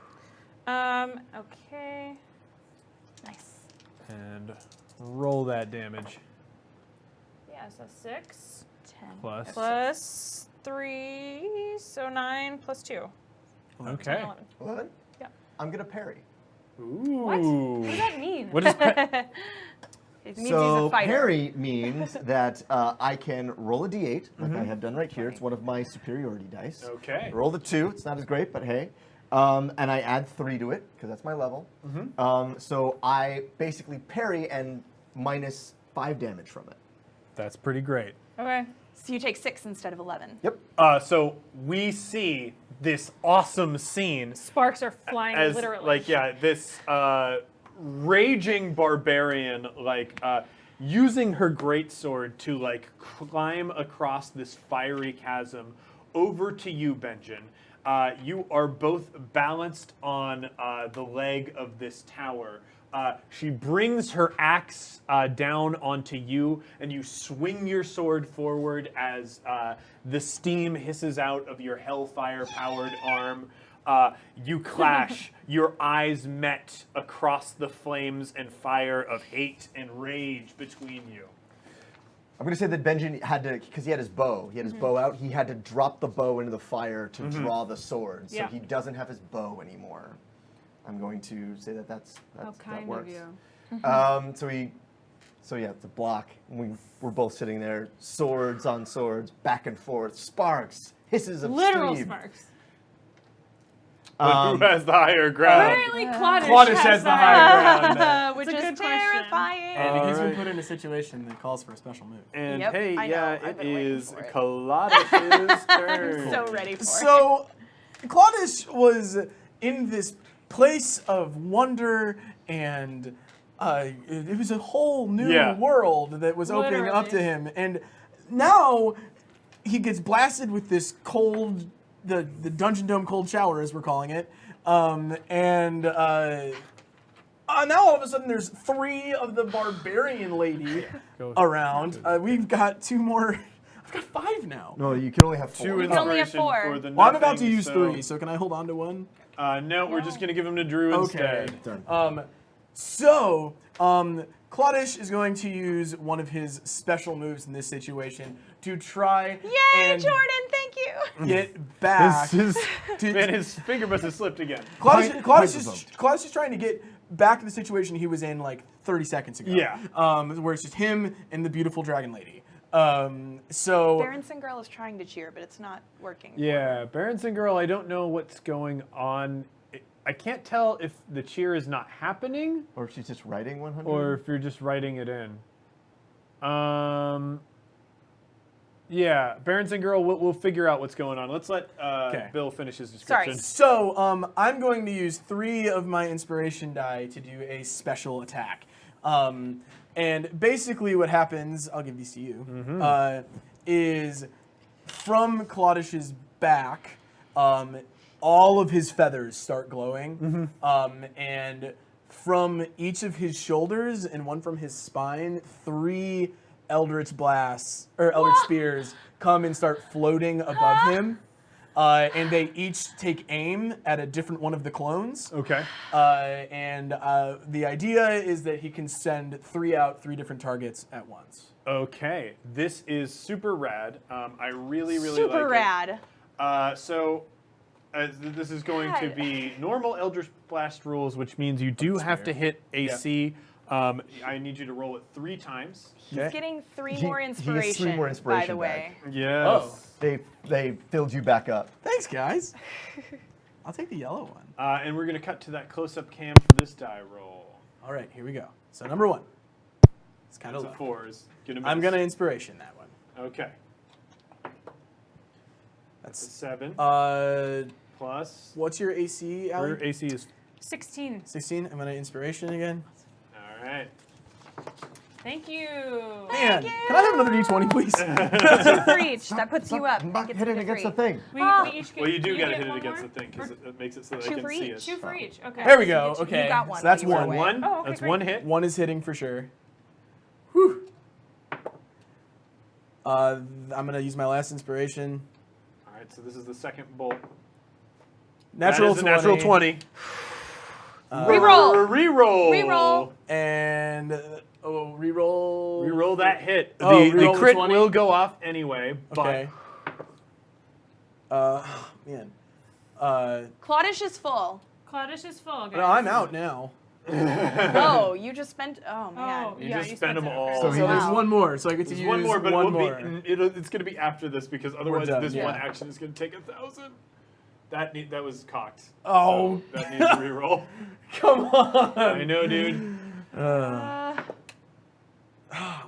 Okay. Nice. And roll that damage. Yeah, so 6 10. Plus. plus 3, so 9 plus 2. Okay. 11. 11? Yeah. I'm going to parry. Ooh. What? What does that mean? What is It means So he's a fighter. parry means that I can roll a d8, like I have done right here. It's one of my superiority dice. Okay. I rolled a 2. It's not as great, but hey. And I add 3 to it, because that's my level. So I basically parry and minus 5 damage from it. That's pretty great. Okay. So you take 6 instead of 11. Yep. So we see this awesome scene Sparks are flying as literally. like this raging barbarian using her greatsword to climb across this fiery chasm over to you, Benjin. You are both balanced on the leg of this tower. She brings her axe down onto you, and you swing your sword forward as the steam hisses out of your hellfire-powered arm. You clash, your eyes met across the flames and fire of hate and rage between you. I'm going to say that Benjin had to, because he had his bow. He had his bow out. He had to drop the bow into the fire to draw the sword. So Yeah. he doesn't have his bow anymore. I'm going to say that that works. So yeah, it's a block. We're both sitting there, swords on swords, back and forth, sparks, hisses of Literal steam. sparks. But who has the higher ground? Apparently, Claudius, Claudius has the higher ground. Which It's a is good question. terrifying. And he's been Alright. put in a situation that calls for a special move. And Yep, hey, I know. yeah, I've it been waiting is for it. Claudius's turn. So ready for it. So, Claudius was in this place of wonder, and it was a whole new Yeah. world that was opening up to Literally. him. And now he gets blasted with this cold, the Dungeon Dome cold shower, as we're calling it. Now all of a sudden there's 3 of the barbarian lady Go. around. We've got 2 more. I've got 5 now. No, you can only have 4. Two can only have inspiration 4. for the Well, I'm about to nothing, use so- 3, so can I hold on to one? No, we're just gonna give him to Drew Okay. instead. Done. Claudius is going to use one of his special moves in this situation to try Yay, and Jordan, thank you. get back. Man, his finger must have slipped again. Claudius Pipe is trying to get back to the situation he was in like 30 seconds ago. Yeah. Where it's just him and the beautiful dragon lady. So Berenson Girl is trying to cheer, but it's not working. Yeah, Berenson Girl, I don't know what's going on. I can't tell if the cheer is not happening Or if she's just writing 100. or if you're just writing it in. Yeah, Berenson Girl, we'll figure out what's going on. Let's let Bill finish his description. Sorry. So, I'm going to use 3 of my inspiration die to do a special attack. And basically what happens, I'll give these to you, is from Claudius's back, all of his feathers start glowing. And from each of his shoulders and one from his spine, 3 Eldritch Blasts, or Eldritch Spears, come and start floating above him. And they each take aim at a different one of the clones. Okay. And the idea is that he can send 3 out, 3 different targets at once. Okay. This is super rad. I really, really Super like it. rad. So this is going to be normal Eldritch Blast rules, which means you do have to hit AC. I need you to roll it 3 times. He's getting 3 He- more he gets inspiration, 3 more by inspiration the way. Yes. Oh. They filled you back up. Thanks, guys. I'll take the yellow one. And we're going to cut to that close-up cam for this die roll. All right, here we go. So number 1. It's kind That's of a 4s. Gonna I'm miss. going to inspiration that one. Okay. That's a That's 7. Plus. what's your AC, Allie? Your AC is 16. 16. I'm going to inspiration again. all right. Thank you. Man, can I have another D20, please? 2 for each. That puts you up. That Not gets hit me it to against 3. the thing. We each get, Well, you do got to get hit it one against more? the thing because it makes it so they 2 can for see each. it. 2 for each. Okay. There we go. So you get Okay. You got one. So that's You got one. One. Oh, okay, That's great. one hit. 1 is hitting for sure. Whew. I'm going to use my last inspiration. All right. So this is the second bolt. Natural That is a natural 20. Reroll. Reroll. Reroll. And reroll. Reroll that hit. Oh, the reroll the crit 20? will go off anyway. Okay. Man. Claudish is full. Claudish is full, guys. No, I'm out now. Oh, you just spent. Oh man. Oh, You yeah, just you spend them it. all. Okay. So So there's Wow. one more, so I get to There's use one more, but one it more. will be. It's going to be after this because otherwise done, this yeah. one action is going to take 1,000. That was cocked. Oh. So that needs a reroll. Come on. I know, dude.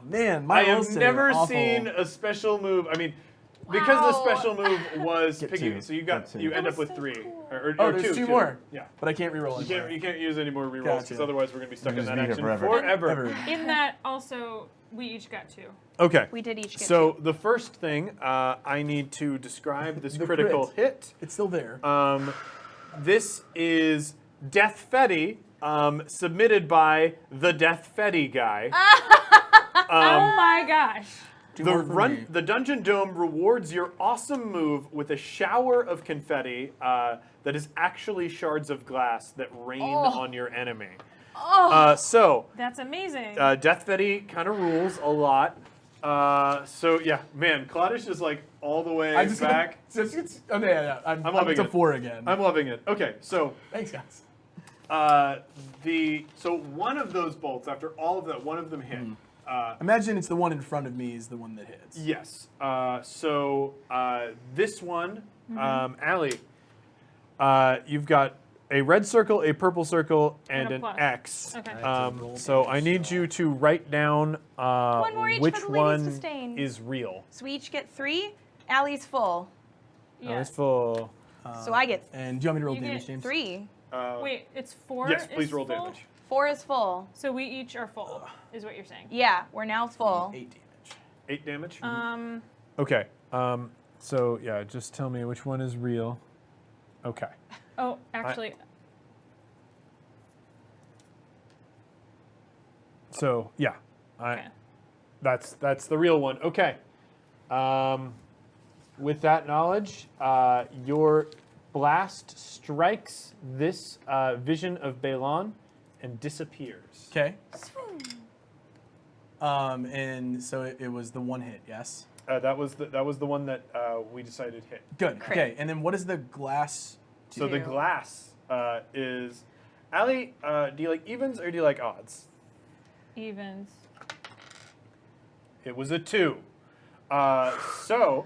Man, my I have rolls today never are awful. seen a special move. I mean, because the Wow. special move was Get piggy, 2. so you Get 2. end That up was with so 3 cool. or there's 2 more. Yeah. But I can't reroll You anymore. can't use any more rerolls Gotcha. because otherwise we're going to be stuck You in just that need it action forever. forever. In that, also, we each got 2. Okay. We did each get So the first thing I need to describe this The critical crit. hit. It's still there. This is Death Fetty, submitted by the Death Fetty guy. Oh my gosh. The Dungeon Dome rewards your awesome move with a shower of confetti that is actually shards of glass that rain on your enemy. So That's amazing. Death Fetty kind of rules a lot. So yeah, man, Claudish is like all the way I just back. Okay, yeah. I'm loving up to it. 4 again. I'm loving it. Okay, so Thanks, guys. so one of those bolts, after all of that, one of them hit. Imagine it's the one in front of me is the one that hits. Yes. So this one, Allie, you've got a red circle, a purple circle, and And a an plus. X. Okay. So I need you to write down more each which for the ladies to one stain. is real. So we each get 3. Allie's full. Yeah. It's full. So I get And do you want me to roll You damage, get James? 3. Wait, it's 4? Yes, please is roll full? damage. 4 is full. So we each are full, is what you're saying. Yeah, we're now full. 8 damage. 8 damage. Okay. Okay. So yeah, just tell me which one is real. Okay. Oh, actually, So yeah, okay. that's the real one. Okay. With that knowledge, your blast strikes this vision of Balon and disappears. Okay. And so it was the one hit, yes? That was the one that we decided hit. Good. Crit. Okay, and then what is the glass do? So the glass is, Allie, do you like evens or do you like odds? Evens. It was a 2. So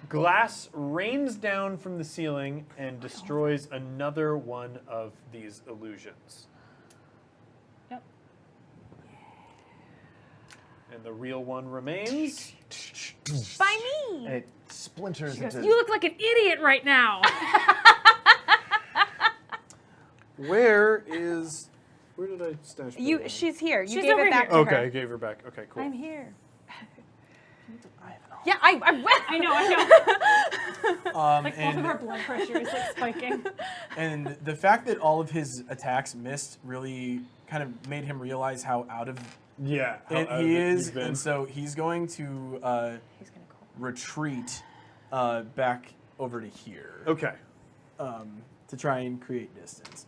glass rains down from the ceiling and destroys another one of these illusions. Yep. And the real one remains. By me. And it splinters She goes, into. you look like an idiot right now. Where did I stash Balon? She's here. You She's gave over it back here. to her. Okay, I gave her back. Okay, cool. I'm here. Yeah, I I know. Like both and of our blood pressure is like spiking. and the fact that all of his attacks missed really kind of made him realize how out of Yeah. it he is, and so he's going to He's gonna call. retreat back over to here Okay. to try and create distance.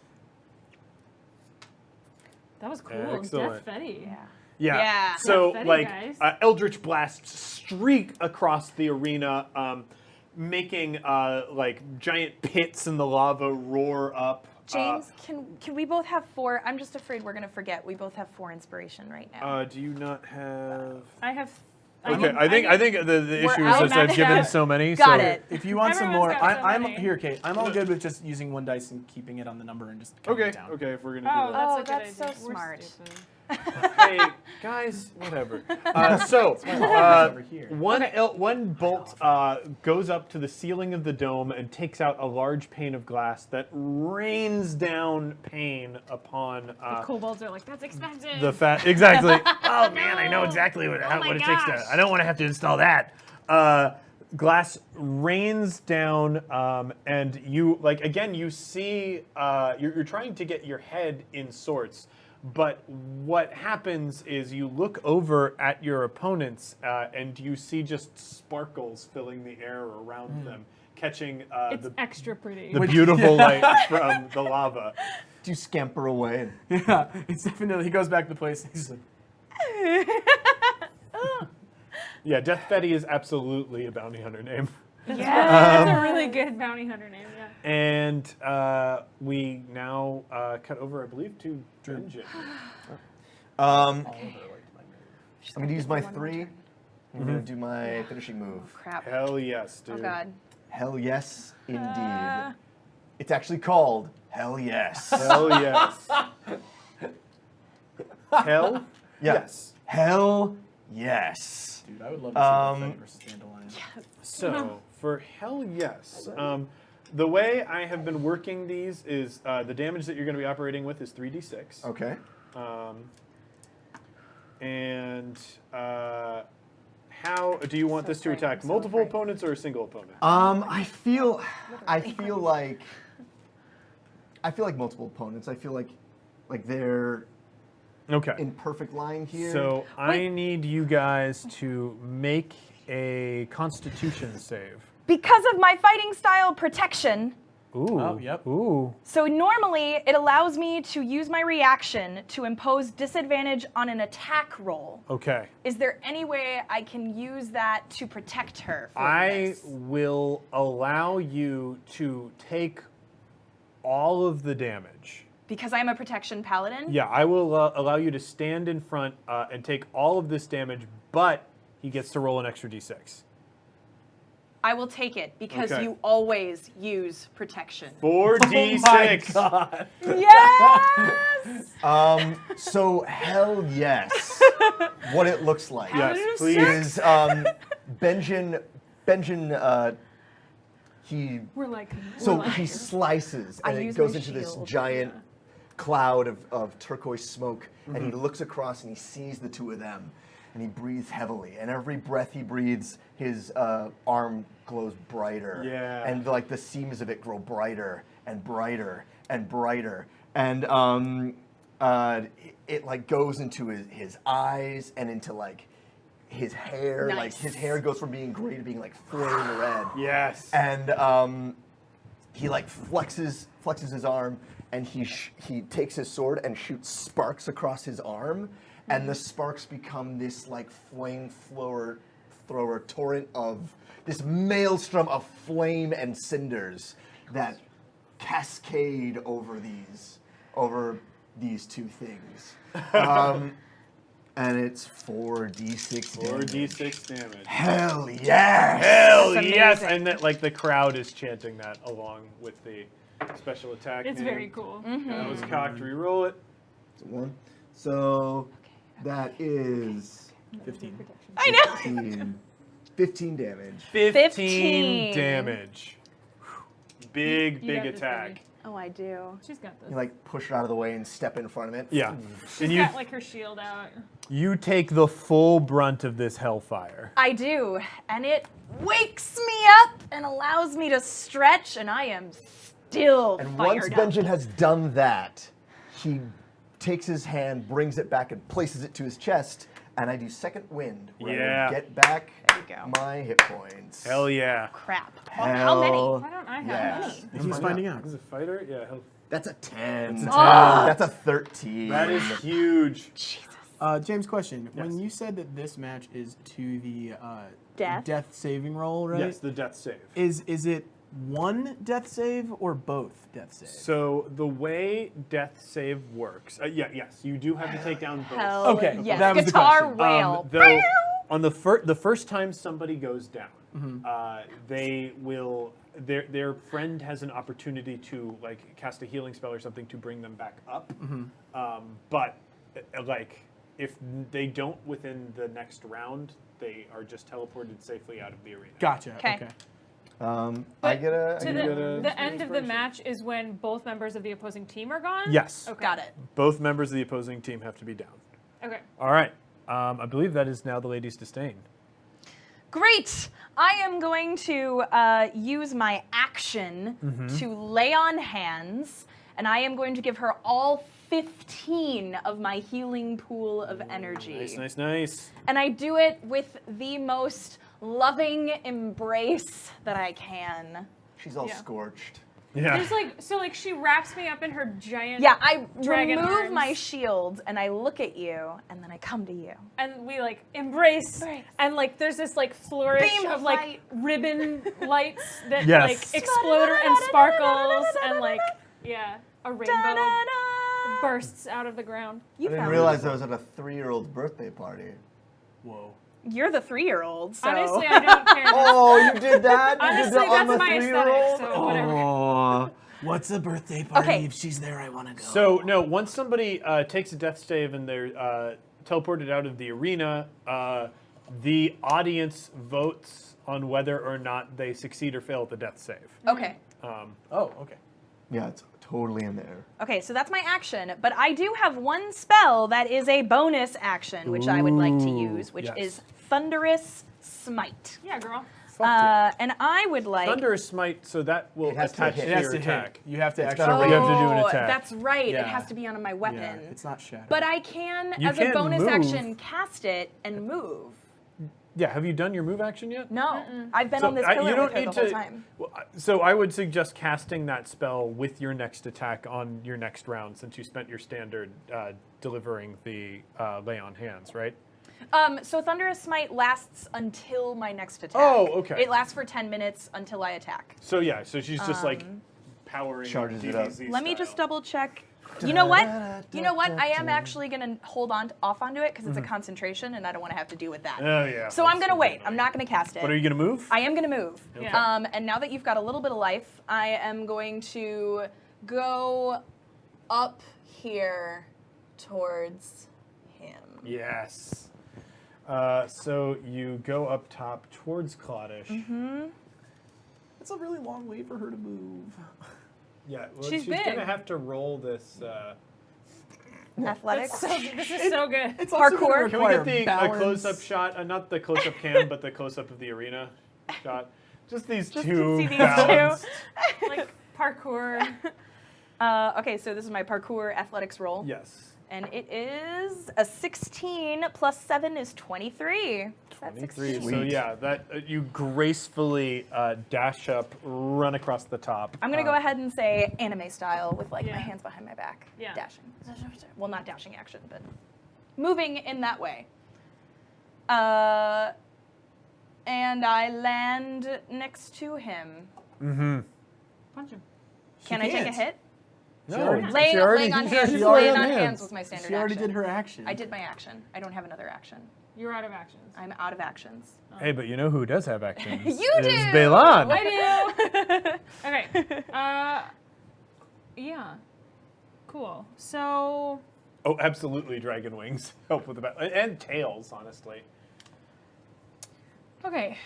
That was cool. Excellent. Death Fetty. Yeah. Yeah. Yeah. So, Confetti, like, guys. Eldritch blasts streak across the arena, making like giant pits in the lava roar up. James, can we both have 4? I'm just afraid we're gonna forget. We both have 4 inspiration right now. Do you not have? I have. Okay, I think the issue is out that I've maxed given out. so many. Got so it. If you want some Everyone's more, got so I'm many. here, Kate. I'm all good with just using 1 dice and keeping it on the number and just counting Okay. it down. Okay. If we're gonna Oh, do that. that's a good that's so idea. We're smart. stupid. Hey guys, whatever. So Over here. one bolt goes up to the ceiling of the dome and takes out a large pane of glass that rains down pain upon Kobolds are like, that's expensive. the fat. Exactly. Oh man, I know exactly what it takes to. I don't want to have to install that. Glass rains down, and you again. You see, you're trying to get your head in sorts. But what happens is you look over at your opponents and you see just sparkles filling the air around them, catching it's the extra pretty. beautiful light from the lava. Do you scamper away? Yeah, it's definitely. He goes back to the place. And he's like, Yeah, Death Fetty is absolutely a bounty hunter name. That's a really good bounty hunter name, yeah. And we now cut over, I believe, to Benjin. I'm okay. going to use my One more 3. turn. I'm going to do my finishing move. Crap. Hell yes, dude. Oh god. Hell yes, indeed. It's actually called Hell Yes. Hell yes. Hell yes. Hell yes. Dude, I would love to see Buffet versus Dandelion. So, for hell yes, the way I have been working these is the damage that you're going to be operating with is 3d6. Okay. And how do you want this to attack? Multiple opponents or a single opponent? I feel like multiple opponents. I feel like they're Okay. in perfect line here. So I need you guys to make a Constitution save. Because of my fighting style protection, Ooh. Oh, yep. Ooh. so normally it allows me to use my reaction to impose disadvantage on an attack roll. Okay. Is there any way I can use that to protect her for I this? will allow you to take all of the damage. Because I'm a protection paladin? Yeah, I will allow you to stand in front and take all of this damage, but he gets to roll an extra d6. I will take it because Okay. you always use protection. 4d6. Oh my God. Yes! So hell yes. What it looks like Yes, please. is Benjin. He We're like, he slices I and it use goes my into this shield. giant cloud of turquoise smoke, and he looks across and he sees the two of them, and he breathes heavily. And every breath he breathes, his arm glows brighter. Yeah. And like the seams of it grow brighter and brighter and brighter. And it like goes into his eyes and into like his hair. Like Nice. his hair goes from being gray to being like flame red. Yes. And he like flexes his arm, and he takes his sword and shoots sparks across his arm, and the sparks become this like flame thrower torrent of this maelstrom of flame and cinders that cascade over these two things. And it's 4d6 damage. 4d6 damage. Hell yes! Hell That's yes! amazing. And that, like, the crowd is chanting that along with the special attack. It's name. very cool. That was cocked. Reroll it. One. So that is 15. I know! 15 damage. 15 15. damage. Big You got this, attack. baby. Oh, I do. She's got this. You like push it out of the way and step in front of it. Yeah. She's And you got like her shield out. you take the full brunt of this hellfire. I do, and it wakes me up and allows me to stretch, and I am still And fired once up. Benjin has done that, he takes his hand, brings it back, and places it to his chest. And I do second wind, where Yeah. I get back There you go. my hit points. Hell yeah. Crap. Well, how many? Why don't I have Yes. any? He's finding out. He's a fighter? Yeah. That's a 10. That's a 10. That's a 13. That is huge. Jesus. James, question. Yes. When you said that this match is to the Death? saving roll, right? Yes, the death save. Is it one death save or both death saves? So the way death save works, yes, you do have to take down both. Hell Okay, yes. that was the Guitar question. whale. Though on the first time somebody goes down, they will their friend has an opportunity to like cast a healing spell or something to bring them back up. But like if they don't within the next round, they are just teleported safely out of the arena. Gotcha. 'Kay. Okay. I get a. To I get a the end of the match is when both members of the opposing team are gone? Yes. Okay. Got it. Both members of the opposing team have to be down. Okay. All right. I believe that is now the lady's disdain. Great. I am going to use my action to lay on hands, and I am going to give her all 15 of my healing pool of energy. Nice. And I do it with the most loving embrace that I can. She's all Yeah. scorched. Yeah. There's like she wraps me up in her giant Yeah, I dragon remove arms. my shield and I look at you and then I come to you. and we like embrace Embrace. and like there's this like flourish Beam of of like light. ribbon lights that Yes. like explode and sparkles and like a rainbow Da-da-da. bursts out of the ground. I You didn't found realize I was at a 3-year-old's birthday party. Whoa. You're the 3-year-old, so. Honestly, I don't care. Oh, you did that? You Honestly, did that on that's the my aesthetic, 3-year-old? so whatever. Aw. What's a birthday party? Okay. If she's there, I want to go. So no, once somebody takes a death save and they're teleported out of the arena, the audience votes on whether or not they succeed or fail at the death save. Okay. Oh, okay. Yeah, it's totally in there. Okay, so that's my action, but I do have one spell that is a bonus action, which I would like to use, which yes. is Thunderous Smite. Yeah, girl. And I would like. Thunderous Smite, so that will It has to attach hit. to It has your to attack. hit. You have to It's actually. gotta You have to do an Oh, attack. that's right. It Yeah. has to be on my weapon. Yeah, it's not shadow. But I can, You as a can bonus move. action, cast it and move. Yeah, have you done your move action yet? No, I've been So, on this you pillar don't with her need the whole to. time. Well, so I would suggest casting that spell with your next attack on your next round, since you spent your standard delivering the lay on hands, right? So Thunderous Smite lasts until my next attack. Oh, okay. It lasts for 10 minutes until I attack. So yeah, so she's just like powering Charges it up. DBZ Let me style. just double check. You know what? You know what? I am actually going to hold off onto it because it's a concentration and I don't want to have to deal with that. Oh yeah. So I'm that's going to wait. annoying. I'm not going to cast it. But are you gonna move? I am going to move. Yeah. And now that you've got a little bit of life, I am going to go up here towards him. Yes. So you go up top towards Claudish. It's a really long way for her to move. Yeah. Well, She's big. gonna have to roll this. Athletics. This is so good. It's also Parkour. gonna Can we require get the balance. close-up shot? Not the close-up cam, but the close-up of the arena shot. Just these Just two. to see these balanced. Like parkour. Okay, so this is my parkour athletics roll. Yes. And it is a 16 plus 7 is 23. That's 23. 16. So Sweet. yeah, that you gracefully dash up, run across the top. I'm gonna go ahead and say anime style with like Yeah. my hands behind my back. Yeah. Dashing. Well, not dashing action, but moving in that way. And I land next to him. Mm-hmm. Punch him. Can I take a can't. hit? No, Laying on hands. she already Laying on on hands. hands was my standard She already action. did her action. I did my action. I don't have another action. You're out of actions. I'm out of actions. Hey, but you know who does have actions? You is do! Balan. I do. Okay. Yeah. Cool. So Oh, absolutely, dragon wings help with the battle, and tails, honestly. okay.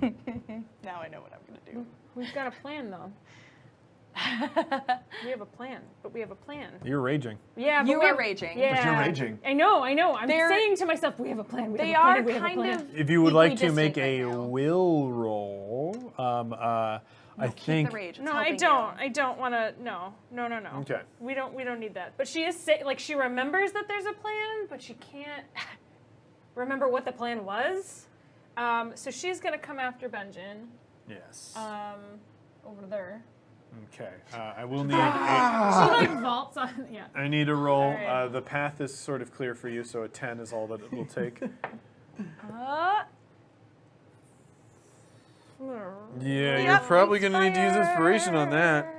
Now I know what I'm gonna do. We've got a plan, though. We have a plan, but we have a plan. You're raging. Yeah, but You were we're- raging. Yeah. But you're raging. I know. I'm They're- saying to myself, we have a plan. We They have a plan. are we have a kind plan. of. If you would like to equidistant make right a now. will roll, I Keep think. the rage. It's No, I helping don't. you. I don't want to. No. Okay. We don't need that. But she is like she remembers that there's a plan, but she can't remember what the plan was. So she's gonna come after Benjin. Yes. Over there. Okay. I will need. She like vaults on. Yeah. I need a roll. All right. The path is sort of clear for you, so a 10 is all that it will take. Yeah, you're probably going to need to use inspiration on that.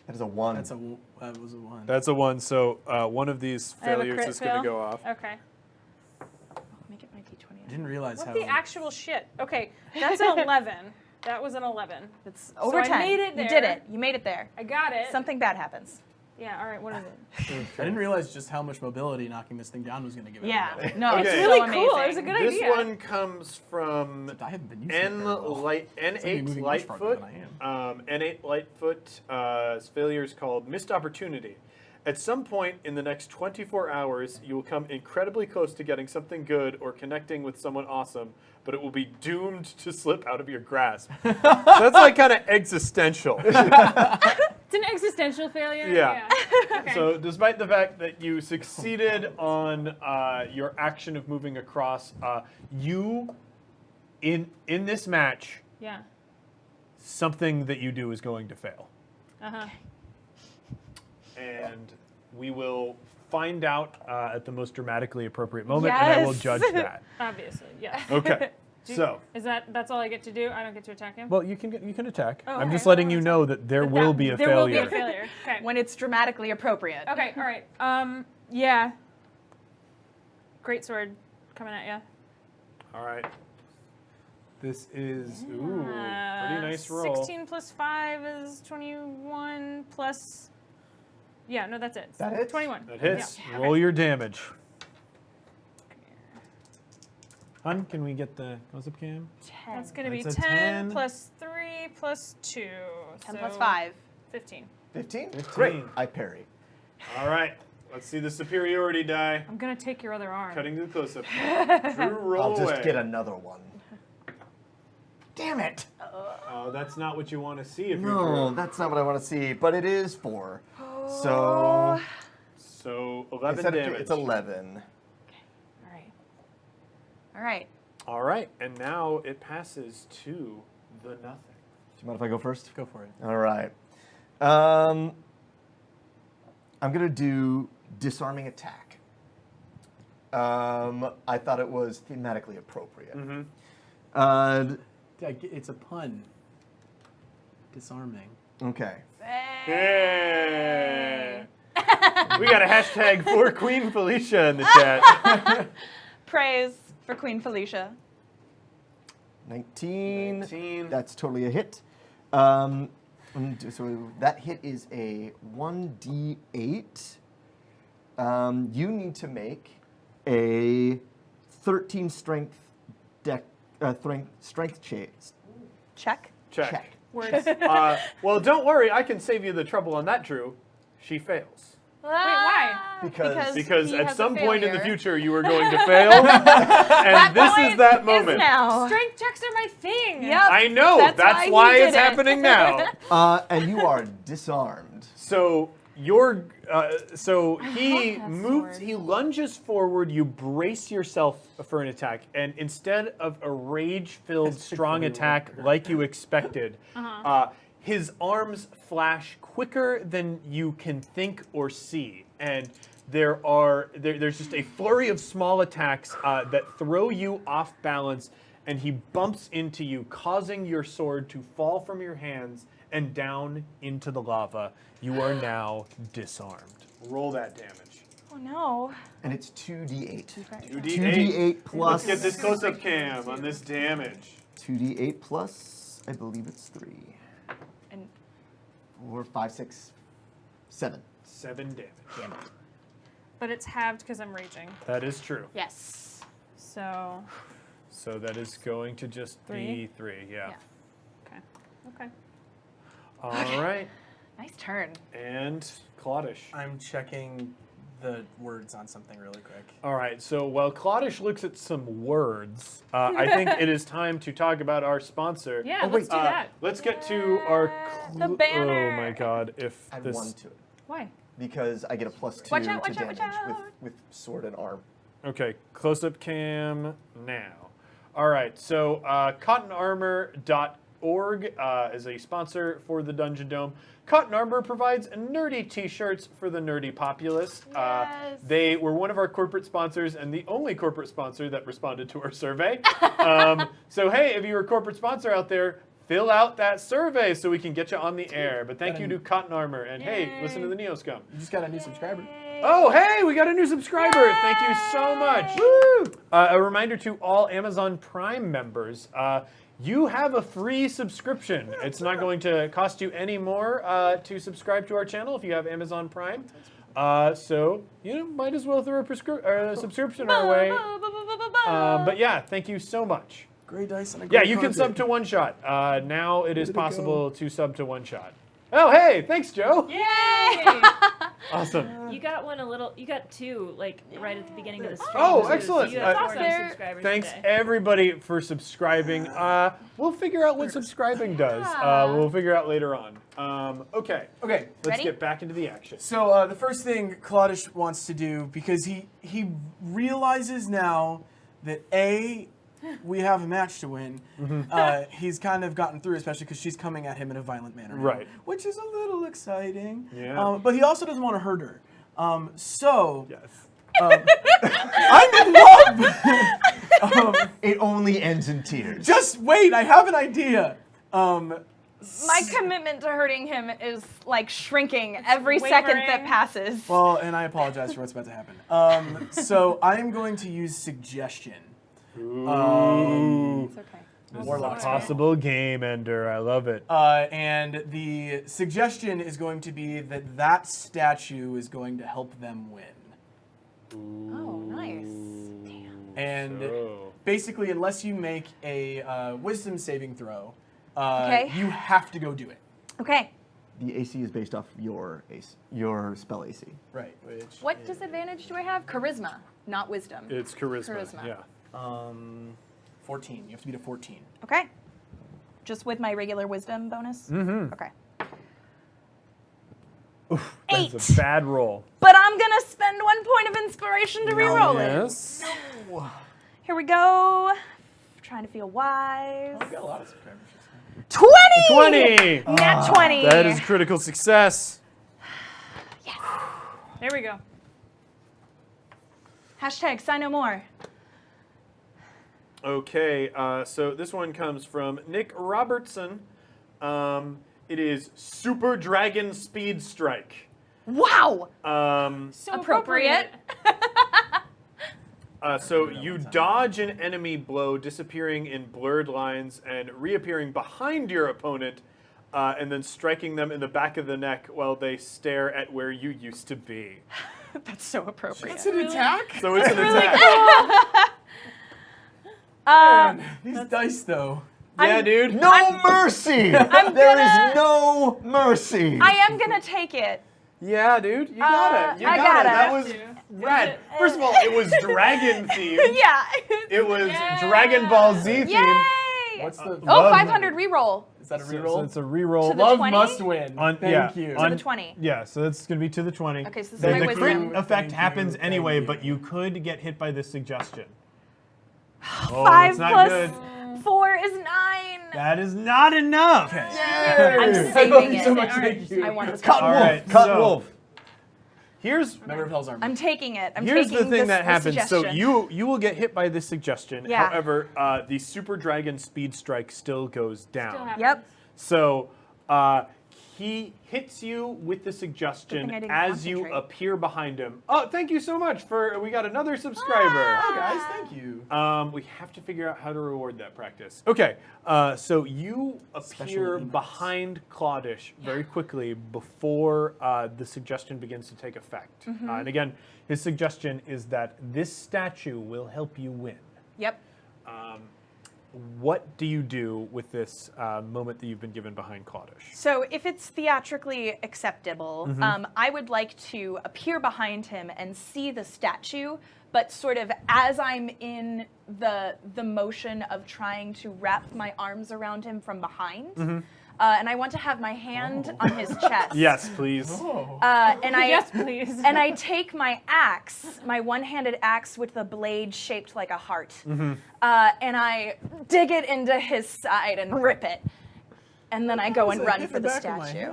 That is a 1. That was a 1. That's a 1, so one of these I have a failures crit is going fail. to go off. Okay. Make it my D20. I didn't realize What how. the actual shit? Okay, that's an 11. That was an 11. It's over I 10. made it You there. did it. You made it there. I got it. Something bad happens. Yeah. All right. What is it? I didn't realize just how much mobility knocking this thing down was going to give Yeah. everybody. No, Okay. it's Really so cool. amazing. It was a good This idea. one comes from I haven't been using it very well. Somebody N8 moving much farther Lightfoot. than I am. N8 Lightfoot failure is called Missed Opportunity. At some point in the next 24 hours, you will come incredibly close to getting something good or connecting with someone awesome, but it will be doomed to slip out of your grasp. That's like kind of existential. It's an existential failure. Yeah. Okay. So, despite the fact that you succeeded on your action of moving across, you in this match, Yeah. something that you do is going to fail. Uh-huh. And we will find out at the most dramatically appropriate moment, and I will Yes. judge that. Obviously, yeah. Okay. So, That's all I get to do? I don't get to attack him? well, you can attack. Oh, I'm okay. just letting you know that there will be a there failure. will be a failure. Okay. When it's dramatically appropriate. Okay, all right. Yeah. Great sword coming at you. All right. This is pretty nice roll. 16 plus 5 is 21 plus... Yeah, no, that's it. That hits? 21. That hits. Yeah. Roll your damage. Hun, can we get the close-up cam? 10. That's going to be That's a 10 10. plus 3 plus 2. 10 so plus 5. 15. 15? 15. Great. I parry. All right. Let's see the superiority die. I'm going to take your other arm. Cutting to the close-up. Drew, roll I'll just away. get another one. Damn it! Oh, that's not what you want to see if you're No, Drew. that's not what I want to see, but it is 4. So So 11 instead of damage. it's 11. All right. All right. All right, and now it passes to the nothing. Do you mind if I go first? Go for it. All right. I'm gonna do Disarming Attack. I thought it was thematically appropriate. It's a pun. Disarming. Okay. Hey! We got a hashtag for Queen Felicia in the chat. Praise for Queen Felicia. 19. 19. That's totally a hit. So that hit is a 1d8. You need to make a 13 strength strength Check. check. Words. Well, don't worry. I can save you the trouble on that, Drew. She fails. why? Because he at has a some point in the failure. future, you are going to fail. And this is that moment. Now. Strength checks are my thing. Yep. I know. That's That's why why he it's did it. happening now. And you are disarmed. So he that moves, sword. he lunges forward, you brace yourself for an attack, and instead of a rage-filled strong attack like you expected, his arms flash quicker than you can think or see, and there's just a flurry of small attacks that throw you off balance, and he bumps into you, causing your sword to fall from your hands and down into the lava. You are now disarmed. Roll that damage. Oh no. And it's 2d8. 2d8. Plus. Let's get this close-up cam on this damage. 2d8 plus, I believe it's 3. And 4, 5, 6, 7. 7 damage. But it's halved because I'm raging. That is true. yes. So that is going to just be 3, yeah. Okay. All right. Nice turn. And Claudish. I'm checking the words on something really quick. All right, so while Claudish looks at some words, I think it is time to talk about our sponsor. Yeah, let's do that. Let's get to our... The banner. Oh my god, if Add this... 1 to it. Why? Because I get a +2 Watch out, to watch out, damage watch out. with sword and arm. Okay, close-up cam now. All right, so cottonarmor.org is a sponsor for the Dungeon Dome. Cotton Armor provides nerdy t-shirts for the nerdy populace. Yes. They were one of our corporate sponsors and the only corporate sponsor that responded to our survey. So hey, if you're a corporate sponsor out there, fill out that survey so we can get you on the air. But thank you to Cotton Armor, and hey, listen to the Neo Scum. You just got a new subscriber. Oh, hey, we got a new subscriber. Yay! Thank you so much. Woo! A reminder to all Amazon Prime members, you have a free subscription. It's not going to cost you any more to subscribe to our channel if you have Amazon Prime. So, might as well throw a subscription our way. But yeah, thank you so much. Great dice and a Yeah, great you can sub carpet. to One Shot. Now it is Way to go. possible to sub to One Shot. Oh, hey, thanks, Joe. Yay! Awesome. You got you got 2, like, right at the beginning of the stream. Oh, So excellent. You have Awesome. 40 subscribers Thanks today. everybody for subscribing. We'll figure out what subscribing does. We'll figure out later on. Okay, Okay. let's Ready? get back into the action. So the first thing Claudish wants to do, because he realizes now that we have a match to win. He's kind of gotten through, especially because she's coming at him in a violent manner. now, Right. Which is a little exciting. Yeah. But he also doesn't want to hurt her. So Yes. I'm in love. It only ends in tears. Just wait, I have an idea. My commitment to hurting him is like shrinking every second that wavering. passes. Well, and I apologize for what's about to happen. So I am going to use suggestion. Ooh. It's okay. This is a Warlock's possible game ender. I love it. And the suggestion is going to be that statue is going to help them win. Oh, nice. And So. basically, unless you make a wisdom saving throw, Okay. you have to go do it. Okay. The AC is based off your spell AC. Right. Which What is, disadvantage do I have? Charisma, not wisdom. It's charisma. Charisma. Yeah. 14. You have to beat a 14. Okay. Just with my regular wisdom bonus? Mm-hmm. Okay. That's 8. a bad roll. But I'm going to spend 1 point of inspiration to reroll it. Yes. Here we go. Trying to feel wise. I've got a lot of subscribers. 20! 20! Nat 20. That is critical success. There we go. Hashtag sign no more. Okay, so this one comes from Nick Robertson. It is Super Dragon Speed Strike. Wow. So Appropriate. So you dodge an enemy blow, disappearing in blurred lines and reappearing behind your opponent, and then striking them in the back of the neck while they stare at where you used to be. That's so appropriate. It's an attack? So it's an attack. Man, these dice, though. Yeah, dude. No mercy! There is no mercy! I am going to take it. Yeah, dude. You got it. You I got got it. That it. was rad. First of all, it was dragon themed. Yeah. It was Dragon Ball Z themed. Yay! What's the... Oh, 500 reroll. Is that a So reroll? it's a reroll. To the Love 20? must win. Thank you. To the 20. Yeah, so that's going to be to the 20. Okay, so this is The my crit wisdom. effect Thank you, happens thank anyway, you. but you could get hit by this suggestion. Oh, 5 that's not plus good. 4 is 9. That is not enough. I'm I love saving you it. so much. Thank you. I want this. Cut All wolf! right, Cut so- wolf! Here's Member of Hell's Army. I'm taking it. I'm Here's taking the thing this, that happens. So suggestion. you will get hit by this suggestion. Yeah. However, the Super Dragon Speed Strike still goes down. Still happens. Yep. So he hits you with the Good suggestion thing I didn't as you concentrate. appear behind him. Oh, thank you so much we got another subscriber. Oh, guys, thank you. We have to figure out how to reward that practice. Okay, so you appear emotes. behind Claudish very quickly before the suggestion begins to take effect. And again, his suggestion is that this statue will help you win. Yep. What do you do with this moment that you've been given behind Claudish? So if it's theatrically acceptable, I would like to appear behind him and see the statue, but sort of as I'm in the motion of trying to wrap my arms around him from behind. And I want to have my hand on his chest. Yes, please. Yes, please. And I take my axe, my one-handed axe with the blade shaped like a heart, and I dig it into his side and rip it. And then I go and run for the statue.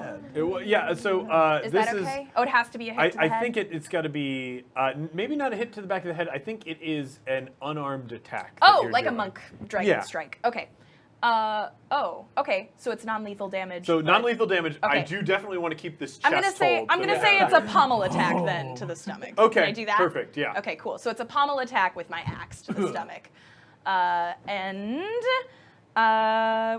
Yeah, so Is this that okay? Oh, it has to be a hit to the I head? think it's got to be, maybe not a hit to the back of the head. I think it is an unarmed attack. Oh, you're like a doing. monk dragon Yeah. strike. Okay. Okay. So it's non-lethal damage. So but- non-lethal damage. I Okay. do definitely want to keep this chest I'm gonna say hold, I'm so gonna yeah. say it's a pommel attack then to the stomach. Okay, Can I do that? perfect, yeah. Okay, cool. So it's a pommel attack with my axe to the stomach.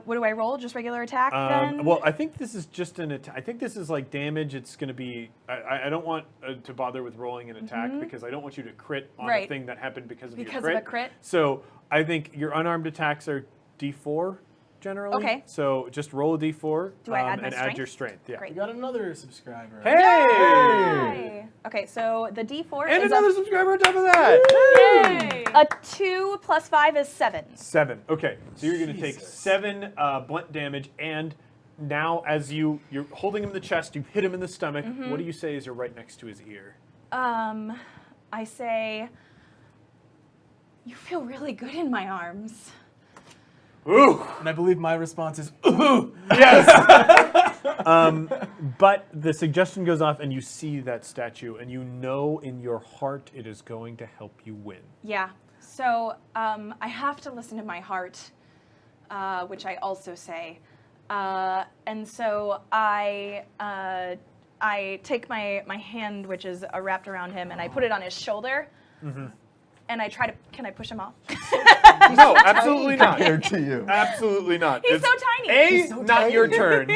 What do I roll? Just regular attack then? Well, I think this is just an attack. I think this is like damage. It's going to be. I don't want to bother with rolling an attack because I don't want you to crit on a Right. thing that happened because of your Because crit. of a crit? So I think your unarmed attacks are D4 generally. Okay. So just roll a D4 Do I add my and add strength? your strength. Yeah. We Great. got another subscriber. Hey! Yay! Okay, so the D4 And is another subscriber on top of that. Yay! a 2 plus 5 is 7. 7. Okay, so you're going to take Jesus. 7 blunt damage, and now as you're holding him in the chest, you hit him in the stomach. What do you say as you're right next to his ear? I say, you feel really good in my arms. Ooh! And I believe my response is, ooh! Yes. But the suggestion goes off, and you see that statue, and you know in your heart it is going to help you win. Yeah. So I have to listen to my heart, which I also say, and so I take my hand, which is wrapped around him, and I put it on his shoulder, and I try to. Can I push him off? No, absolutely not. Compared to you. Absolutely not. He's It's so tiny. A, He's so not tiny. your turn.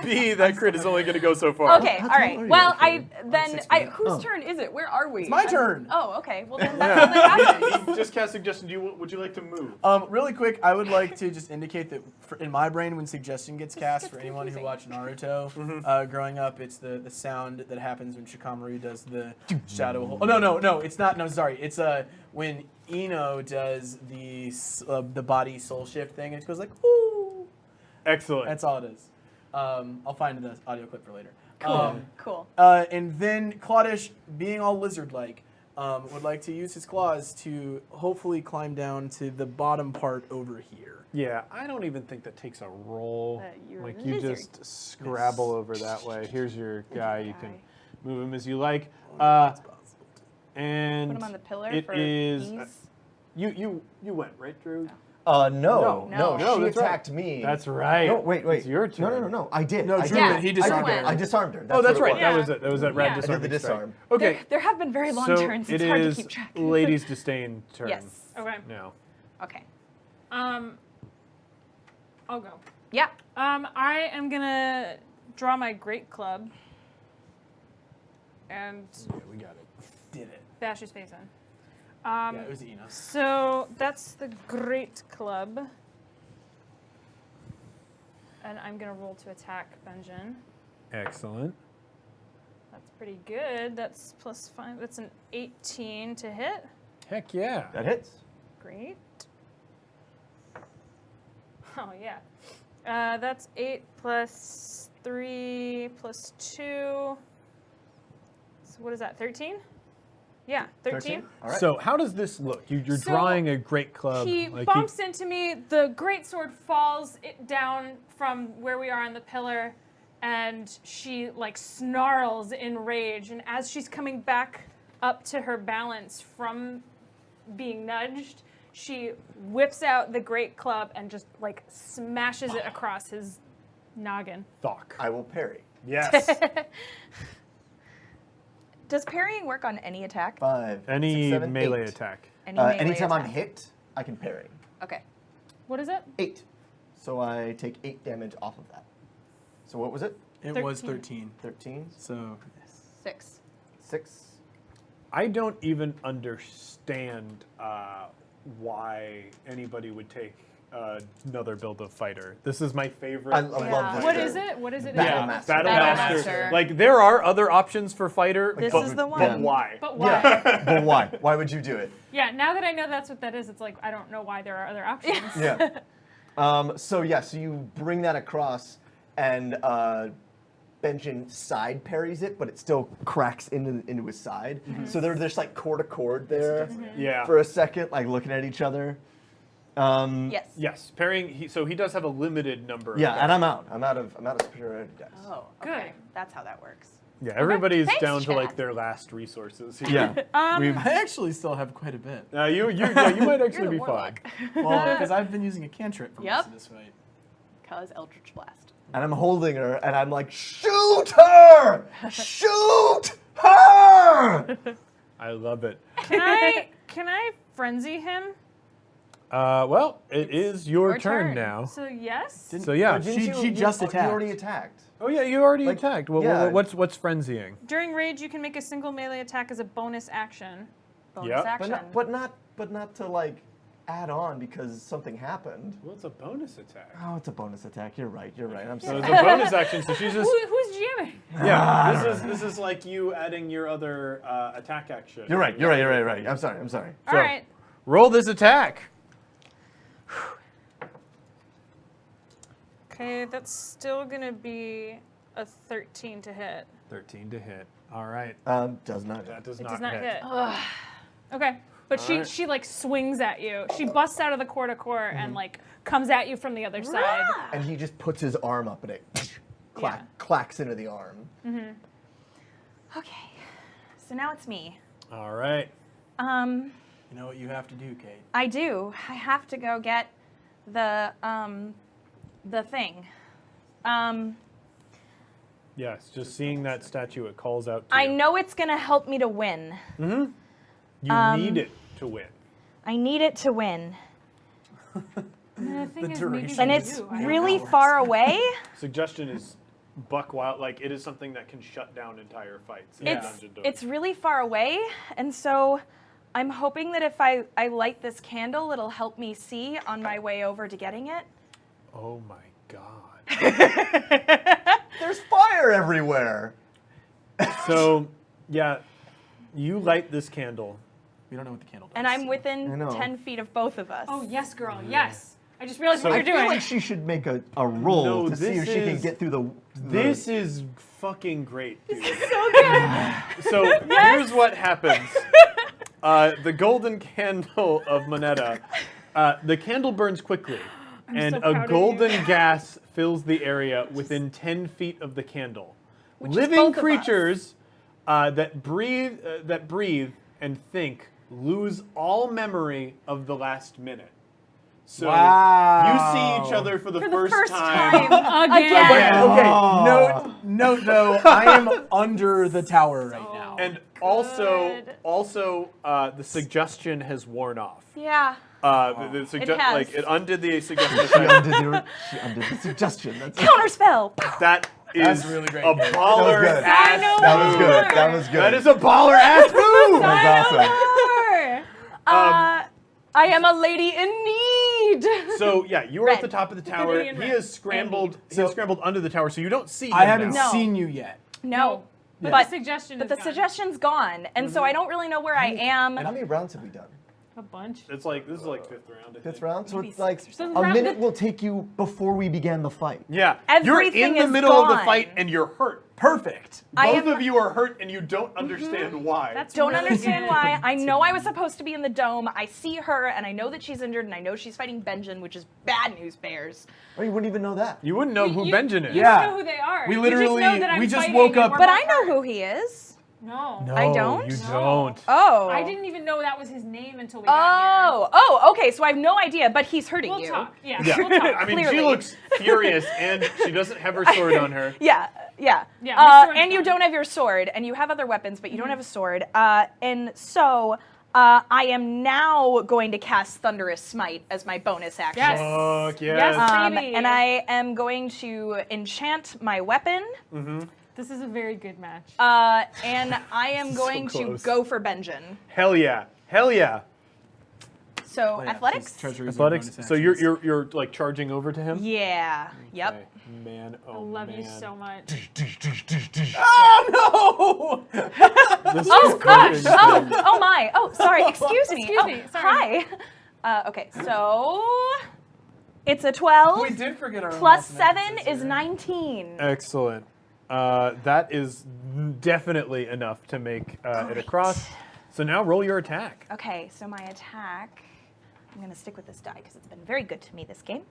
B, that crit is only going to go so far. Okay, all tall right. are you, Well, actually? whose turn is it? Where are we? It's my turn. Oh, okay. Well, then that's all that happens. He just cast suggestion. Would you like to move? Really quick, I would like to just indicate that in my brain, when suggestion gets cast, gets for anyone who confusing. watched Naruto growing up, it's the sound that happens when Shikamaru does the shadow hole. Oh, no, it's not. No, sorry. It's when Ino does the body soul shift thing, and it goes like, ooh. Excellent. That's all it is. I'll find the audio clip for later. Cool. And then Claudish, being all lizard-like, would like to use his claws to hopefully climb down to the bottom part over here. Yeah, I don't even think that takes a roll. You're Like a you lizard. just scrabble over that way. Here's your guy. You can guy. move him as you like. And Put him on the pillar it for is. ease. You went right, Drew. No, No, no, she that's right. attacked me. That's right. No, wait. It's your turn. No. I did. No, I Drew did. went. He disarmed Drew her. went. I disarmed her. Oh, that's what it right. was. That was that red Yeah. I did I did disarming the strike. disarm. Okay. There have been very long so turns. It's it hard is to keep track. Ladies Disdain turn. Yes. Okay. Now. Okay. I'll go. Yeah. I am gonna draw my great club and Yeah, we got it. Did it. bash his face in. Yeah, it was Ino. So that's the great club. And I'm gonna roll to attack Benjin. Excellent. That's pretty good. That's +5. That's an 18 to hit. Heck yeah. That hits. Great. Oh yeah. That's 8 plus 3 plus 2. So what is that? 13? Yeah, 13. All right. So how does this look? You're So, drawing a great club. He like bumps into me. The great sword falls down from where we are on the pillar, and she like snarls in rage. And as she's coming back up to her balance from being nudged, she whips out the great club and just like smashes it across his noggin. Thok. I will parry. Yes. Does parrying work on any attack? 5. Any 6, 7, melee 8. attack. Any melee Anytime I'm attack? hit, I can parry. Okay. What is it? 8. So I take 8 damage off of that. So what was it? It was 13. 13. 13. So 6. 6. I don't even understand why anybody would take another build of fighter. This is my favorite. I love this. What game. is it? What is it? Battle again? Master. Battle Battle Master. Master. Like there are other options for fighter. This but, is the one. But why? But why? Yeah. But why? Why would you do it? Yeah, now that I know that's what that is, it's like I don't know why there are other options. Yeah. So you bring that across, and Benjin side parries it, but it still cracks into his side. So they're just like cord to cord there Yeah. for a second, like looking at each other. Yes. Yes, parrying. So he does have a limited number. Yeah, of and I'm out. I'm out of superiority dice. Oh, Good. okay. That's how that works. Yeah, everybody's Thanks, down to like Chad. their last resources. Yeah. I actually still have quite a bit. You might You're actually the be fine. warlock. Well, because I've been using a cantrip for Yep. most of this fight. Cause Eldritch Blast. And I'm holding her, and I'm like, shoot her! Shoot her! I love it. Can I frenzy him? Well, it is your your turn turn. now. So yes. So yeah. Didn't she just You attacked. already attacked. Oh yeah, you already Like, attacked. yeah. What's frenzying? During rage, you can make a single melee attack as a bonus action. Bonus Yep. action. But not to like add on because something happened. Well, it's a bonus attack. Oh, it's a bonus attack. You're right. I'm So sorry. it's a bonus action. So she's just Who's GMing? yeah. This is like you adding your other attack action. You're right. I'm sorry. All So- right. Roll this attack. Okay, that's still gonna be a 13 to hit. 13 to hit. All right. Does not. That does It not does not hit. hit. Okay, but Alright. she like swings at you. She busts out of the core to core and like comes at you from the other side. And he just puts his arm up and it Yeah. clacks into the arm. Okay. So now it's me. All right. You know what you have to do, Kate? I do. I have to go get the thing. Yes. Just seeing that statue, it calls out to I you. know it's gonna help me to win. You need it to win. I need it to win. And the thing is, maybe duration. And you it's do. I don't really know. far away. Suggestion is buck wild. Like it is something that can shut down entire fights. In It's Dungeon Doors. it's really far away, and so I'm hoping that if I light this candle, it'll help me see on my way over to getting it. Oh my god. There's fire everywhere. So yeah, you light this candle. We don't know what the candle does. And I'm I within know. 10 feet of both of us. Oh yes, girl. Yes. I just realized So- what I you're feel doing. like she should make a roll No, to see if this she can is- get through the. This is fucking great, dude. so good. So here's what happens. The golden candle of Moneta, the candle burns quickly, and so proud a of golden gas fills the area within 10 feet of the candle. Which is Living both of us. creatures that breathe and think lose all memory of the last minute. So you see each other for the first time. Again. Okay, note though, I am under the tower right now. And also, Good. the suggestion has worn off. Yeah. The has. like it undid the suggestion. she undid the suggestion. That's Counterspell. That is That's really great, a Kate. baller That was good. ass I know That was move. good. That was good. That is a baller ass move. That's awesome. I am a lady in need. So yeah, you are at Red. the top of the tower. Lady in He red. has scrambled. He has scrambled under the tower, so you don't see him I haven't now. No. seen you yet. No. But But the suggestion but is the gone. suggestion's gone, and so I don't really know where I am. And how many rounds have we done? A bunch. It's like this is like fifth round. I think. Fifth round? So Maybe it's like 6 or So a round- minute will take you before we began the fight. Yeah, Everything you're in the is middle of the gone. fight and you're hurt. Perfect. I Both am- of you are hurt and you don't understand why. That's Don't really understand good. why. I know I was supposed to be in the dome. I see her, and I know that she's injured, and I know she's fighting Benjin, which is bad news bears. Oh, you wouldn't even know that. You wouldn't know who You- Benjin is. You Yeah. don't know who they are. We You literally- just know that I'm we just fighting woke and up- we're But both I know hurt. who he is. No. No, I don't? You No. don't. Oh. I didn't even know that was his name until we got Oh, okay. So I have no idea, but he's hurting here. We'll you. talk. Yeah, Yeah. we'll talk. I mean, she Clearly. looks furious and she doesn't have her sword on her. Yeah. Yeah, my sword's And you fine. don't have your sword, and you have other weapons, but you don't have a sword. And so I am now going to cast Thunderous Smite as my bonus action. Yes. Fuck yes. Yes. Baby. And I am going to enchant my weapon, This is a very good match. and I am going to close. go for Benjin. Hell yeah. Hell yeah. So Oh, yeah, athletics? his treasure is Athletics. bonus So you're actions. you're like charging over to him. Yeah. Yep. Okay. Man, I oh love man. you so much. Oh no! This Oh is gosh! crazy. Oh my! Oh, sorry. Excuse me. Excuse Oh, me, sorry. Hi. Okay, so it's a 12 We did forget our own plus awesome 7 entrances is here. 19. Excellent. That is definitely enough to make it across. So now roll your attack. Okay, so my attack. I'm gonna stick with this die because it's been very good to me this game.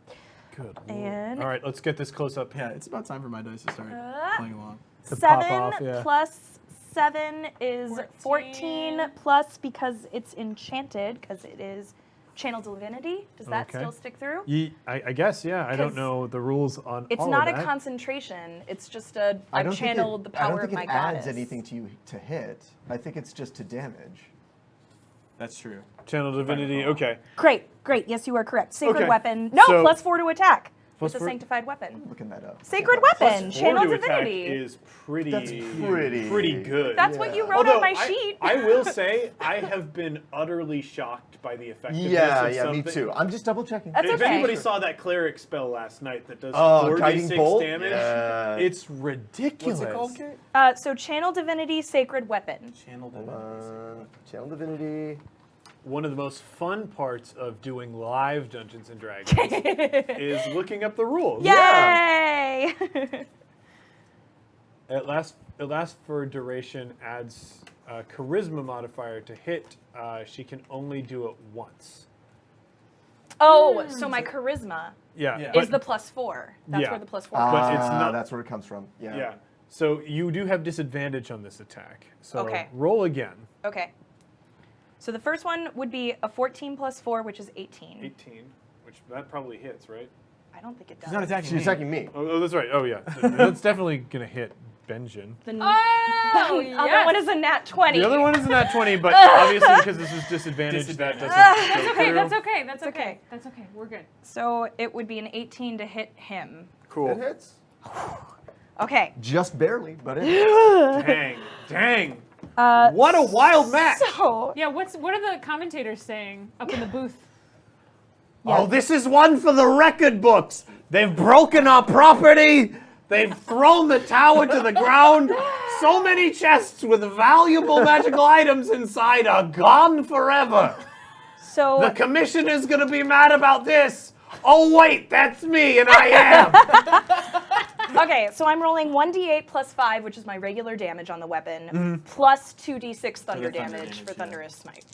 Good. And All right, let's get this close up. Yeah, it's about time for my dice to start playing along. To pop 7 off, yeah. plus 7 is 14. 14 plus because it's enchanted because it is channel divinity. Does that Okay. still stick through? I guess, yeah. I don't 'Cause know the rules on It's all not of a that. concentration. It's just a I I've don't think channeled the power of my I don't think it adds goddess. anything to you to hit. I think it's just to damage. That's true. Channel Divinity, okay. Great. Yes, you are correct. Sacred Okay. weapon. No, So- plus 4 to attack. Plus It's a 4 sanctified weapon. Looking that up. Sacred Hold on. weapon. Channel Four to attack divinity. is pretty, That's pretty- good. That's what you wrote Although on my I, sheet. I will say I have been utterly shocked by the effectiveness Yeah, of yeah, me something. too. I'm just double checking. That's If okay. anybody saw that cleric spell last night that does Oh, guiding 4d6 bolt? damage, Yeah. it's ridiculous. What's it called, Kate? So channel divinity, sacred weapon. Channel Hold divinity. on. Channel Divinity. One of the most fun parts of doing live Dungeons and Dragons is looking up the rules. Yay! It lasts for duration, adds a charisma modifier to hit. She can only do it once. Oh, so my charisma Yeah. Yeah. but- is the plus 4. That's Yeah. where the plus 4 But it's Ah, not- that's where it comes from. Yeah. yeah. So you do have disadvantage on this attack. So Okay. roll again. Okay. So the first one would be a 14 plus 4, which is 18. 18, which that probably hits, right? I don't think it does. She's not attacking She's me. attacking me. Oh, that's right. Oh, yeah. That's definitely going to hit Benjin. The Oh, the other one is a nat 20. The other one is not 20, but obviously because this is disadvantage, that doesn't That's go okay, through. that's okay, that's It's okay. okay. That's okay, we're good. So it would be an 18 to hit him. Cool. It hits. Okay. Just barely, but it hits. Dang. Uh, What a wild match. So Yeah, what are the commentators saying up in the booth? Oh, this is one for the record books. They've broken our property. They've thrown the tower to the ground. So many chests with valuable magical items inside are gone forever. so The commissioner's gonna be mad about this. Oh wait, that's me, and I am. okay, so I'm rolling 1d8 plus 5, which is my regular damage on the weapon, plus 2d6 thunder the thunder damage for damage, yeah. Thunderous Smite.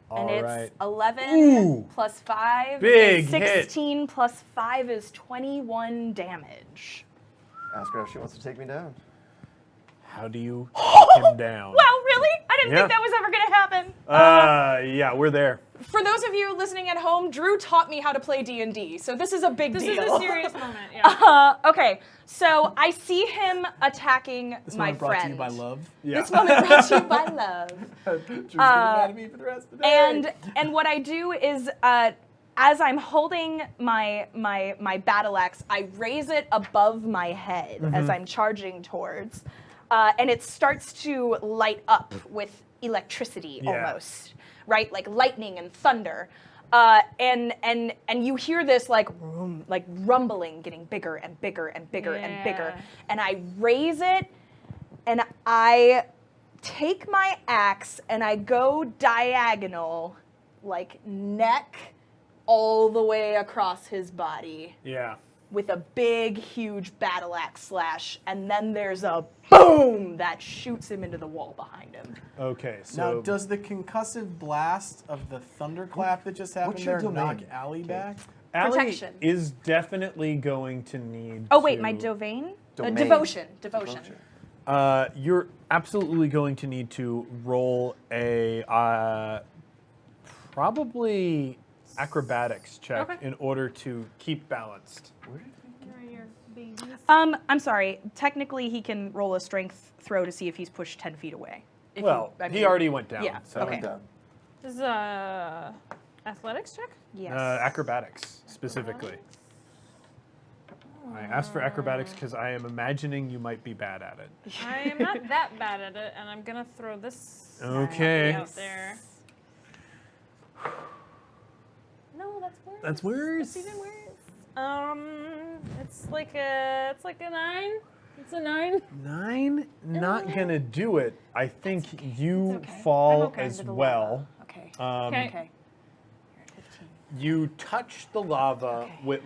All And right. it's 11 Ooh. plus 5 Big is hit. 16 plus 5 is 21 damage. Ask her if she wants to take me down. How do you take him down? Wow, really? I didn't Yeah. think that was ever going to happen. Yeah, we're there. For those of you listening at home, Drew taught me how to play D&D, so this is a big This deal. is a serious moment, yeah. Okay, so I see him attacking This my moment brought to friend. you by love. Yeah. This moment brought to you by love. Drew's gonna be mad at me for the rest of the day. And what I do is, as I'm holding my battle axe, I raise it above my head as I'm charging towards, and it starts to light up with electricity Yeah. almost, right? Like lightning and thunder. And you hear this like rumbling getting bigger and bigger and bigger and bigger. Yeah. And I raise it and I take my axe and I go diagonal, like neck all the way across his body Yeah. with a big, huge battle axe slash. And then there's a boom that shoots him into the wall behind him. Okay, Now, so does the concussive blast of the thunderclap that just happened your there knock domain, Allie Kate? back? Allie protection. is definitely going to need. Oh, wait, to- my domain? Domain. Devotion. You're absolutely going to need to roll a probably acrobatics check Okay. in order to keep balanced. I'm sorry. Technically, he can roll a strength throw to see if he's pushed 10 feet away. If Well, I he mean- already went down. Yeah, So. okay. Down. This is a athletics check? Yes. Acrobatics specifically. I asked for acrobatics because I am imagining you might be bad at it. I am not that bad at it, and I'm gonna throw this Okay. out there. that's worse. That's worse. That's even worse. It's like a 9. It's a 9. 9, not gonna do it. I think you It's okay. fall I'm okay as under the well. lava. Okay. Okay. Okay. You're at 15. You touch the lava with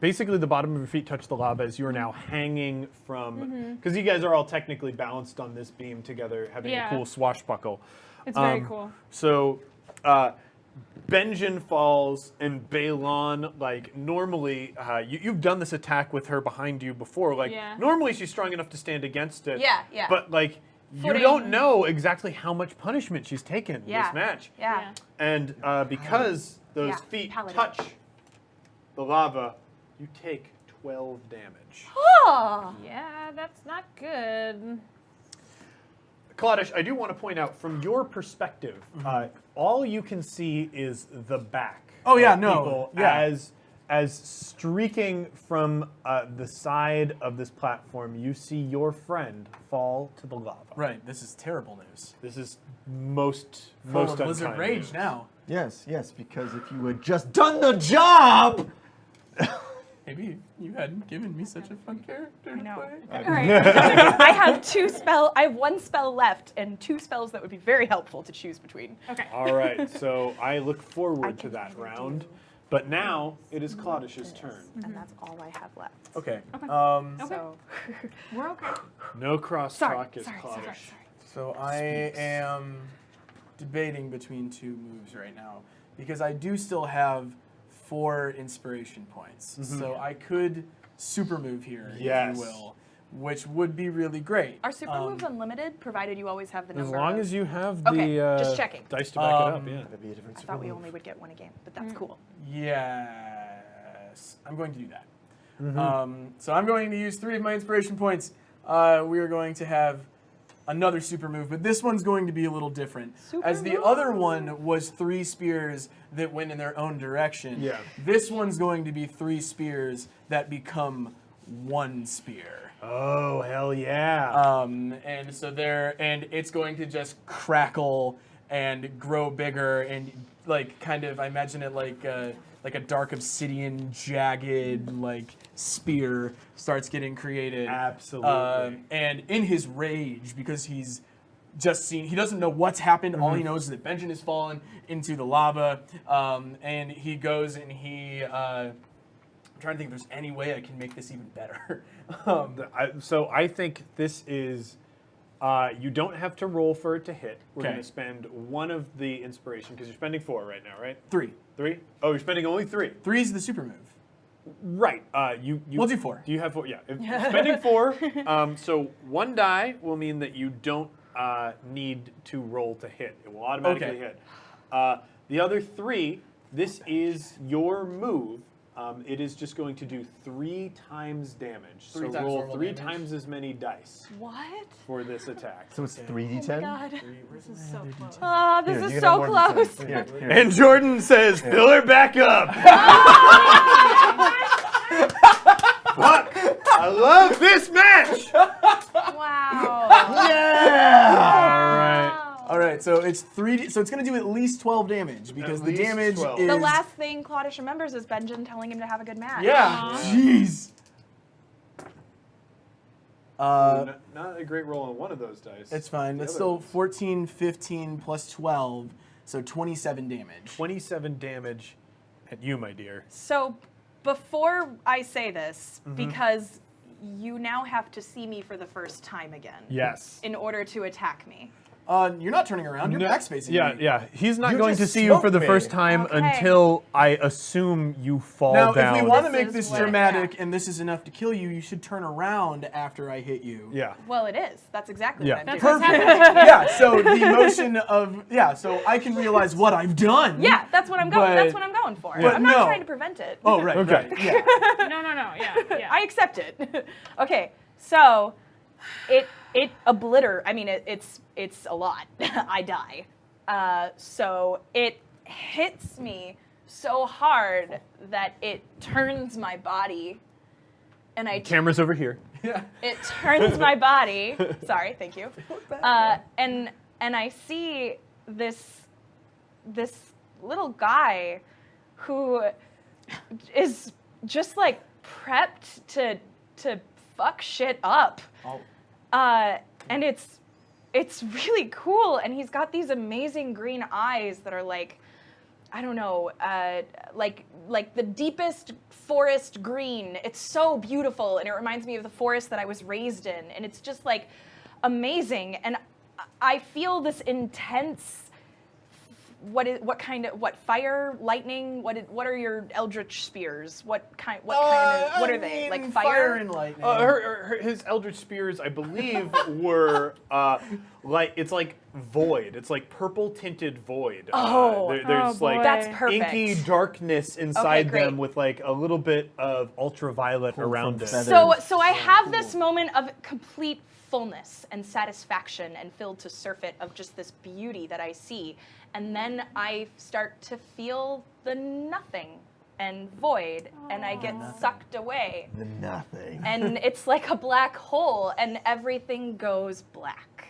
basically the bottom of your feet touch the lava as you are now hanging from because you guys are all technically balanced on this beam together, having Yeah. a cool swashbuckle. It's very cool. So, Benjin falls, and Balon, normally, you've done this attack with her behind you before. Yeah. Normally she's strong enough to stand against it. Yeah, yeah. But, you Footing. don't know exactly how much punishment she's taken Yeah. this match. Yeah. And because those Yeah, feet paladin. touch the lava, you take 12 damage. Oh. Yeah, that's not good. Kaladish, I do want to point out, from your perspective, all you can see is the back. Oh, yeah, of no, people yeah. as streaking from the side of this platform, you see your friend fall to the lava. Right. This is terrible news. This is most Full of Blizzard unkind rage news. now. Yes, because if you had just done the job. Maybe you hadn't given me such a fun character to know. play. All right. I have one spell left and 2 spells that would be very helpful to choose between. Okay. All right, so I look forward to can that either round. do But now it is Kalodish's turn. And that's all I have left. Okay. So We're okay. No crosstalk sorry, is sorry, Kalodish. sorry. So I am debating between 2 moves right now because I do still have 4 inspiration points. So I could super move here, Yes. if you will, which would be really great. Are super moves unlimited, provided you always have the number? As long of- as you have Okay, the just checking. dice to back it up, yeah. That'd be a different I thought we super only would get 1 a game, but Mm. that's cool. Yes, I'm going to do that. So I'm going to use 3 of my inspiration points. We are going to have another super move, but this one's going to be a little different. As the other one was 3 spears that went in their own direction, Yeah. this one's going to be 3 spears that become 1 spear. Oh, hell yeah. And so and it's going to just crackle and grow bigger and I imagine it like a dark obsidian jagged spear starts getting created. Absolutely. And in his rage, because he doesn't know what's happened. All he knows is that Benjin has fallen into the lava, and he goes and I'm trying to think if there's any way I can make this even better. So I think this is, you don't have to roll for it to hit. We're Okay. going to spend 1 of the inspiration, because you're spending 4 right now, right? 3. 3? Oh, you're spending only 3. 3 is the super move. Right. You We'll do 4. Do you have 4? Yeah. If you're spending 4. So 1 die will mean that you don't need to roll to hit. It will automatically hit. The other 3, this is your move. It is just going to do 3 times damage. 3 so times roll normal 3 damage. times as many dice What? for this attack. So it's 3d10? God. This is so close. Oh, this Here, is you can so have more than close. 10. Here, here. And Jordan says, fill her back up. Fuck! I love this match! Wow. Yeah! All right, so it's 3D. So it's going to do at least 12 damage because At the least damage 12. is The last thing Claudius remembers is Benjin telling him to have a good match. Yeah. Jeez. Not a great roll on one of those dice. It's fine. The It's other still ones. 14, 15 plus 12, so 27 damage. 27 damage at you, my dear. So before I say this, Mm-hmm. because you now have to see me for the first time again Yes. in order to attack me. You're not turning around. You're backspacing. Yeah, me. yeah. He's not You going to just see you for the smoked first me. time Okay. until I assume you fall Now, down. if we want to This make is this what- dramatic and this is enough to kill you, you should turn around after I hit you. Yeah. Well, it is. That's exactly Yeah. what I'm That's doing. what's happening. Yeah, so the motion of so I can realize what I've done. Yeah, that's what I'm going. But- That's what I'm going for. but I'm not no. trying to prevent it. Oh, right. Okay. Right, yeah. No. Yeah. Yeah. I accept it. Okay, so it obliterates. I mean, it's a lot. I die. So it hits me so hard that it turns my body, and Camera's over here. it turns my body. Sorry, thank you. And I see this little guy who is just like prepped to fuck shit up. Oh. And it's really cool, and he's got these amazing green eyes that are like, I don't know, like the deepest forest green. It's so beautiful, and it reminds me of the forest that I was raised in, and it's just like amazing. And I feel this intense. What fire, lightning? What are your eldritch spears? What are they? Like fire? and lightning. His eldritch spears, I believe, were it's like void. It's like purple tinted void. There's boy. like That's perfect. inky darkness inside great. them with like a little bit of ultraviolet around it. feathers. So I have this moment of complete fullness and satisfaction and filled to surfeit of just this beauty that I see. And then I start to feel the nothing and void, and I get sucked away. The nothing. And it's like a black hole, and everything goes black.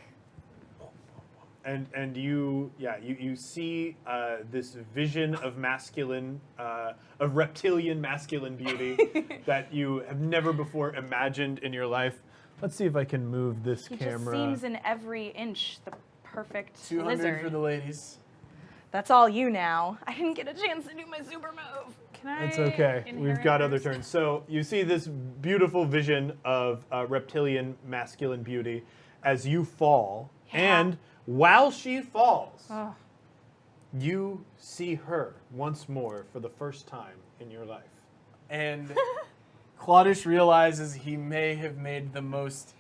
And you see this vision of masculine, of reptilian masculine beauty that you have never before imagined in your life. Let's see if I can move this He camera. just seems in every inch the perfect 200 lizard. for the ladies. That's all you now. I didn't get a chance to do my super move. Can I? It's okay. We've inherit got other hers? turns. So you see this beautiful vision of reptilian masculine beauty as you fall, and while she falls, you see her once more for the first time in your life. And Claudius realizes he may have made the most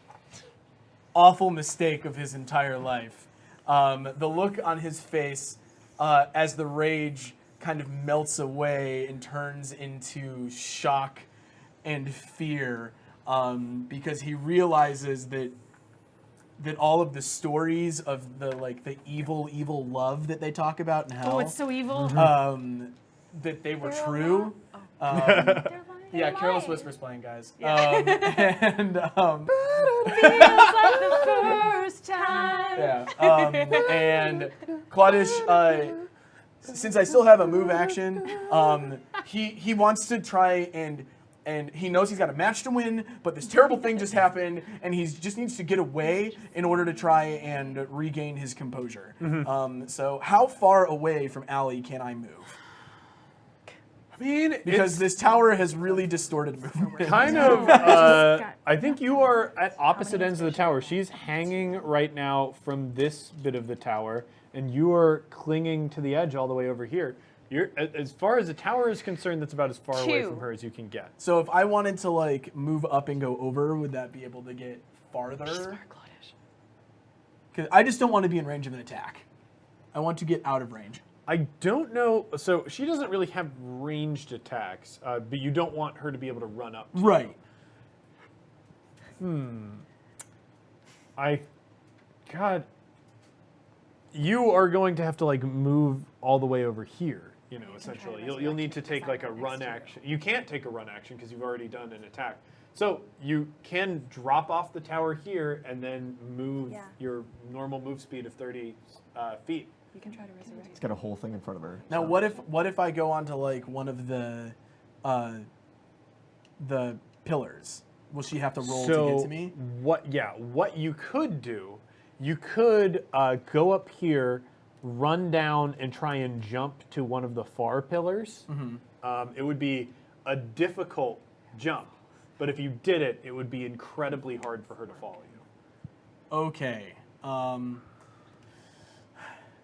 awful mistake of his entire life. The look on his face as the rage kind of melts away and turns into shock and fear, because he realizes that all of the stories of the evil love that they talk about in hell, Oh, it's so evil. that they were true. Yeah, Careless Whisper's playing, guys. And Feels like the first time. yeah, and Claudius, since I still have a move action, he wants to try and he knows he's got a match to win, but this terrible thing just happened, and he just needs to get away in order to try and regain his composure. So how far away from Allie can I move? I mean, Because this tower has really distorted movement. kind of. I think you are at opposite ends of the tower. She's hanging right now from this bit of the tower, and you are clinging to the edge all the way over here. You're, as far as the tower is concerned, that's about as far away from her as you can get. So if I wanted to like move up and go over, would that be able to get farther? Because I just don't want to be in range of an attack. I want to get out of range. I don't know. So she doesn't really have ranged attacks, but you don't want her to be able to run up. Right. God, you are going to have to like move all the way over here. You know, essentially, you'll need to take like a run action. You can't take a run action because you've already done an attack. So you can drop off the tower here and then move your normal move speed of 30 feet. You can try to resurrect. It's got a whole thing in front of her. Now, what if I go onto like one of the pillars? Will she have to roll to get to me? What you could do, you could go up here, run down, and try and jump to one of the far pillars. It would be a difficult jump, but if you did it, it would be incredibly hard for her to follow you. Okay.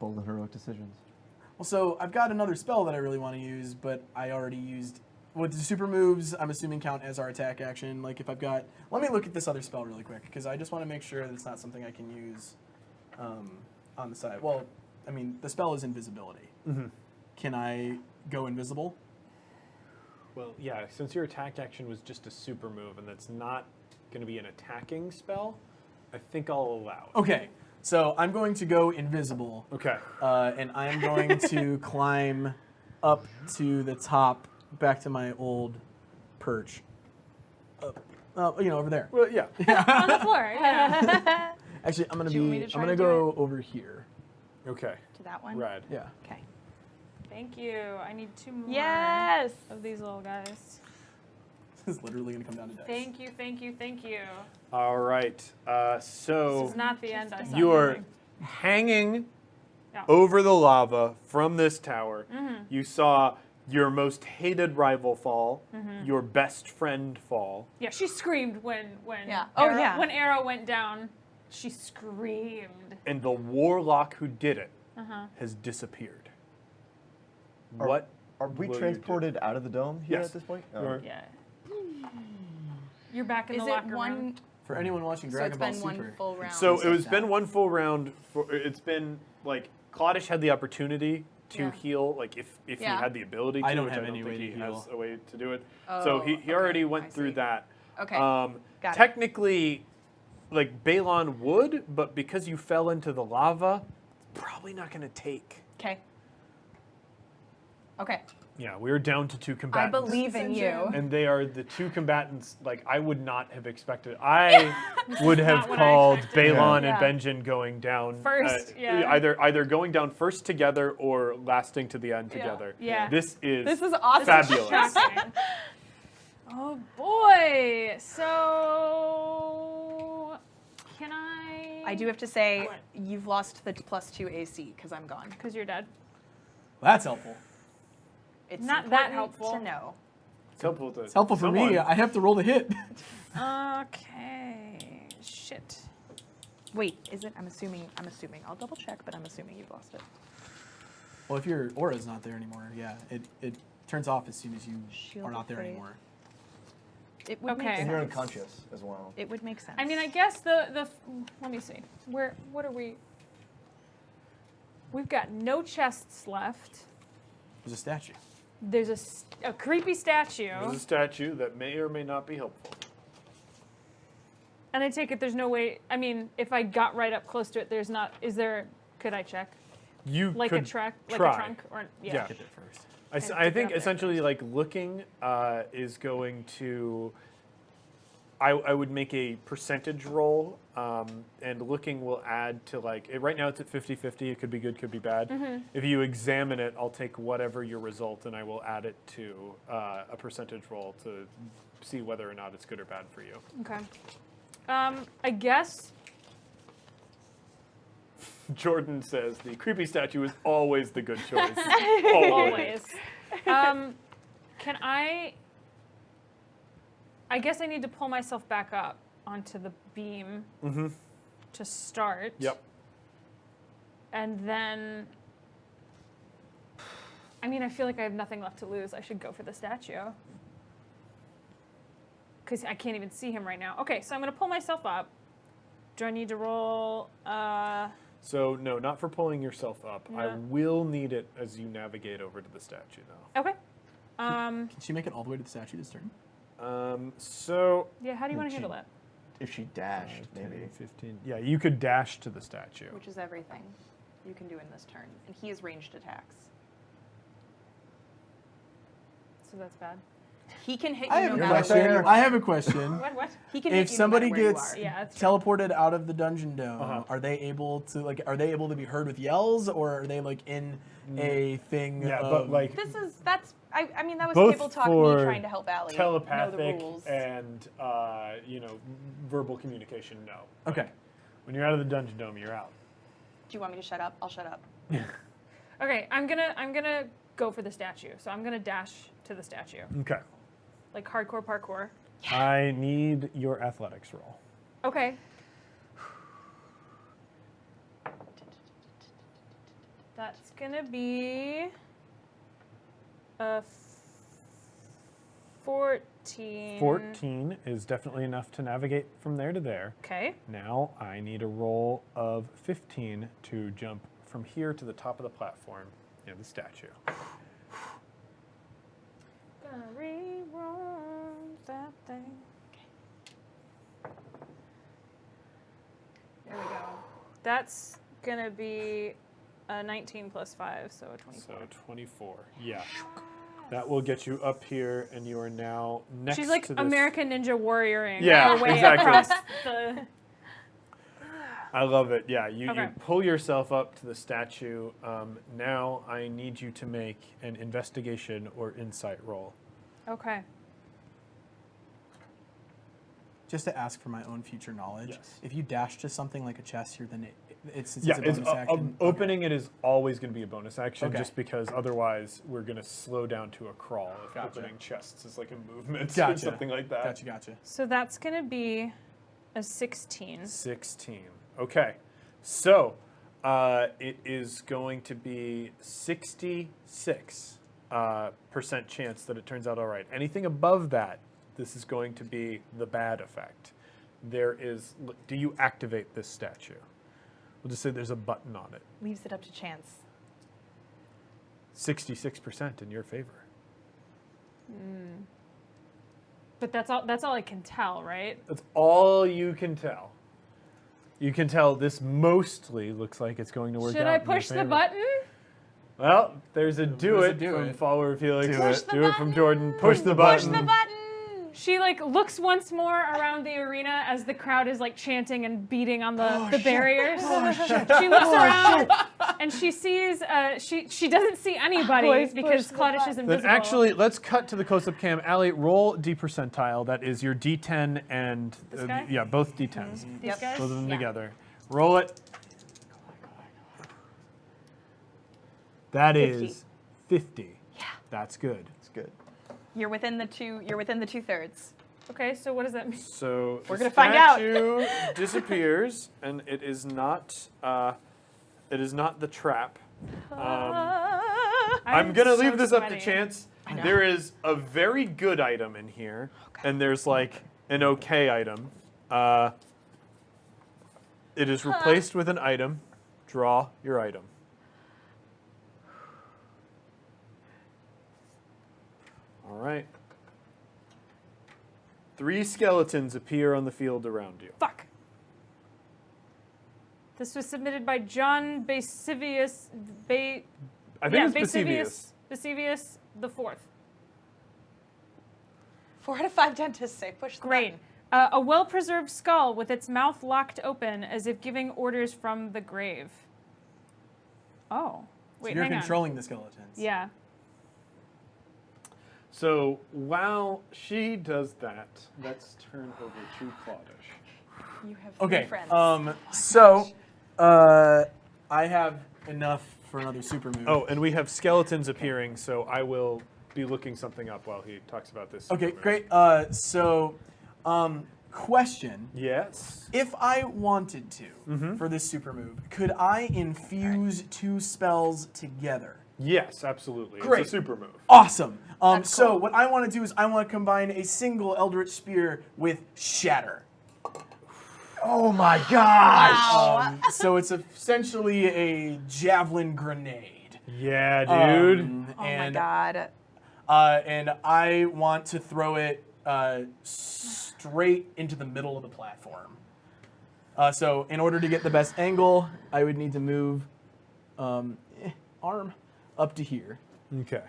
Bold and heroic decisions. Well, so I've got another spell that I really want to use, but I already used. What the super moves, I'm assuming, count as our attack action. Like if I've got, let me look at this other spell really quick because I just want to make sure that it's not something I can use on the side. Well, I mean, the spell is invisibility. Can I go invisible? Well, yeah, since your attack action was just a super move and that's not going to be an attacking spell, I think I'll allow it. Okay, so I'm going to go invisible. Okay. And I'm going to climb up to the top, back to my old perch. Over there. Well, yeah. On the floor. Yeah. Actually, I'm Do you want me to I'm try gonna to do go over here. Okay. To that one? Rad. Yeah. Okay. Thank you. I need 2 more Yes. of these little guys. This is literally going to come down to dice. Thank you, thank you, thank you. All right. This So is not the end I saw you're coming. hanging Yeah. over the lava from this tower. You saw your most hated rival fall, your best friend fall. Yeah, she screamed when Yeah. Oh, Arrow, yeah. when Arrow went down. She screamed. And the warlock who did it has disappeared. What Are we will you do? transported out of the dome here Yes. at this point? Oh. You're- Yeah. You're back in Is the it locker room. one? For anyone watching So Dragon it's Ball been Super. one full round. So it was that. been one full round. It's been like Claudish had the opportunity to Yeah. heal, like if he Yeah. had the ability to. I don't which have I don't any think way he to heal. has a way to do it. Oh, So he okay, already I went through see. that. Okay. Um, Got it. technically, like Balon would, but because you fell into the lava, it's probably not going to take. Okay. Okay. Yeah, we were down to 2 I combatants. believe in you. And they are the 2 combatants, like, I would not have expected. I would have not what I called expected. Balon Yeah. and Benjin going down. First, yeah. Either going down first together or lasting to the end together. Yeah. This is awesome. fabulous. Shocking. Oh boy. So can I? I do have to say, What? you've lost the +2 AC because I'm gone. Because you're dead. That's helpful. It's Not that important helpful. to know. It's helpful to It's helpful for me. someone. I have to roll the hit. Okay. Shit. Wait, is it? I'm assuming. I'll double check, but I'm assuming you've lost it. Well, if your aura's not there anymore, yeah, it turns off as soon as you Shield are not of there Faith. anymore. It would Okay. make And sense. you're unconscious as well. It would make sense. I mean, I guess the let me see. What are we? We've got no chests left. There's a statue. There's a creepy statue, There's a statue that may or may not be helpful. and I take it there's no way. I mean, if I got right up close to it, there's not. Is there? Could I check? You Like could a trunk, try. or Yeah. Get there first. I to think get up there essentially like looking is going to. I would make a percentage roll, and looking will add to like right now it's at 50-50. It could be good, could be bad. If you examine it, I'll take whatever your result and I will add it to a percentage roll to see whether or not it's good or bad for you. Okay. I guess. Jordan says the creepy statue is always the good choice. Always. Can I? I guess I need to pull myself back up onto the beam to start. Yep. And then, I mean, I feel like I have nothing left to lose. I should go for the statue. Because I can't even see him right now. Okay, so I'm going to pull myself up. Do I need to roll? So no, not for pulling yourself up. I Yeah. will need it as you navigate over to the statue though. Okay. Can she make it all the way to the statue this turn? So Yeah, how do you want to handle that? If she dashed, 10, maybe. 15. Yeah, you could dash to the statue. which is everything you can do in this turn, and he has ranged attacks. So that's bad. He can hit you I have no a matter right question. where you there. are. I have a question. What? He can If hit you somebody no matter where gets you are. Yeah, that's true. teleported out of the dungeon dome, Uh-huh. are they able to are they able to be heard with yells, or are they like in a thing? Yeah, of, but like I mean, that was Both table talk, for me trying to help Allie know the telepathic rules. and verbal communication, no. okay. When you're out of the dungeon dome, you're out. Do you want me to shut up? I'll shut up. Okay, I'm gonna go for the statue. So I'm gonna dash to the statue, Okay. like hardcore parkour. I need your athletics roll. Okay. That's gonna be a 14. 14 is definitely enough to navigate from there to there. Okay. Now I need a roll of 15 to jump from here to the top of the platform near the statue. Gonna re-roll that thing. There we go. That's gonna be a 19 plus 5, so a 24. So 24. Yeah. That will get you up here, and you are now next She's like to this. American Ninja Warrioring Yeah, her way exactly. across the. I love it. Yeah, you Okay. pull yourself up to the statue. Now I need you to make an investigation or insight roll. Okay. Just to ask for my own future knowledge, Yes. if you dash to something like a chest here, then it's Yeah, a bonus action. opening it is always going to be a bonus action, Okay. just because otherwise we're going to slow down to a crawl if Gotcha. opening chests is like a movement or Gotcha. something like that. Gotcha. So that's going to be a 16. 16. Okay, so it is going to be 66% chance that it turns out all right. Anything above that, this is going to be the bad effect. Do you activate this statue? We'll just say there's a button on it. Leaves it up to chance. 66% in your favor. But that's all I can tell, right? That's all you can tell. You can tell this mostly looks like it's going to work out. Should I in your push the favor. button? Well, there's a do There's a it do from it. follower Felix. Push the Do it from button. Jordan. Push the Push button. the button! She like looks once more around the arena as the crowd is like chanting and beating on the barriers. She looks around and she sees she doesn't see anybody Always because push the Claudish is button. invisible. Then actually, let's cut to the close-up cam. Allie, roll D percentile. That is your D10 and This guy? yeah, both D10s. these guys. Both of them Yeah. together. Roll it. That 50. is 50. Yeah. That's good. It's good. You're within the 2/3. Okay, so what does that mean? So We're the gonna find out. statue disappears, and it is not the trap. I'm gonna so leave this up to sweaty. chance. know. There is a very good item in here, and there's like an okay item. It is replaced with an item. Draw your item. All right. 3 skeletons appear on the field around you. Fuck. This was submitted by John Basivius. I think it's Basivius. Basivius the fourth. 4 out of 5 dentists say push the Great. button. A well-preserved skull with its mouth locked open as if giving orders from the grave. Oh. Wait, So you're hang on. controlling the skeletons. Yeah. So while she does that, let's turn over to Claudish. You have 3 Okay. friends. So I have enough for another super move. Oh, and we have skeletons appearing, so I will be looking something up while he talks about this. Okay, supermove. great. Question. Yes. If I wanted to, for this super move, could I infuse 2 spells together? Yes, absolutely. Great. It's a super move. Awesome. That's So cool. what I want to do is I want to combine a single Eldritch Spear with Shatter. Oh my gosh! Wow. So it's essentially a javelin grenade. Yeah, dude. Oh and, my god. And I want to throw it straight into the middle of the platform. So in order to get the best angle, I would need to move arm up to here, Okay.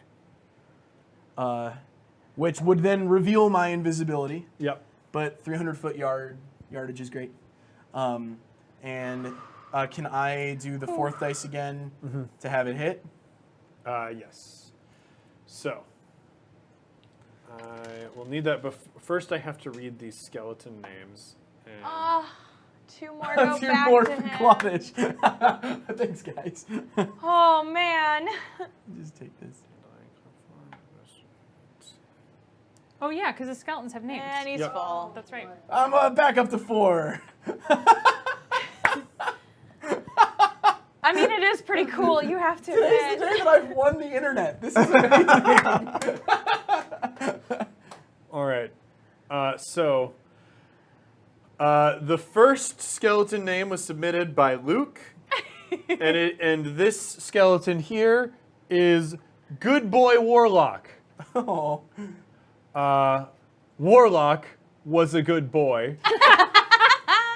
which would then reveal my invisibility. Yep. But 300-foot yardage is great. And can I do the 4th dice again to have it hit? Yes. So I will need that. First, I have to read these skeleton names. And Oh, 2 more go 2 back more to for him. Claudish. Thanks, guys. Oh man. Just take this. Oh yeah, because the skeletons have names. And he's Yep. full. That's right. I'm back up to 4. I mean, it is pretty cool. You have to Today's the admit. day that I've won the internet. This is amazing. All right. So the first skeleton name was submitted by Luke, and this skeleton here is Good Boy Warlock. Oh. Warlock was a good boy.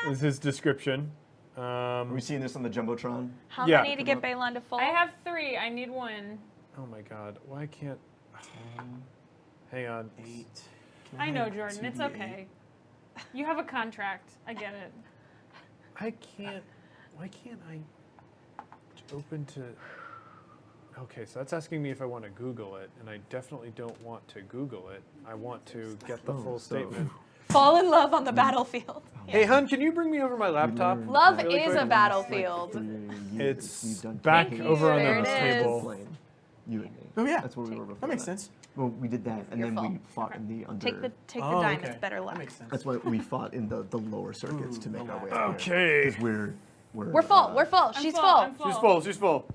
Is his description. Are we seeing this on the Jumbotron? How Yeah. many to get Balon to full? I have 3. I need 1. Oh my God! Why can't? Hang on. 8. I know, Jordan. It's okay. You have a contract. I get it. I can't Why can't I open to? Okay, so that's asking me if I want to Google it, and I definitely don't want to Google it. I want to get the full statement. Fall in love on the battlefield. Hey, hun, can you bring me over my laptop? Love really is quick? a battlefield. It's back Thank over you. on There the it table. is. You and me. Oh yeah, That's where we were before. that makes sense. Well, we did that, and You're then we full. fought in the under. Take the Oh, diamond. okay. It's better luck. That makes sense. That's why we fought in the lower circuits to make our way up here. Okay. Because We're full. We're full. She's full. I'm She's full. She's full.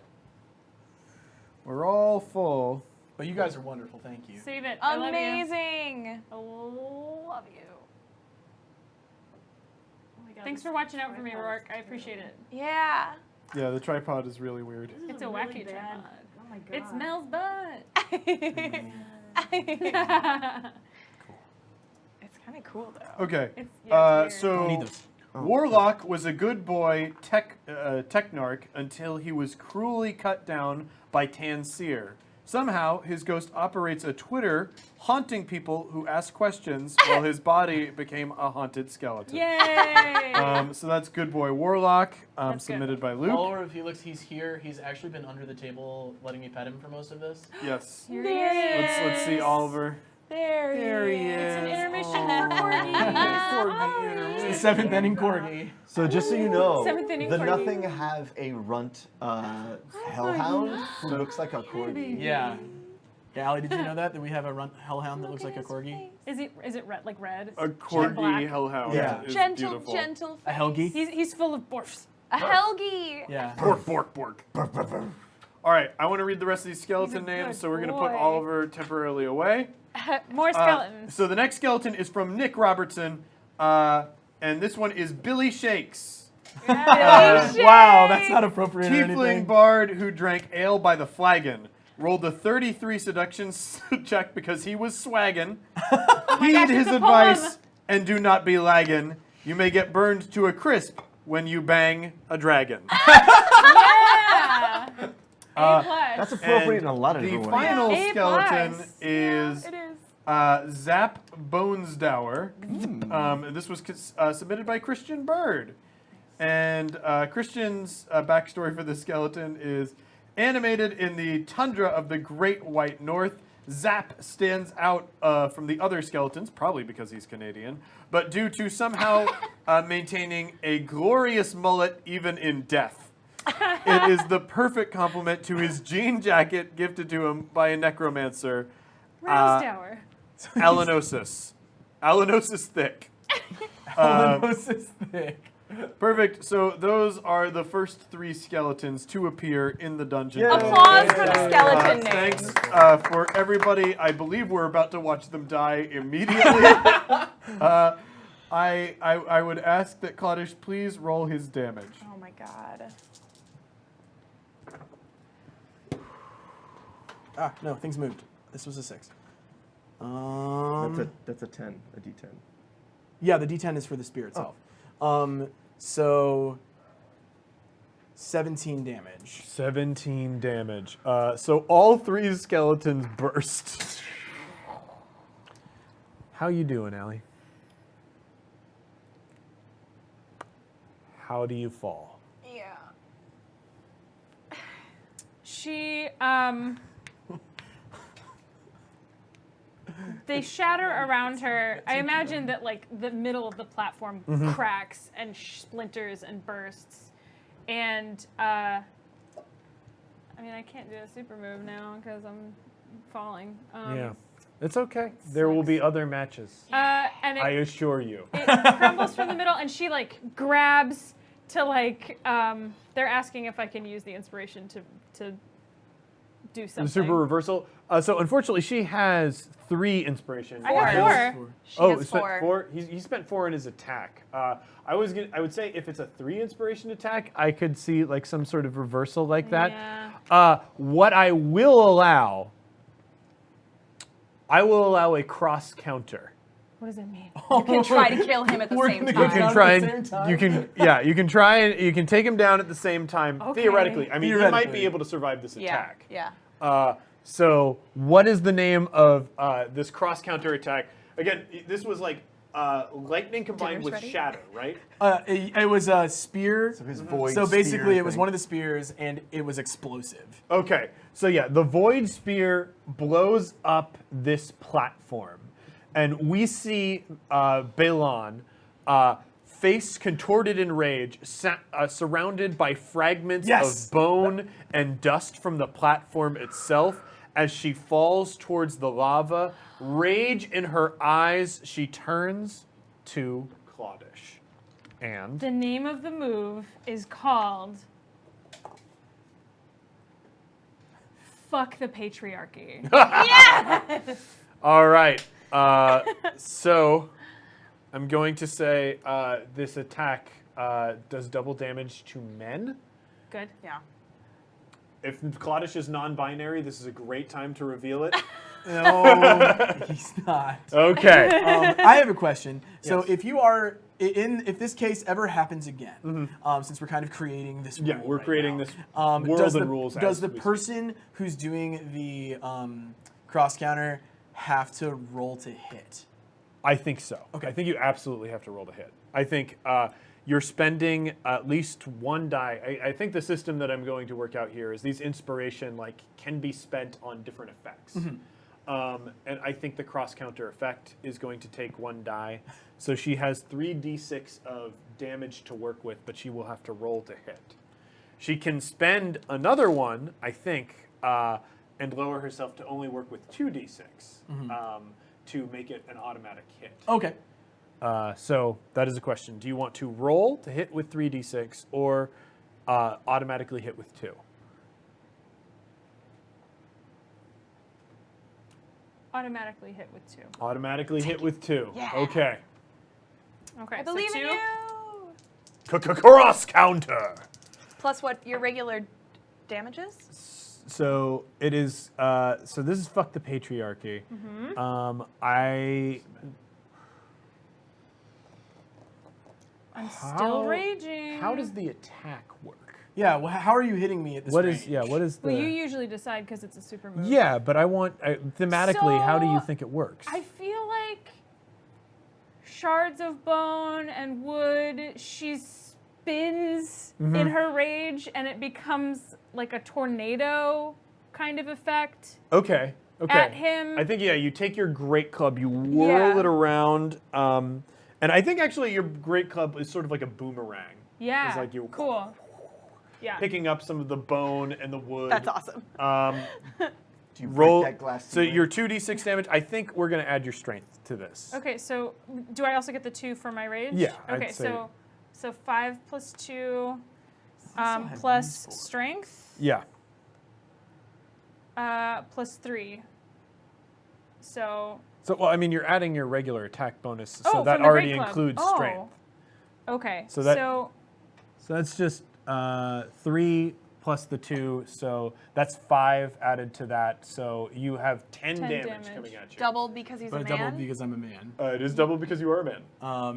We're all full. But you guys are wonderful. Thank you. Save it. I love you. Amazing. I love you. Thanks for watching out for me, Rourke. I appreciate it. Yeah. Yeah, the tripod is really weird. This is It's a really wacky bad. tripod. Oh my god. It smells butt. It's kind of cool though. Okay. It's, Uh, yeah, it's weird. I so need those. Warlock was a good boy technarch until he was cruelly cut down by Tanseer. Somehow, his ghost operates a Twitter haunting people who ask questions while his body became a haunted skeleton. Yay! So that's Good Boy Warlock, That's good. submitted by Luke. Follower of Helix, he's here. He's actually been under the table letting me pet him for most of this. Yes. Here There he he is. Let's see Oliver. There he It's an is. intermission for Corgi. It's the 7th inning corgi. So just so you know, Seventh inning the corgi. Nothing have a runt hellhound who looks like a corgi. Yeah. Yeah, Ali, did you know that? That we have a hellhound that looks like a corgi? Is it red, like red? A Jet corgi black. hellhound Yeah. is gentle, beautiful. gentle. A helgi? He's full of borfs. A helgi. Yeah. Bork, bork, bork. All right, I want to read the rest of these skeleton He's a names, good so we're going to put boy. Oliver temporarily away. More skeletons. So the next skeleton is from Nick Robertson, and this one is Billy Shakes. Wow, that's not appropriate or Tiefling anything. bard who drank ale by the flagon. Rolled a 33 seduction check because he was swaggin'. Heed his it's a advice poem. and do not be laggin'. You may get burned to a crisp when you bang a dragon. Yeah. A plus. That's appropriate in a lot of the different ways. final A skeleton plus. is It is. Zap Bonesdower. This was submitted by Christian Bird. And Christian's backstory for this skeleton is animated in the tundra of the Great White North. Zap stands out from the other skeletons, probably because he's Canadian, but due to somehow maintaining a glorious mullet even in death. It is the perfect complement to his jean jacket gifted to him by a necromancer, Rosedower. Alanosis. Alanosis thick. Alanosis thick. Perfect. So those are the first 3 skeletons to appear in the dungeon. Yay. Applause for the skeleton names. Thanks for everybody. I believe we're about to watch them die immediately. I would ask that Claudish please roll his damage. Oh my god. Ah, no, things moved. This was a 6. That's a 10, a D10. Yeah, the D10 is for the spear itself. So 17 damage. 17 damage. So all 3 skeletons burst. How you doing, Allie? How do you fall? Yeah. She they shatter around her. I imagine that like the middle of the platform cracks and splinters and bursts. And I mean, I can't do a super move now because I'm falling. Yeah. It's okay. There will be other matches. And I it assure you. crumbles from the middle, and she like grabs to like. They're asking if I can use the inspiration to do something. The super reversal. So unfortunately, she has 3 inspiration. I have 4. She Oh, has he spent 4. 4. He spent 4 in his attack. I would say if it's a 3 inspiration attack, I could see like some sort of reversal like that. Yeah. What I will allow a cross counter. What does that mean? You can try to kill him at the same gonna time. You can Down try at the and same time? you can try and you can take him down at the same time. Okay. Theoretically, I mean, he might be Theoretically. able to survive this Yeah. attack. Yeah. So what is the name of this cross counter attack? Again, this was like lightning combined Dinner's with ready? shatter, right? It was a spear. So his void So basically, spear it was thing. one of the spears, and it was explosive. Okay, so yeah, the void spear blows up this platform, and we see Balon, face contorted in rage, surrounded by fragments Yes! of bone and dust from the platform itself. As she falls towards the lava, rage in her eyes, she turns to Claudish. And The name of the move is called Fuck the Patriarchy. all right, so I'm going to say this attack does double damage to men. Good. Yeah. If Claudish is non-binary, this is a great time to reveal it. No, he's not. Okay. I have a question. So Yes. if you are if this case ever happens again, since we're kind of creating this Yeah, rule we're right creating now, this does world the, and rules. Does as the we speak. person who's doing the cross counter have to roll to hit? I think so. Okay. I think you absolutely have to roll to hit. I think you're spending at least one die. I think the system that I'm going to work out here is these inspiration can be spent on different effects. And I think the cross counter effect is going to take one die. So she has 3d6 of damage to work with, but she will have to roll to hit. She can spend another one, I think, and lower herself to only work with 2d6 to make it an automatic hit. Okay. So that is a question. Do you want to roll to hit with 3d6 or automatically hit with 2? Automatically hit with 2. Automatically hit with 2. Yeah. Okay. Okay. I believe so in 2. you. Cross counter. Plus what your regular damages? So it is. So this is fuck the patriarchy. I'm still raging. How does the attack work? Yeah. Well, how are you hitting me at this What range? is? Yeah. What is the? Well, you usually decide because it's a super move. Yeah, but I want thematically. How do you So, think it works? I feel like shards of bone and wood, she spins in her rage and it becomes like a tornado kind of effect Okay. Okay. at him. I think you take your great club, you whirl Yeah. it around, and I think actually your great club is sort of like a boomerang. Yeah. It's like you cool. Yeah. picking up some of the bone and the wood. That's awesome. Do you Roll. break that glass So ceiling? your 2d6 damage. I think we're gonna add your strength to this. Okay, so do I also get the 2 for my rage? Yeah, I'd Okay, say- so 5 plus 2 have plus these for? strength Yeah. plus 3. So So well, I mean, you're adding your regular attack bonus, so oh, that from the already great club. includes Oh. strength. Okay. So that- so So that's just 3 plus the 2, so that's 5 added to that. So you have 10 damage coming at you. Doubled because he's But a it's man. doubled because I'm a man. It is double because you are a man.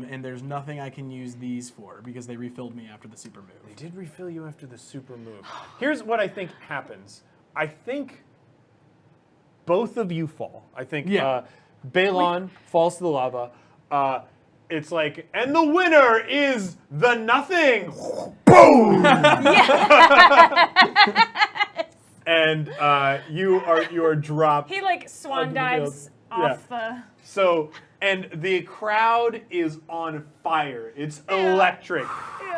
And there's nothing I can use these for because they refilled me after the super They move. did refill you after the super move. Here's what I think happens. I think both of you fall. I think Yeah. Balon falls to the lava. It's like, and the winner is the nothing. Boom! And you are dropped. he like swan onto the dives field. off the. So, and the crowd is on fire. It's electric.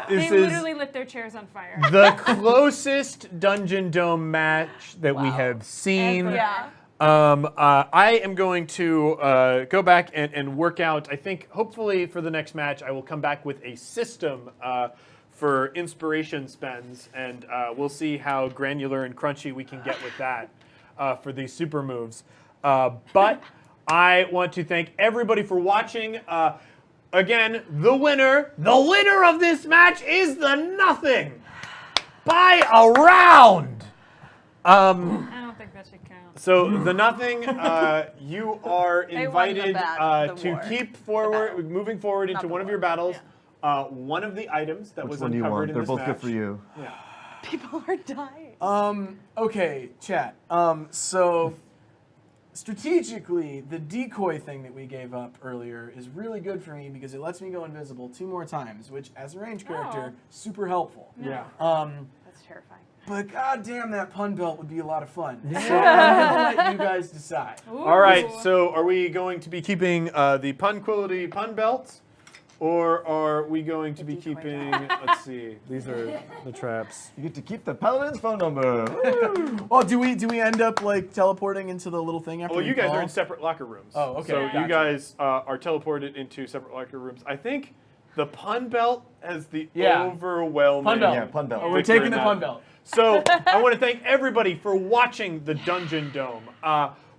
This They is literally lit their chairs on fire. the closest Dungeon Dome match that we have seen. Ever. Yeah. I am going to go back and work out. I think hopefully for the next match, I will come back with a system for inspiration spends, and we'll see how granular and crunchy we can get with that for these super moves. But I want to thank everybody for watching. Again, the winner of this match is the Nothing by a round. I don't think that should count. So the Nothing, you are They won the invited the to war. keep forward, battle. moving forward into the one of war, your battles. One of the items that Which was one do you uncovered want? in They're this both match. good for you. Yeah. People are dying. Okay, chat. So strategically, the decoy thing that we gave up earlier is really good for me because it lets me go invisible 2 more times, which, as a ranged character, super helpful. Yeah. That's terrifying. But goddamn, that pun belt would be a lot of fun. So I'm gonna let you guys decide. All right, so are we going to be keeping the pun quality pun belts? Or are we going to be keeping, let's see, these are the traps. You get to keep the paladin's phone number. Oh, do we end up like teleporting into the little thing after Well, we you guys fall? are in separate locker rooms. Oh, okay, So gotcha. you guys are teleported into separate locker rooms. I think the pun belt has the overwhelming Pun belt. Yeah, pun belt. Oh, we're victory taking the in pun that. belt. So I want to thank everybody for watching the Dungeon Dome.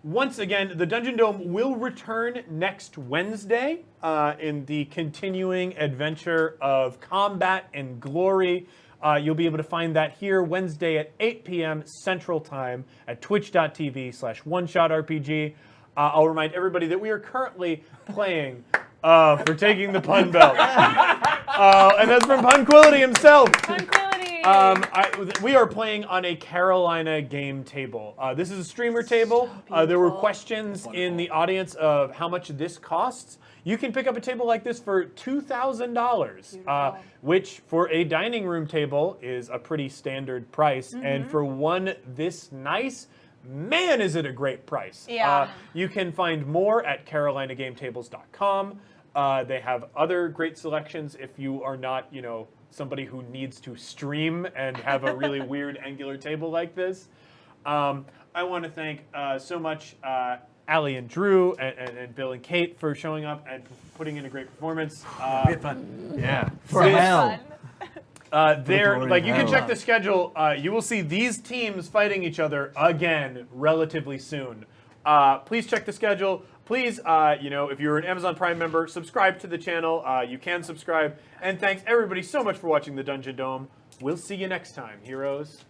Once again, the Dungeon Dome will return next Wednesday in the continuing adventure of combat and glory. You'll be able to find that here Wednesday at 8 p.m. Central Time at twitch.tv/OneShotRPG. I'll remind everybody that we are currently playing for taking the pun belt. And that's from Punquility himself. Tranquility. We are playing on a Carolina game table. This is a streamer table. There were questions in the audience of how much this costs. You can pick up a table like this for $2,000, which for a dining room table is a pretty standard price. And for one this nice, man, is it a great price. Yeah. You can find more at carolinagametable.com. They have other great selections if you are not, somebody who needs to stream and have a really weird angular table like this. I want to thank so much Allie and Drew and Bill and Kate for showing up and putting in a great performance. We had fun. Yeah. For hell. There, glory like of you can hell. check the schedule. You will see these teams fighting each other again relatively soon. Please check the schedule. Please, if you're an Amazon Prime member, subscribe to the channel. You can subscribe. And thanks everybody so much for watching the Dungeon Dome. We'll see you next time, heroes.